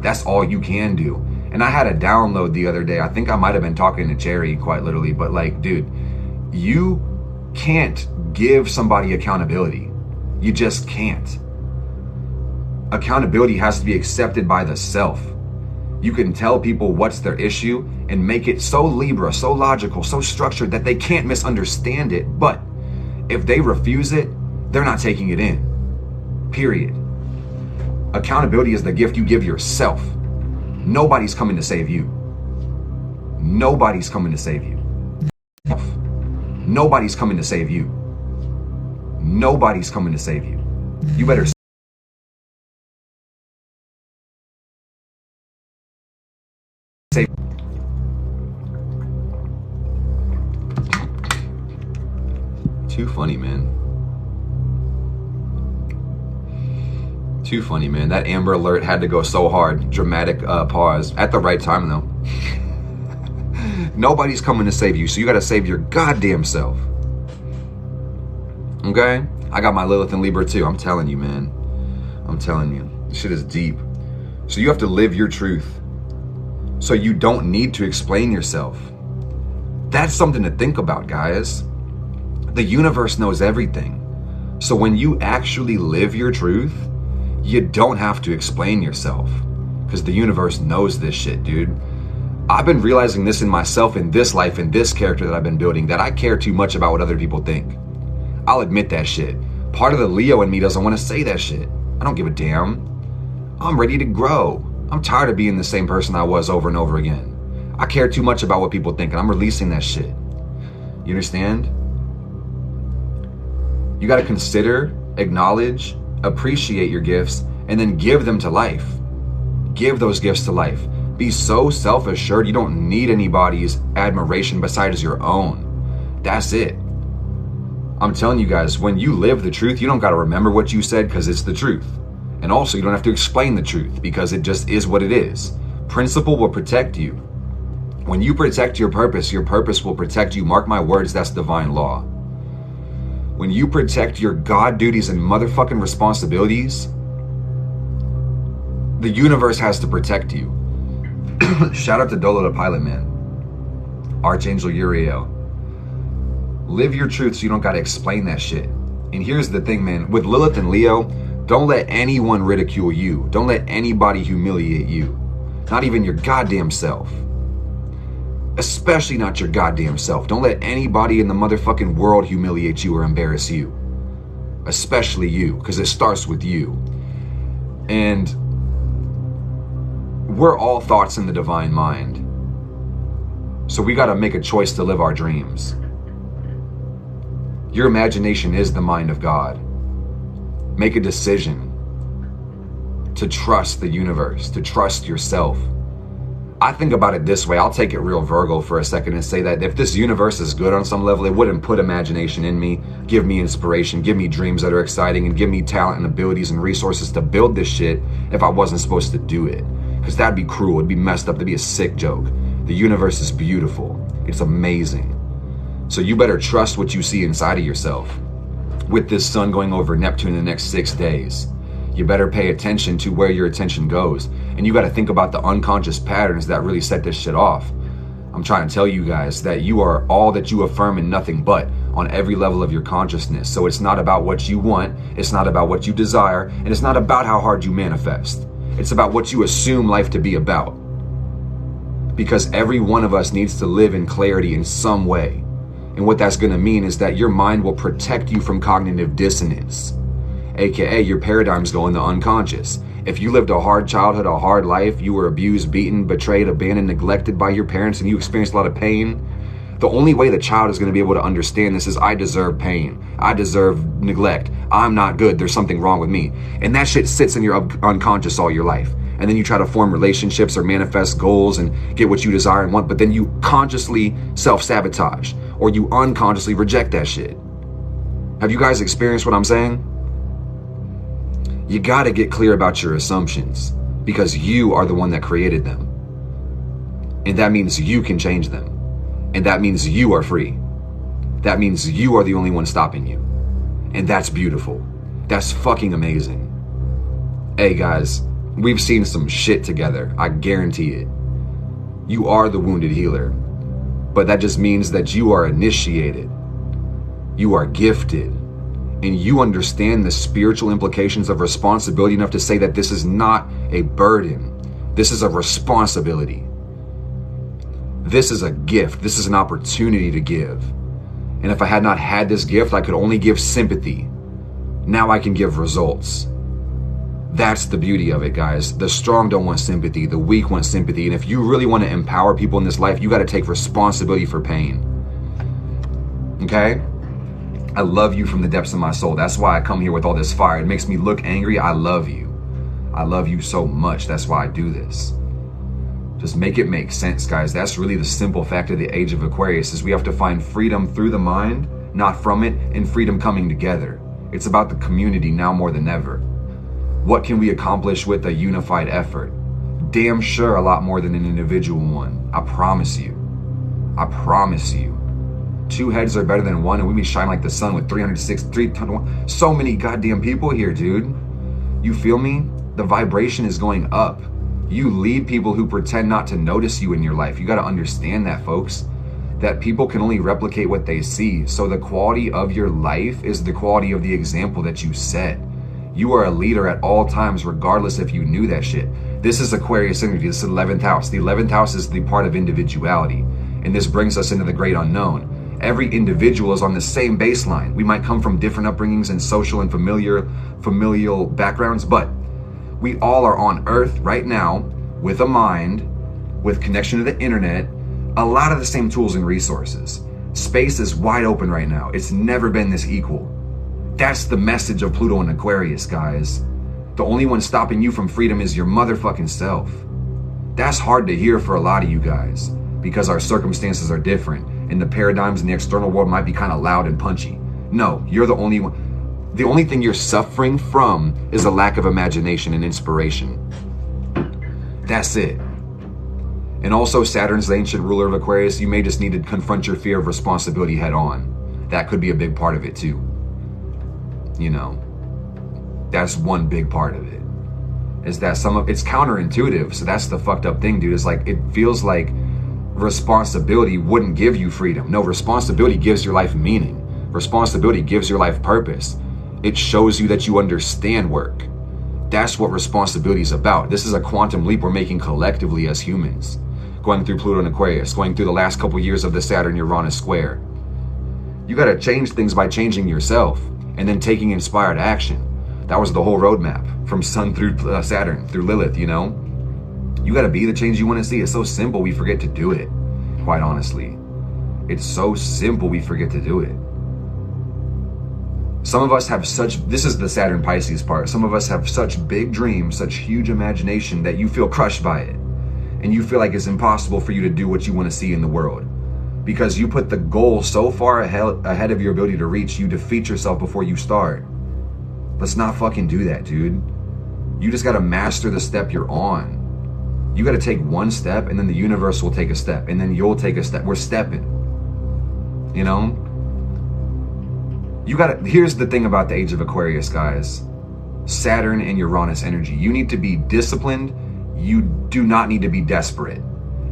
S1: That's all you can do. And I had a download the other day. I think I might have been talking to Cherry quite literally, but like, dude, you can't give somebody accountability. You just can't. Accountability has to be accepted by the self. You can tell people what's their issue and make it so Libra, so logical, so structured that they can't misunderstand it. But if they refuse it, they're not taking it in. Period. Accountability is the gift you give yourself. Nobody's coming to save you. Nobody's coming to save you. Nobody's coming to save you. Nobody's coming to save you. You better save. Too funny, man. Too funny, man. That Amber Alert had to go so hard. Dramatic pause. At the right time, though. Nobody's coming to save you, so you gotta save your goddamn self. Okay? I got my Lilith and Libra too. I'm telling you, man. I'm telling you. This shit is deep. So you have to live your truth. So you don't need to explain yourself. That's something to think about, guys. The universe knows everything. So when you actually live your truth, you don't have to explain yourself, because the universe knows this shit, dude. I've been realizing this in myself, in this life, in this character that I've been building, that I care too much about what other people think. I'll admit that shit. Part of the Leo in me doesn't want to say that shit. I don't give a damn. I'm ready to grow. I'm tired of being the same person I was over and over again. I care too much about what people think, and I'm releasing that shit. You understand? You gotta consider, acknowledge, appreciate your gifts, and then give them to life. Give those gifts to life. Be so self-assured you don't need anybody's admiration besides your own. That's it. I'm telling you guys, when you live the truth, you don't gotta remember what you said, because it's the truth. And also, you don't have to explain the truth, because it just is what it is. Principle will protect you. When you protect your purpose will protect you. Mark my words, that's divine law. When you protect your God duties and motherfucking responsibilities, the universe has to protect you. Shout out to Dolo the Pilot Man. Archangel Uriel. Live your truth so you don't gotta explain that shit. And here's the thing, man. With Lilith and Leo, don't let anyone ridicule you. Don't let anybody humiliate you. Not even your goddamn self. Especially not your goddamn self. Don't let anybody in the motherfucking world humiliate you or embarrass you. Especially you, because it starts with you. And We're all thoughts in the divine mind. So we got to make a choice to live our dreams. Your imagination is the mind of God. Make a decision to trust the universe, to trust yourself. I think about it this way. I'll take it real Virgo for a second and say that if this universe is good on some level, it wouldn't put imagination in me, give me inspiration, give me dreams that are exciting, and give me talent and abilities and resources to build this shit if I wasn't supposed to do it. Because that'd be cruel. It'd be messed up. It'd be a sick joke. The universe is beautiful. It's amazing. So you better trust what you see inside of yourself. With this sun going over Neptune in the next 6 days, you better pay attention to where your attention goes. And you got to think about the unconscious patterns that really set this shit off. I'm trying to tell you guys that you are all that you affirm and nothing but on every level of your consciousness. So it's not about what you want. It's not about what you desire. And it's not about how hard you manifest. It's about what you assume life to be about. Because every one of us needs to live in clarity in some way. And what that's going to mean is that your mind will protect you from cognitive dissonance, aka your paradigms go in the unconscious. If you lived a hard childhood, a hard life, you were abused, beaten, betrayed, abandoned, neglected by your parents, and you experienced a lot of pain, the only way the child is going to be able to understand this is I deserve pain. I deserve neglect. I'm not good. There's something wrong with me. And that shit sits in your unconscious all your life. And then you try to form relationships or manifest goals and get what you desire and want, but then you consciously self-sabotage or you unconsciously reject that shit. Have you guys experienced what I'm saying? You got to get clear about your assumptions because you are the one that created them. And that means you can change them. And that means you are free. That means you are the only one stopping you. And that's beautiful. That's fucking amazing. Hey guys, we've seen some shit together. I guarantee it. You are the wounded healer. But that just means that you are initiated. You are gifted. And you understand the spiritual implications of responsibility enough to say that this is not a burden. This is a responsibility. This is a gift. This is an opportunity to give. And if I had not had this gift, I could only give sympathy. Now I can give results. That's the beauty of it, guys. The strong don't want sympathy. The weak want sympathy. And if you really want to empower people in this life, you got to take responsibility for pain. Okay? I love you from the depths of my soul. That's why I come here with all this fire. It makes me look angry. I love you. I love you so much. That's why I do this. Just make it make sense, guys. That's really the simple fact of the age of Aquarius is we have to find freedom through the mind, not from it, and freedom coming together. It's about the community now more than ever. What can we accomplish with a unified effort? Damn sure a lot more than an individual one. I promise you. I promise you. 2 heads are better than one, and we shine like the sun with 301. So many goddamn people here, dude. You feel me? The vibration is going up. You lead people who pretend not to notice you in your life. You got to understand that, folks. That people can only replicate what they see. So the quality of your life is the quality of the example that you set. You are a leader at all times, regardless if you knew that shit. This is Aquarius energy. This is the 11th house. The 11th house is the part of individuality. And this brings us into the great unknown. Every individual is on the same baseline. We might come from different upbringings and social and familial backgrounds, but we all are on Earth right now with a mind, with connection to the internet, a lot of the same tools and resources. Space is wide open right now. It's never been this equal. That's the message of Pluto and Aquarius, guys. The only one stopping you from freedom is your motherfucking self. That's hard to hear for a lot of you guys because our circumstances are different and the paradigms in the external world might be kind of loud and punchy. No, you're the only one. The only thing you're suffering from is a lack of imagination and inspiration. That's it. And also Saturn's the ancient ruler of Aquarius. You may just need to confront your fear of responsibility head on. That could be a big part of it too. You know, that's one big part of it. Is that it's counterintuitive. So that's the fucked up thing, dude. It's like, it feels like responsibility wouldn't give you freedom. No, responsibility gives your life meaning. Responsibility gives your life purpose. It shows you that you understand work. That's what responsibility is about. This is a quantum leap we're making collectively as humans. Going through Pluto and Aquarius, going through the last couple years of the Saturn-Uranus square. You got to change things by changing yourself and then taking inspired action. That was the whole roadmap from Sun through Saturn, through Lilith, you know? You got to be the change you want to see. It's so simple, we forget to do it. Quite honestly, it's so simple, we forget to do it. Some of us have such, this is the Saturn Pisces part, some of us have such big dreams, such huge imagination that you feel crushed by it. And you feel like it's impossible for you to do what you want to see in the world. Because you put the goal so far ahead of your ability to reach, you defeat yourself before you start. Let's not fucking do that, dude. You just got to master the step you're on. You got to take one step, and then the universe will take a step, and then you'll take a step. We're stepping, you know? Here's the thing about the age of Aquarius, guys. Saturn and Uranus energy. You need to be disciplined. You do not need to be desperate.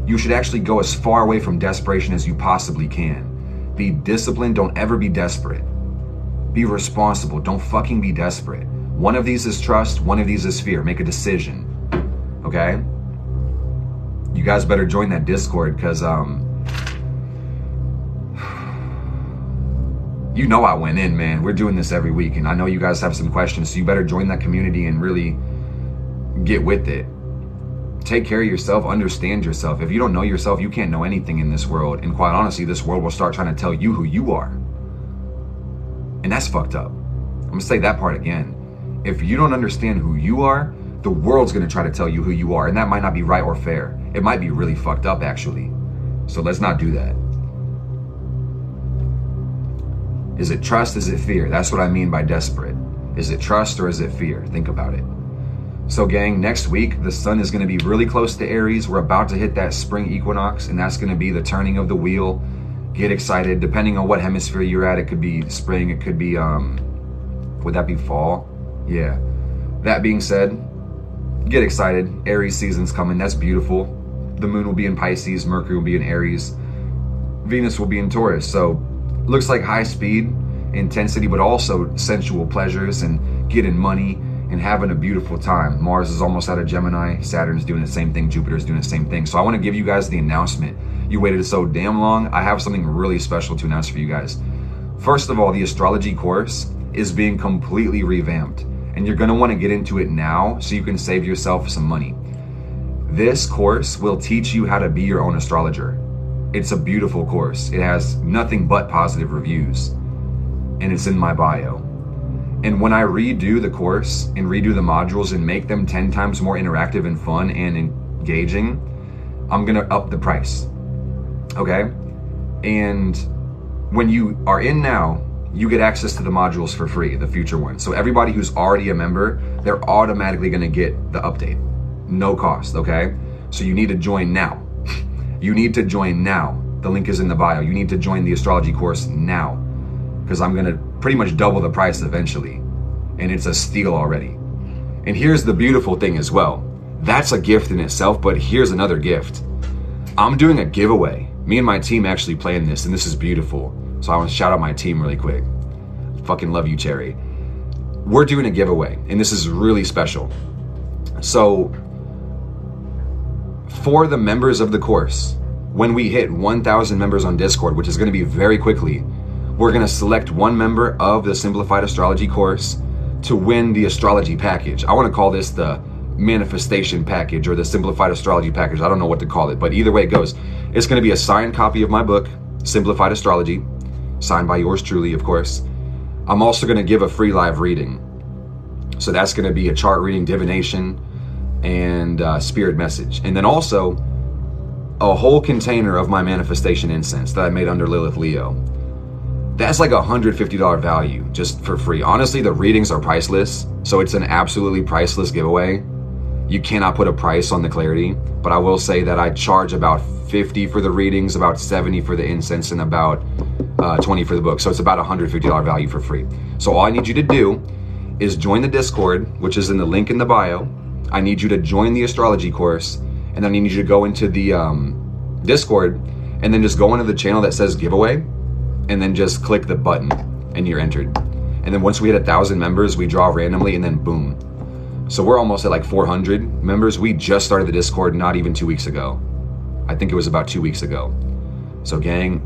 S1: You should actually go as far away from desperation as you possibly can. Be disciplined. Don't ever be desperate. Be responsible. Don't fucking be desperate. One of these is trust. One of these is fear. Make a decision. Okay? You guys better join that Discord, because you know I went in, man. We're doing this every week, and I know you guys have some questions, so you better join that community and really get with it. Take care of yourself, understand yourself. If you don't know yourself, you can't know anything in this world. And quite honestly, this world will start trying to tell you who you are. And that's fucked up. I'm gonna say that part again. If you don't understand who you are, the world's gonna try to tell you who you are. And that might not be right or fair. It might be really fucked up, actually. So let's not do that. Is it trust? Is it fear? That's what I mean by desperate. Is it trust or is it fear? Think about it. So gang, next week, the sun is going to be really close to Aries. We're about to hit that spring equinox, and that's going to be the turning of the wheel. Get excited. Depending on what hemisphere you're at, it could be spring, it could be, would that be fall? Yeah. That being said, get excited. Aries season's coming. That's beautiful. The moon will be in Pisces. Mercury will be in Aries. Venus will be in Taurus. So looks like high speed, intensity, but also sensual pleasures and getting money and having a beautiful time. Mars is almost out of Gemini. Saturn's doing the same thing. Jupiter's doing the same thing. So I want to give you guys the announcement. You waited so damn long. I have something really special to announce for you guys. First of all, the astrology course is being completely revamped, and you're going to want to get into it now so you can save yourself some money. This course will teach you how to be your own astrologer. It's a beautiful course. It has nothing but positive reviews, and it's in my bio. And when I redo the course and redo the modules and make them 10 times more interactive and fun and engaging, I'm gonna up the price, okay? And when you are in now, you get access to the modules for free, the future ones. So everybody who's already a member, they're automatically gonna get the update, no cost, okay? So you need to join now. You need to join now. The link is in the bio. You need to join the astrology course now, because I'm gonna pretty much double the price eventually, and it's a steal already. And here's the beautiful thing as well. That's a gift in itself, but here's another gift. I'm doing a giveaway. Me and my team actually planned this, and this is beautiful. So I want to shout out my team really quick. Fucking love you, Cherry. We're doing a giveaway, and this is really special. So for the members of the course, when we hit 1,000 members on Discord, which is going to be very quickly, we're going to select one member of the Simplified Astrology course to win the astrology package. I want to call this the manifestation package or the Simplified Astrology package. I don't know what to call it, but either way it goes. It's going to be a signed copy of my book, Simplified Astrology, signed by yours truly, of course. I'm also going to give a free live reading. So that's going to be a chart reading, divination, and spirit message. And then also a whole container of my manifestation incense that I made under Lilith Leo. That's like $150 value just for free. Honestly, the readings are priceless, so it's an absolutely priceless giveaway. You cannot put a price on the clarity, but I will say that I charge about $50 for the readings, about $70 for the incense, and about $20 for the book. So it's about $150 value for free. So all I need you to do is join the Discord, which is in the link in the bio. I need you to join the astrology course, and then I need you to go into the Discord, and then just go into the channel that says giveaway, and then just click the button, and you're entered. And then once we hit 1,000 members, we draw randomly, and then boom. So we're almost at like 400 members. We just started the Discord not even 2 weeks ago. I think it was about 2 weeks ago. So gang,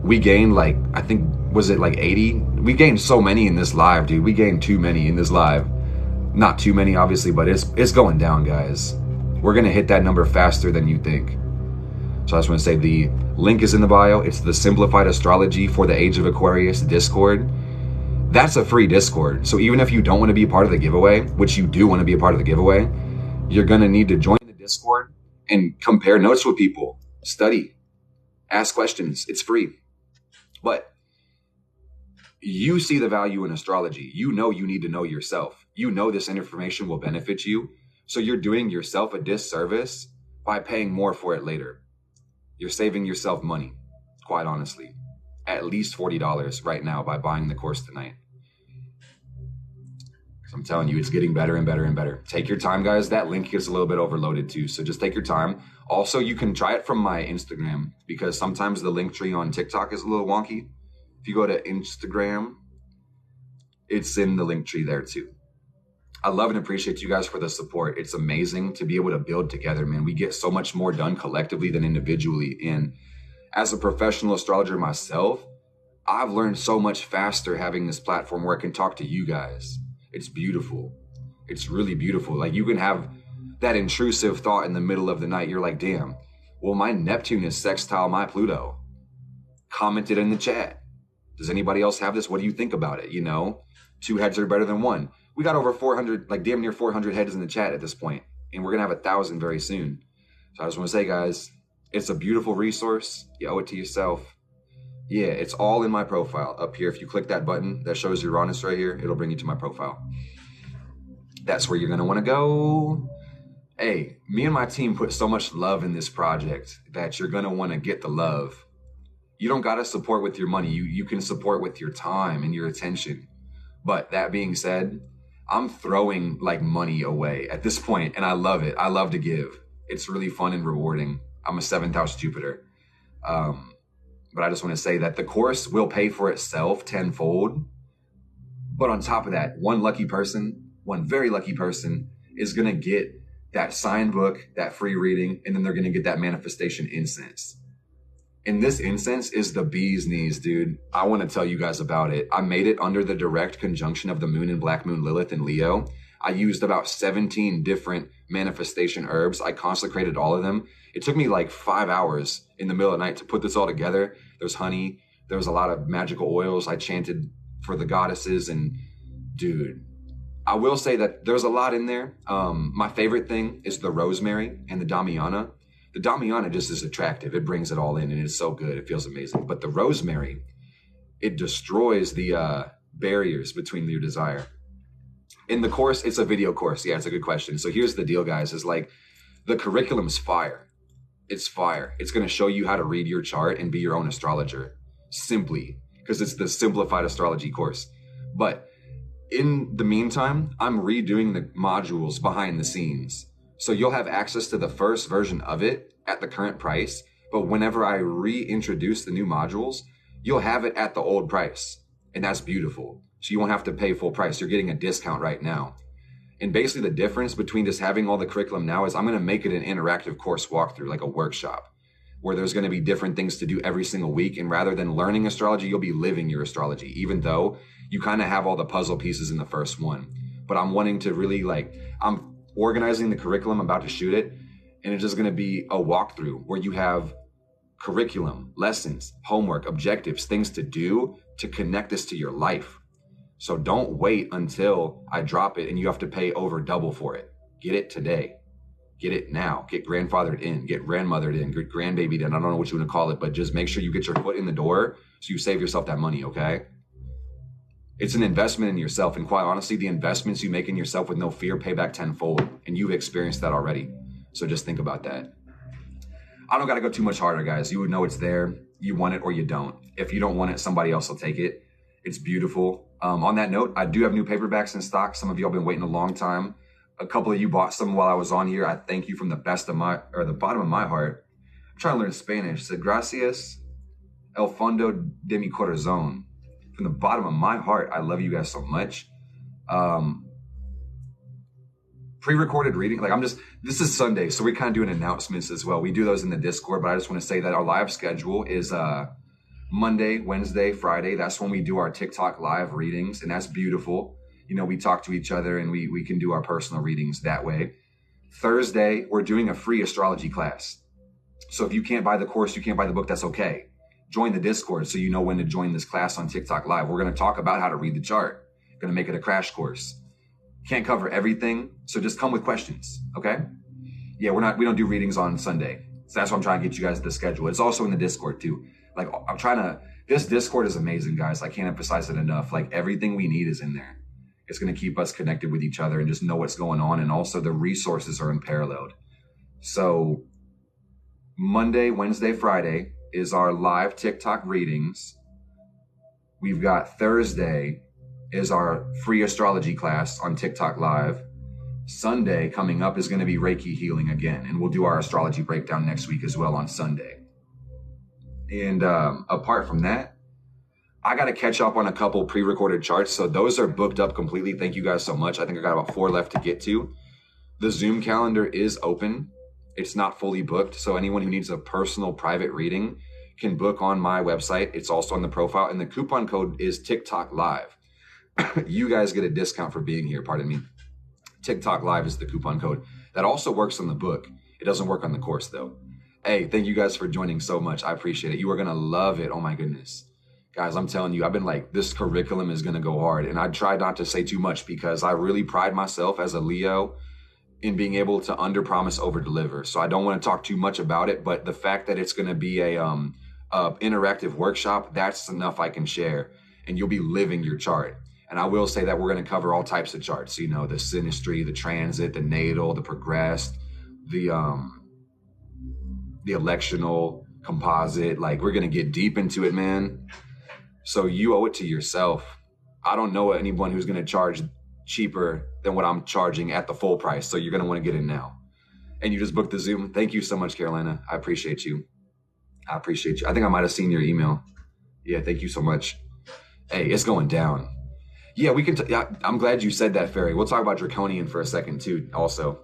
S1: we gained like, I think, was it like 80? We gained so many in this live, dude. We gained too many in this live. Not too many, obviously, but it's going down, guys. we're going to hit that number faster than you think. So I just want to say the link is in the bio. It's the Simplified Astrology for the Age of Aquarius Discord. That's a free Discord. So even if you don't want to be a part of the giveaway, which you do want to be a part of the giveaway, you're going to need to join the Discord and compare notes with people, study, ask questions. It's free. But you see the value in astrology. You know you need to know yourself. You know this information will benefit you. So you're doing yourself a disservice by paying more for it later. You're saving yourself money, quite honestly. At least $40 right now by buying the course tonight. I'm telling you, it's getting better and better and better. Take your time, guys. That link gets a little bit overloaded too, so just take your time. Also, you can try it from my Instagram because sometimes the link tree on TikTok is a little wonky. If you go to Instagram, it's in the link tree there too. I love and appreciate you guys for the support. It's amazing to be able to build together, man. We get so much more done collectively than individually. And as a professional astrologer myself, I've learned so much faster having this platform where I can talk to you guys. It's beautiful. It's really beautiful. Like, you can have that intrusive thought in the middle of the night. You're like, damn, well, my Neptune is sextile my Pluto. Comment it in the chat. Does anybody else have this? What do you think about it? You know, 2 heads are better than 1. We got over 400, like damn near 400 heads in the chat at this point, and we're going to have 1,000 very soon. So I just want to say, guys, it's a beautiful resource. You owe it to yourself. Yeah, it's all in my profile up here. If you click that button that shows Uranus right here, it'll bring you to my profile. That's where you're going to want to go. Hey, me and my team put so much love in this project that you're going to want to get the love. You don't got to support with your money. You can support with your time and your attention. But that being said, I'm throwing like money away at this point, and I love it. I love to give. It's really fun and rewarding. I'm a 7th house Jupiter. But I just want to say that the course will pay for itself tenfold. But on top of that, one very lucky person is going to get that signed book, that free reading, and then they're going to get that manifestation incense. And this incense is the bee's knees, dude. I want to tell you guys about it. I made it under the direct conjunction of the moon and black moon Lilith and Leo. I used about 17 different manifestation herbs. I consecrated all of them. It took me like 5 hours in the middle of the night to put this all together. There's honey. There was a lot of magical oils. I chanted for the goddesses, and dude, I will say that there's a lot in there. My favorite thing is the rosemary and the Damiana. The Damiana just is attractive. It brings it all in, and it's so good. It feels amazing. But the rosemary, it destroys the barriers between your desire. In the course, it's a video course. Yeah, it's a good question. So here's the deal, guys, is like the curriculum's fire. It's fire. It's going to show you how to read your chart and be your own astrologer. Simply, because it's the simplified astrology course. But in the meantime, I'm redoing the modules behind the scenes. So you'll have access to the first version of it at the current price. But whenever I reintroduce the new modules, you'll have it at the old price. And that's beautiful. So you won't have to pay full price. You're getting a discount right now. And basically the difference between just having all the curriculum now is I'm going to make it an interactive course walkthrough, like a workshop, where there's going to be different things to do every single week. And rather than learning astrology, you'll be living your astrology, even though you kind of have all the puzzle pieces in the first one. But I'm wanting to really I'm organizing the curriculum, I'm about to shoot it. And it's just going to be a walkthrough where you have curriculum, lessons, homework, objectives, things to do to connect this to your life. So don't wait until I drop it and you have to pay over double for it. Get it today. Get it now. Get grandfathered in, get grandmothered in, get grandbabied in. I don't know what you want to call it, but just make sure you get your foot in the door so you save yourself that money, okay? It's an investment in yourself. And quite honestly, the investments you make in yourself with no fear pay back tenfold. And you've experienced that already. So just think about that. I don't got to go too much harder, guys. You would know it's there. You want it or you don't. If you don't want it, somebody else will take it. It's beautiful. On that note, I do have new paperbacks in stock. Some of you have been waiting a long time. A couple of you bought some while I was on here. I thank you from the bottom of my heart. I'm trying to learn Spanish. Said gracias el fondo de mi corazón. From the bottom of my heart, I love you guys so much. Pre-recorded reading, this is Sunday, so we're kind of doing announcements as well. We do those in the Discord, but I just want to say that our live schedule is Monday, Wednesday, Friday. That's when we do our TikTok live readings, and that's beautiful. You know, we talk to each other and we can do our personal readings that way. Thursday, we're doing a free astrology class. So if you can't buy the course, you can't buy the book, that's okay. Join the Discord so you know when to join this class on TikTok Live. We're going to talk about how to read the chart. Going to make it a crash course. Can't cover everything, so just come with questions, okay? Yeah, we don't do readings on Sunday. So that's why I'm trying to get you guys the schedule. It's also in the Discord too. Like this Discord is amazing, guys. I can't emphasize it enough. Like everything we need is in there. It's going to keep us connected with each other and just know what's going on. And also the resources are unparalleled. So Monday, Wednesday, Friday is our live TikTok readings. We've got Thursday is our free astrology class on TikTok Live. Sunday coming up is going to be Reiki healing again. And we'll do our astrology breakdown next week as well on Sunday. And apart from that, I got to catch up on a couple pre-recorded charts. So those are booked up completely. Thank you guys so much. I think I got about 4 left to get to. The Zoom calendar is open. It's not fully booked. So anyone who needs a personal private reading can book on my website. It's also on the profile. And the coupon code is TikTok Live. You guys get a discount for being here. Pardon me. TikTok Live is the coupon code. That also works on the book. It doesn't work on the course though. Hey, thank you guys for joining so much. I appreciate it. You are going to love it. Oh my goodness. Guys, I'm telling you, I've been like, this curriculum is going to go hard. And I try not to say too much because I really pride myself as a Leo in being able to under promise, over deliver. So I don't want to talk too much about it, but the fact that it's going to be a interactive workshop, that's enough I can share, and you'll be living your chart. And I will say that we're going to cover all types of charts, you know, the synastry, the transit, the natal, the progressed, the electional, composite. Like, we're going to get deep into it, man. So you owe it to yourself. I don't know anyone who's going to charge cheaper than what I'm charging at the full price. So you're going to want to get in now. And you just booked the Zoom. Thank you so much, Carolina. I appreciate you. I appreciate you. I think I might have seen your email. Yeah, thank you so much. Hey, it's going down. Yeah, we can. I'm glad you said that, Ferry. We'll talk about Draconian for a second too. Also,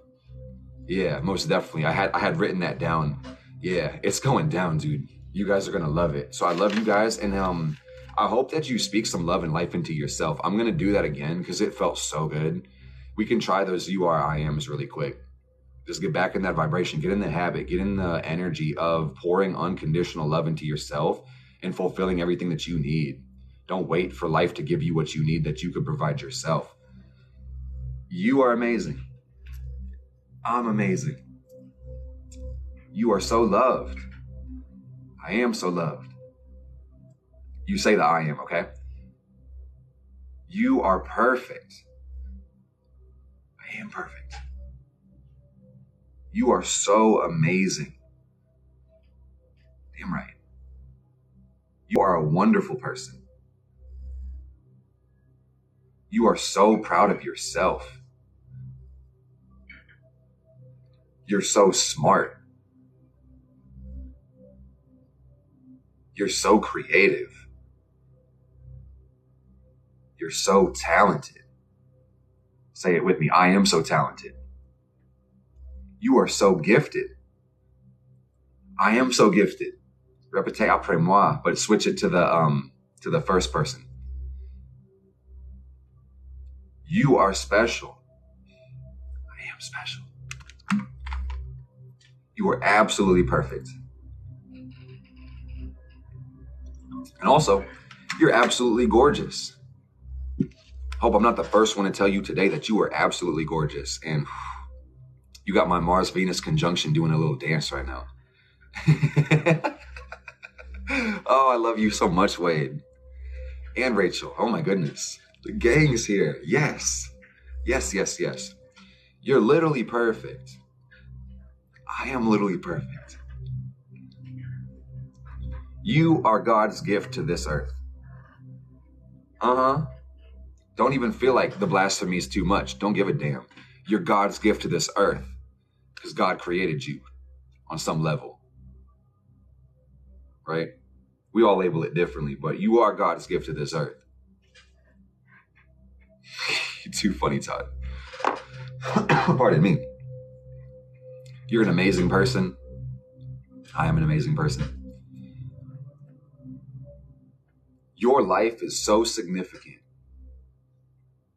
S1: yeah, most definitely. I had written that down. Yeah, it's going down, dude. You guys are gonna love it. So I love you guys, and I hope that you speak some love and life into yourself. I'm gonna do that again because it felt so good. We can try those you are, I ams really quick. Just get back in that vibration. Get in the habit. Get in the energy of pouring unconditional love into yourself and fulfilling everything that you need. Don't wait for life to give you what you need that you could provide yourself. You are amazing. I'm amazing. You are so loved. I am so loved. You say that I am, okay? You are perfect. I am perfect. You are so amazing. Damn right. You are a wonderful person. You are so proud of yourself. You're so smart. You're so creative. You're so talented. Say it with me. I am so talented. You are so gifted. I am so gifted. Répétez après moi, but switch it to the first person. You are special. I am special. You are absolutely perfect. And also, you're absolutely gorgeous. Hope I'm not the first one to tell you today that you are absolutely gorgeous. And you got my Mars-Venus conjunction doing a little dance right now. Oh, I love you so much, Wade. And Rachel. Oh my goodness. The gang's here. Yes. Yes, yes, yes. You're literally perfect. I am literally perfect. You are God's gift to this earth. Don't even feel like the blasphemy is too much. Don't give a damn. You're God's gift to this earth because God created you on some level. Right? We all label it differently, but you are God's gift to this earth. You're too funny, Todd. Pardon me. You're an amazing person. I am an amazing person. Your life is so significant.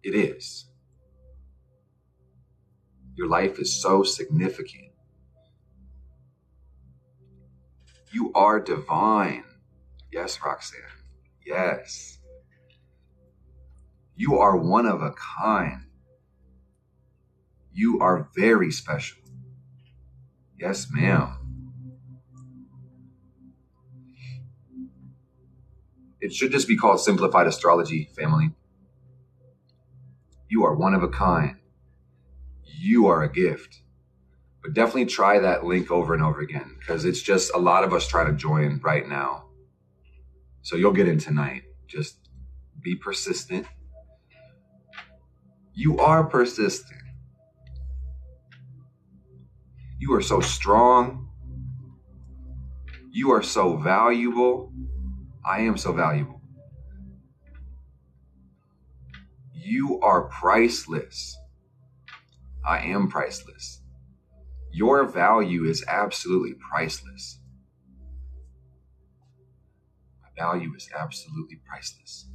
S1: It is. Your life is so significant. You are divine. Yes, Roxanne. Yes. You are one of a kind. You are very special. Yes, ma'am. It should just be called Simplified Astrology, family. You are one of a kind. You are a gift. But definitely try that link over and over again, because it's just a lot of us try to join right now. So you'll get in tonight. Just be persistent. You are persistent. You are so strong. You are so valuable. I am so valuable. You are priceless. I am priceless. Your value is absolutely priceless. My value is absolutely priceless.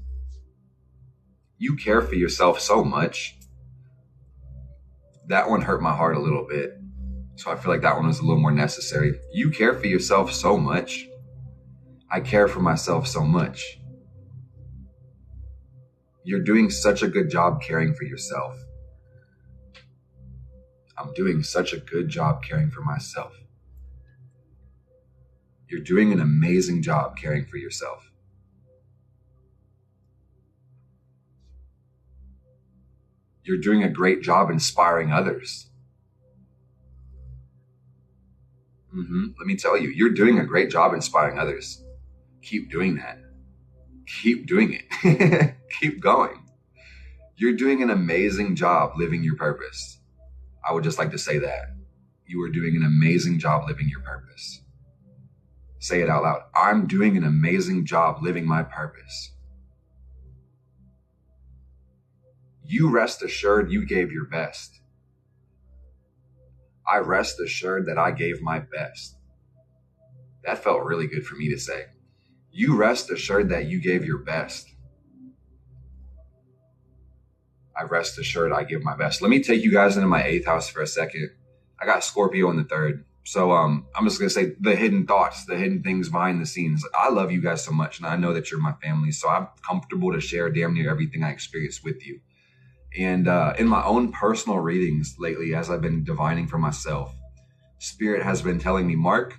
S1: You care for yourself so much. That one hurt my heart a little bit. So I feel like that one was a little more necessary. You care for yourself so much. I care for myself so much. You're doing such a good job caring for yourself. I'm doing such a good job caring for myself. You're doing an amazing job caring for yourself. You're doing a great job inspiring others. Let me tell you, you're doing a great job inspiring others. Keep doing that. Keep doing it. Keep going. You're doing an amazing job living your purpose. I would just like to say that. You are doing an amazing job living your purpose. Say it out loud. I'm doing an amazing job living my purpose. You rest assured you gave your best. I rest assured that I gave my best. That felt really good for me to say. You rest assured that you gave your best. I rest assured I give my best. Let me take you guys into my 8th house for a second. I got Scorpio in the 3rd. So I'm just going to say the hidden thoughts, the hidden things behind the scenes. I love you guys so much, and I know that you're my family. So I'm comfortable to share damn near everything I experience with you. And in my own personal readings lately, as I've been divining for myself, Spirit has been telling me, Mark,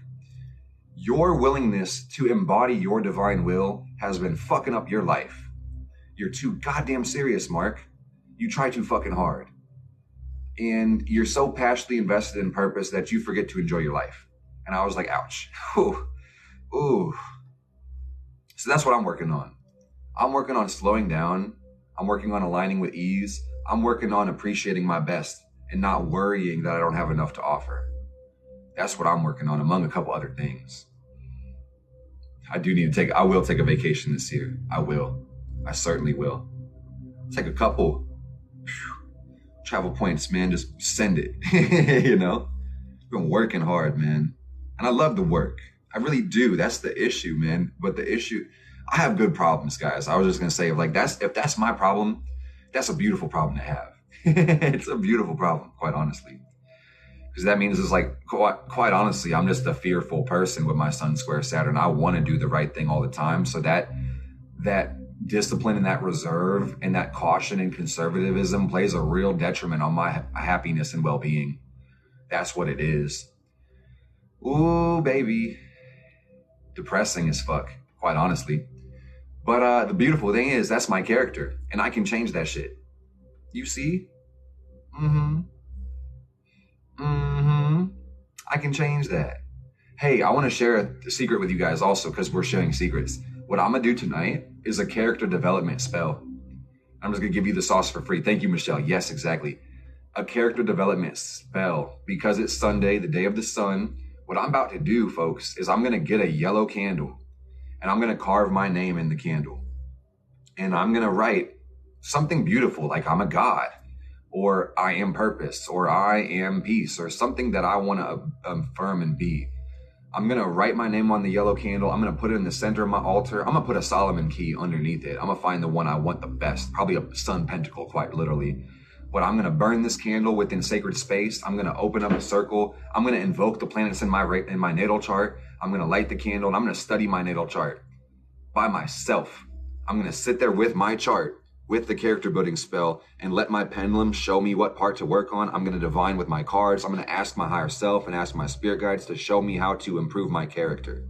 S1: your willingness to embody your divine will has been fucking up your life. You're too goddamn serious, Mark. You try too fucking hard. And you're so passionately invested in purpose that you forget to enjoy your life. And I was like, ouch. Ooh. Ooh. So that's what I'm working on. I'm working on slowing down. I'm working on aligning with ease. I'm working on appreciating my best and not worrying that I don't have enough to offer. That's what I'm working on, among a couple other things. I will take a vacation this year. I will. I certainly will. Take a couple travel points, man. Just send it. You know? Been working hard, man. And I love the work. I really do. That's the issue, man. But the issue, I have good problems, guys. I was just gonna say, if that's my problem, that's a beautiful problem to have. It's a beautiful problem, quite honestly. Because that means it's like, quite honestly, I'm just a fearful person with my Sun square Saturn. I want to do the right thing all the time. So that discipline and that reserve and that caution and conservatism plays a real detriment on my happiness and well-being. That's what it is. Ooh, baby. Depressing as fuck, quite honestly. But the beautiful thing is, that's my character, and I can change that shit. You see? I can change that. Hey, I want to share a secret with you guys also, because we're sharing secrets. What I'm going to do tonight is a character development spell. I'm just going to give you the sauce for free. Thank you, Michelle. Yes, exactly. A character development spell. Because it's Sunday, the day of the sun. What I'm about to do, folks, is I'm going to get a yellow candle, and I'm going to carve my name in the candle. And I'm going to write something beautiful, like I'm a god, or I am purpose, or I am peace, or something that I want to affirm and be. I'm going to write my name on the yellow candle. I'm going to put it in the center of my altar. I'm going to put a Solomon key underneath it. I'm going to find the one I want the best, probably a sun pentacle, quite literally. But I'm going to burn this candle within sacred space. I'm going to open up a circle. I'm going to invoke the planets in my natal chart. I'm going to light the candle, and I'm going to study my natal chart by myself. I'm going to sit there with my chart, with the character building spell, and let my pendulum show me what part to work on. I'm going to divine with my cards. I'm going to ask my higher self and ask my spirit guides to show me how to improve my character.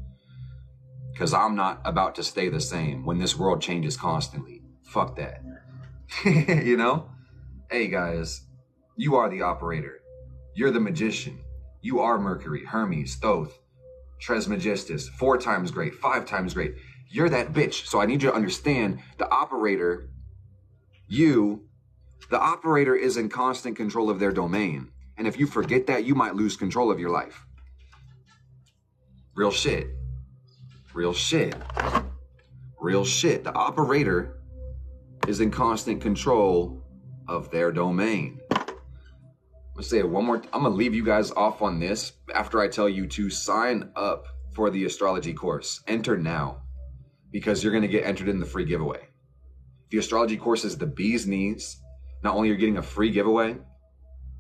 S1: Because I'm not about to stay the same when this world changes constantly. Fuck that. You know? Hey guys, you are the operator. You're the magician. You are Mercury, Hermes, Thoth, Trismegistus, 4 times great, 5 times great. You're that bitch. So I need you to understand the operator, the operator is in constant control of their domain. And if you forget that, you might lose control of your life. Real shit. Real shit. Real shit. The operator is in constant control of their domain. I'm gonna say it one more. I'm gonna leave you guys off on this after I tell you to sign up for the astrology course. Enter now, because you're gonna get entered in the free giveaway. The astrology course is the bee's knees. Not only are you getting a free giveaway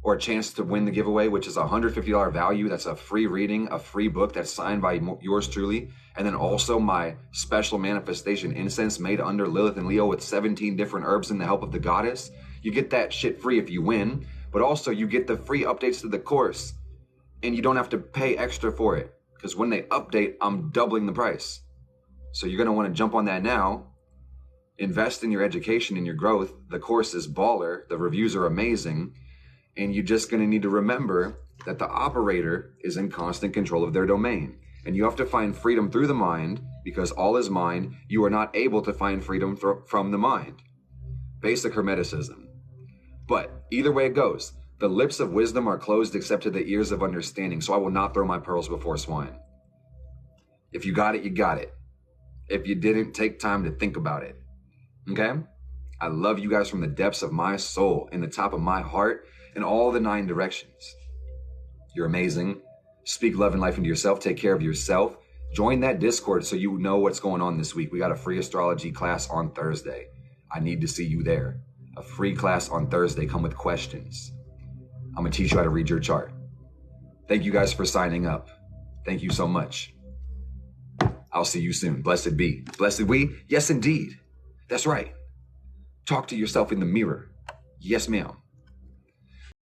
S1: or a chance to win the giveaway, which is a $150 value. That's a free reading, a free book that's signed by yours truly. And then also my special manifestation incense made under Lilith and Leo with 17 different herbs and the help of the goddess. You get that shit free if you win, but also you get the free updates to the course and you don't have to pay extra for it, because when they update, I'm doubling the price. So you're going to want to jump on that now. Invest in your education and your growth. The course is baller. The reviews are amazing. And you're just going to need to remember that the operator is in constant control of their domain. And you have to find freedom through the mind, because all is mind. You are not able to find freedom from the mind. Basic Hermeticism. But either way it goes, the lips of wisdom are closed except to the ears of understanding. So I will not throw my pearls before swine. If you got it, you got it. If you didn't, take time to think about it. Okay? I love you guys from the depths of my soul and the top of my heart in all the 9 directions. You're amazing. Speak love and life into yourself. Take care of yourself. Join that Discord so you know what's going on this week. We got a free astrology class on Thursday. I need to see you there. A free class on Thursday. Come with questions. I'm going to teach you how to read your chart. Thank you guys for signing up. Thank you so much. I'll see you soon. Blessed be. Blessed we? Yes, indeed. That's right. Talk to yourself in the mirror. Yes, ma'am.